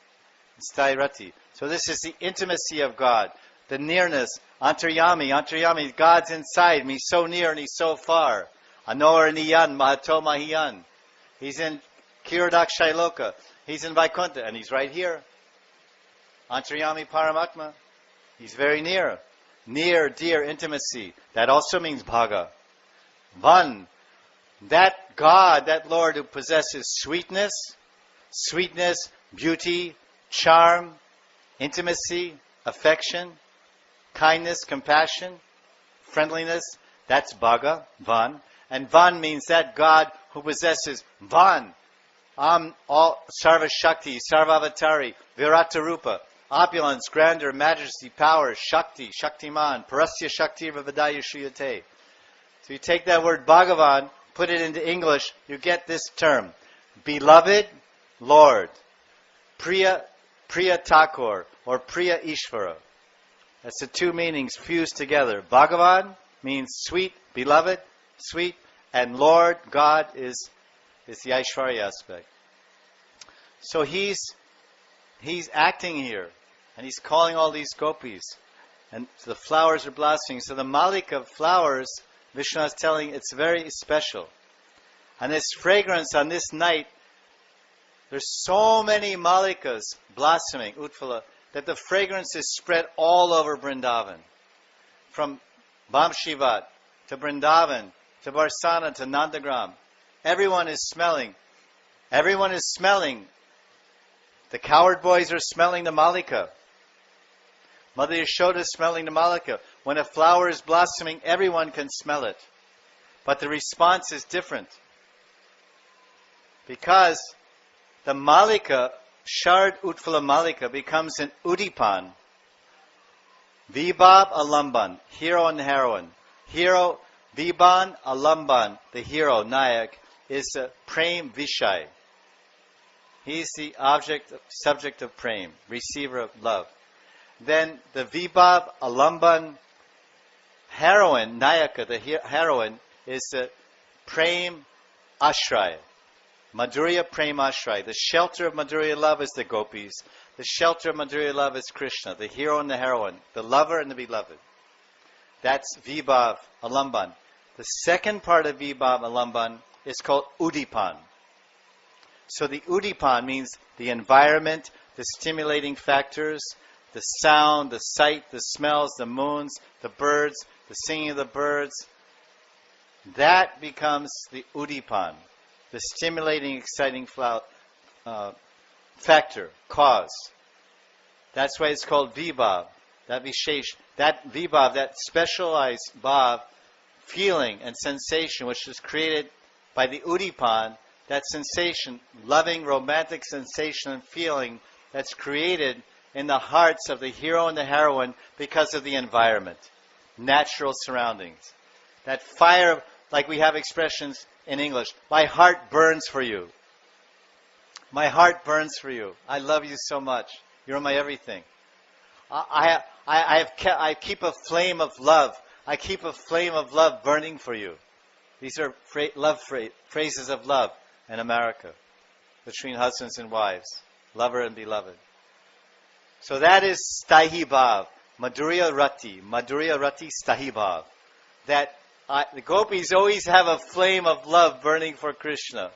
Stairati. So this is the intimacy of God. The nearness. Antaryami. God's inside me, so near and He's so far. Anor Niyan, Mahato Mahiyan. He's in Kirodakshailoka. He's in Vaikuntha, and He's right here. Antaryami Paramatma. He's very near. Near, dear, intimacy. That also means Bhaga. Van. That God, that Lord who possesses sweetness, beauty, charm, intimacy, affection, kindness, compassion, friendliness, that's Bhaga, Van. And Van means that God who possesses Van, all Sarva Shakti, Sarvavatari, Virata Rupa, opulence, grandeur, majesty, power, Shakti, Shaktiman, Parasya Shakti Vavadaya Shriyate. So you take that word Bhagavan, put it into English, you get this term. Beloved Lord. Priya Thakur, or Priya Ishvara. That's the 2 meanings fused together. Bhagavan means sweet, beloved, sweet, and Lord, God is the Aishwarya aspect. So he's acting here, and he's calling all these gopis, and the flowers are blossoming. So the malik of flowers, Vishnu is telling, it's very special. And this fragrance on this night, there's so many malikas blossoming, Utphala, that the fragrance is spread all over Vrindavan. From Bamshivat to Vrindavan, to Barsana, to Nandagram. Everyone is smelling. The cowherd boys are smelling the malika. Mother Yashoda is smelling the malika. When a flower is blossoming, everyone can smell it. But the response is different. Because the malika, Shard Utphala malika, becomes an udipan. Vibhav Alamban, hero and heroine. Hero, Vibhan Alamban, the hero, Nayak, is a Prem Vishay. He's the subject of Prem, receiver of love. Then the Vibhav Alamban heroine, Nayaka, the heroine, is the Prem Ashray. Madhurya Prem Ashray. The shelter of Madhurya love is the gopis. The shelter of Madhurya love is Krishna, the hero and the heroine, the lover and the beloved. That's Vibhav Alamban. The second part of Vibhav Alamban is called Udipan. So the Udipan means the environment, the stimulating factors, the sound, the sight, the smells, the moons, the birds, the singing of the birds. That becomes the Udipan, the stimulating, exciting factor, cause. That's why it's called Vibhav. That Vishesh, that Vibhav, that specialized Bhav, feeling and sensation, which is created by the Udipan, that sensation, loving, romantic sensation and feeling that's created in the hearts of the hero and the heroine because of the environment, natural surroundings. That fire, like we have expressions in English, my heart burns for you. My heart burns for you. I love you so much. You're my everything. I keep a flame of love. I keep a flame of love burning for you. These are phrases of love in America between husbands and wives, lover and beloved. So that is Stahi Bhav, Madhurya Rati Stahi Bhav. That the gopis always have a flame of love burning for Krishna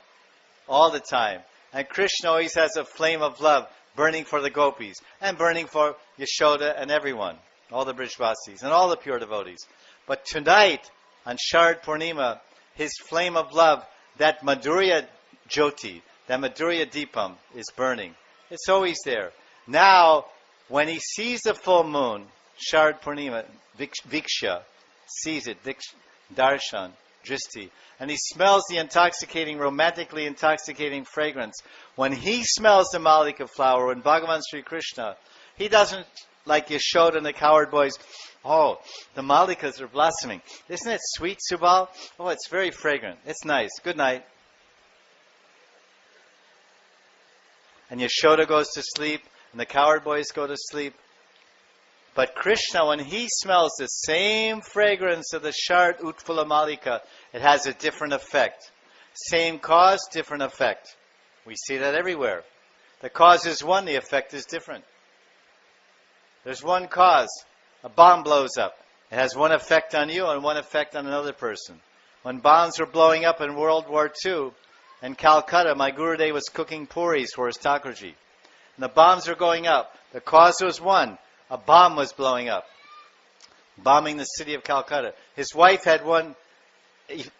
all the time. And Krishna always has a flame of love burning for the gopis and burning for Yashoda and everyone, all the Brijvasis and all the pure devotees. But tonight, on Sharad Purnima, his flame of love, that Madhurya Jyoti, that Madhurya Deepam is burning. It's always there. Now, when he sees the full moon, Sharad Purnima, Viksha, sees it, Darshan, Dristi, and he smells the intoxicating, romantically intoxicating fragrance. When he smells the Malika flower, when Bhagavan Sri Krishna, he doesn't, like Yashoda and the cowherd boys, oh, the Malikas are blossoming. Isn't it sweet, Subal? Oh, it's very fragrant. It's nice. Good night. And Yashoda goes to sleep, and the cowherd boys go to sleep. But Krishna, when he smells the same fragrance of the Sharad Utpala Malika, it has a different effect. Same cause, different effect. We see that everywhere. The cause is one, the effect is different. There's one cause. A bomb blows up. It has one effect on you and one effect on another person. When bombs were blowing up in World War II, in Calcutta, my Gurudev was cooking puris for his Thakurji. And the bombs were going up. The cause was one. A bomb was blowing up, bombing the city of Calcutta. His wife had one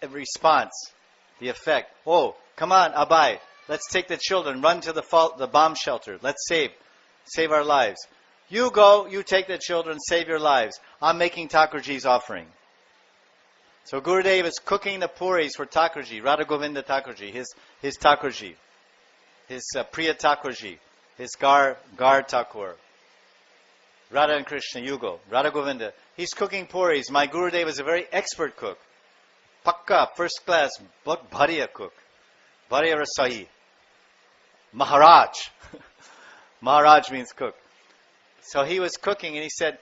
response, the effect. Oh, come on, Abai, let's take the children, run to the bomb shelter. Let's save our lives. You go, you take the children, save your lives. I'm making Thakurji's offering. So Gurudev is cooking the puris for Thakurji, Radha Govinda Thakurji, his Thakurji, his Priya Thakurji, his Gar Thakur. Radha and Krishna, you go. Radha Govinda. He's cooking puris. My Gurudev is a very expert cook. Pakka, first class, bhariya cook. Bhariya Rasahi. Maharaj. Maharaj means cook. So he was cooking and he said,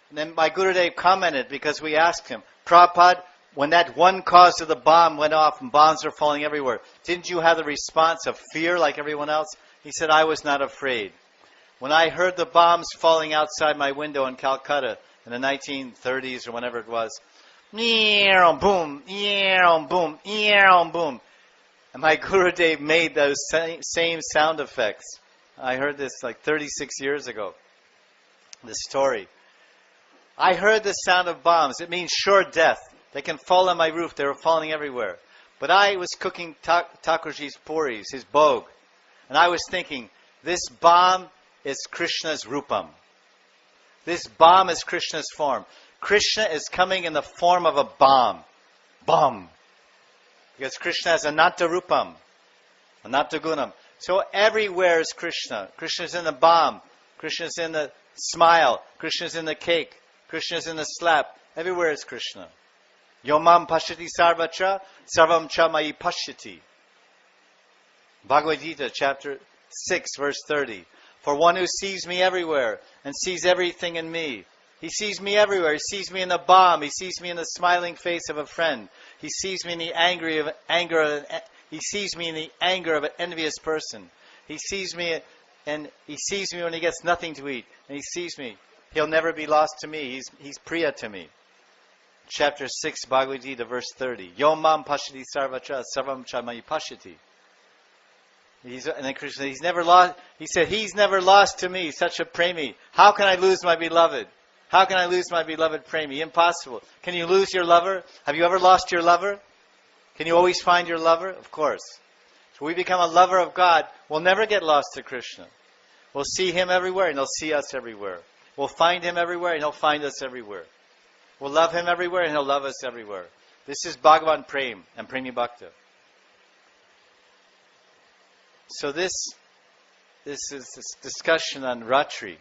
and then my Gurudev commented because we asked him, Prabhupada, when that one cause of the bomb went off and bombs were falling everywhere, didn't you have the response of fear like everyone else? He said, I was not afraid. When I heard the bombs falling outside my window in Calcutta in the 1930s or whenever it was, boom, boom, boom, and my Gurudev made those same sound effects. I heard this like 36 years ago, this story. I heard the sound of bombs. It means sure death. They can fall on my roof. They were falling everywhere. But I was cooking Thakurji's puris, his bhog, and I was thinking, this bomb is Krishna's rupam. This bomb is Krishna's form. Krishna is coming in the form of a bomb. Bomb. Because Krishna has ananta rupam, ananta gunam. So everywhere is Krishna. Krishna is in the bomb. Krishna is in the smile. Krishna is in the cake. Krishna is in the slap. Everywhere is Krishna. Yomam pashati sarvacha, sarvam cha mayi pashyati. Bhagavad Gita, chapter 6, verse 30. For one who sees me everywhere and sees everything in me. He sees me everywhere. He sees me in the bomb. He sees me in the smiling face of a friend. He sees me in the He sees me in the anger of an envious person. He sees me when he gets nothing to eat. And he sees me. He'll never be lost to me. He's Priya to me. Chapter 6, Bhagavad Gita, verse 30. Yom mam pashati sarvacha sarvam cha mayi pashyati. And then Krishna, he's never lost. He said, he's never lost to me, such a premi. How can I lose my beloved? How can I lose my beloved premi? Impossible. Can you lose your lover? Have you ever lost your lover? Can you always find your lover? Of course. So we become a lover of God. We'll never get lost to Krishna. We'll see Him everywhere and He'll see us everywhere. We'll find Him everywhere and He'll find us everywhere. We'll love Him everywhere and He'll love us everywhere. This is Bhagavan Prem and Premi Bhakta. So this is this discussion on Ratri,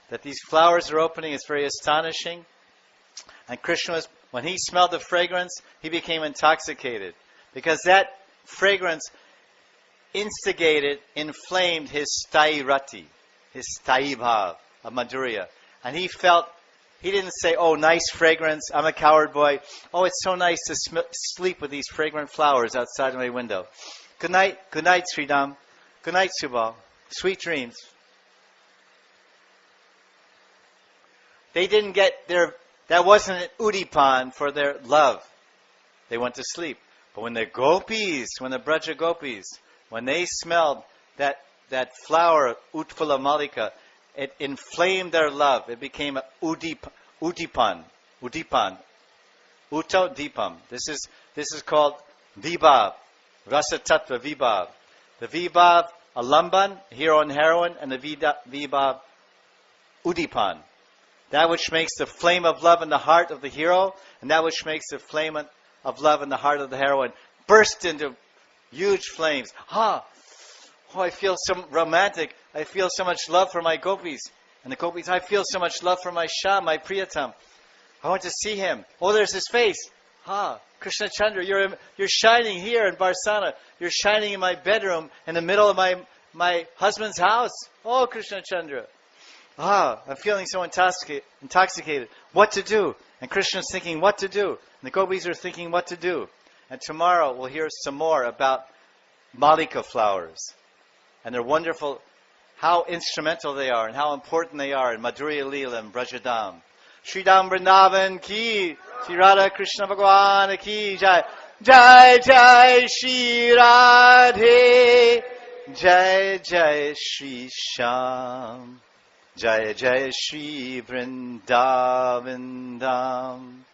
that these flowers are opening. It's very astonishing. And Krishna, when he smelled the fragrance, he became intoxicated. Because that fragrance inflamed his sthai rati, his sthai bhav of Madhurya. And he didn't say, oh, nice fragrance, I'm a cowherd boy. Oh, it's so nice to sleep with these fragrant flowers outside my window. Good night, Sridham. Good night, Subal. Sweet dreams. They didn't get that wasn't an udipan for their love. They went to sleep. But when the Vraja gopis, when they smelled that flower, Utpala Malika, it inflamed their love. It became a udipan. Uto Deepam. This is called Vibhav, Rasa Tattva Vibhav. The Vibhav Alamban, hero and heroine, and the Vibhav Udipan. That which makes the flame of love in the heart of the hero, and that which makes the flame of love in the heart of the heroine burst into huge flames. Oh, I feel so romantic. I feel so much love for my gopis. And the gopis, I feel so much love for my Sham, my Priyatam. I want to see him. Oh, there's his face. Krishna Chandra, you're shining here in Barsana. You're shining in my bedroom in the middle of my husband's house. Oh, Krishna Chandra. I'm feeling so intoxicated. What to do? And Krishna's thinking what to do. And the gopis are thinking what to do. And tomorrow we'll hear some more about Malika flowers. And they're wonderful, how instrumental they are and how important they are in Madhurya Leela and Vrajadam. Sridham Vrindavan ki, Shri Radha Krishna Bhagavana ki jai. Jai Jai Shri Radhe, Jai Jai Shri Sham, Jai Jai Shri Vrindavan Dham.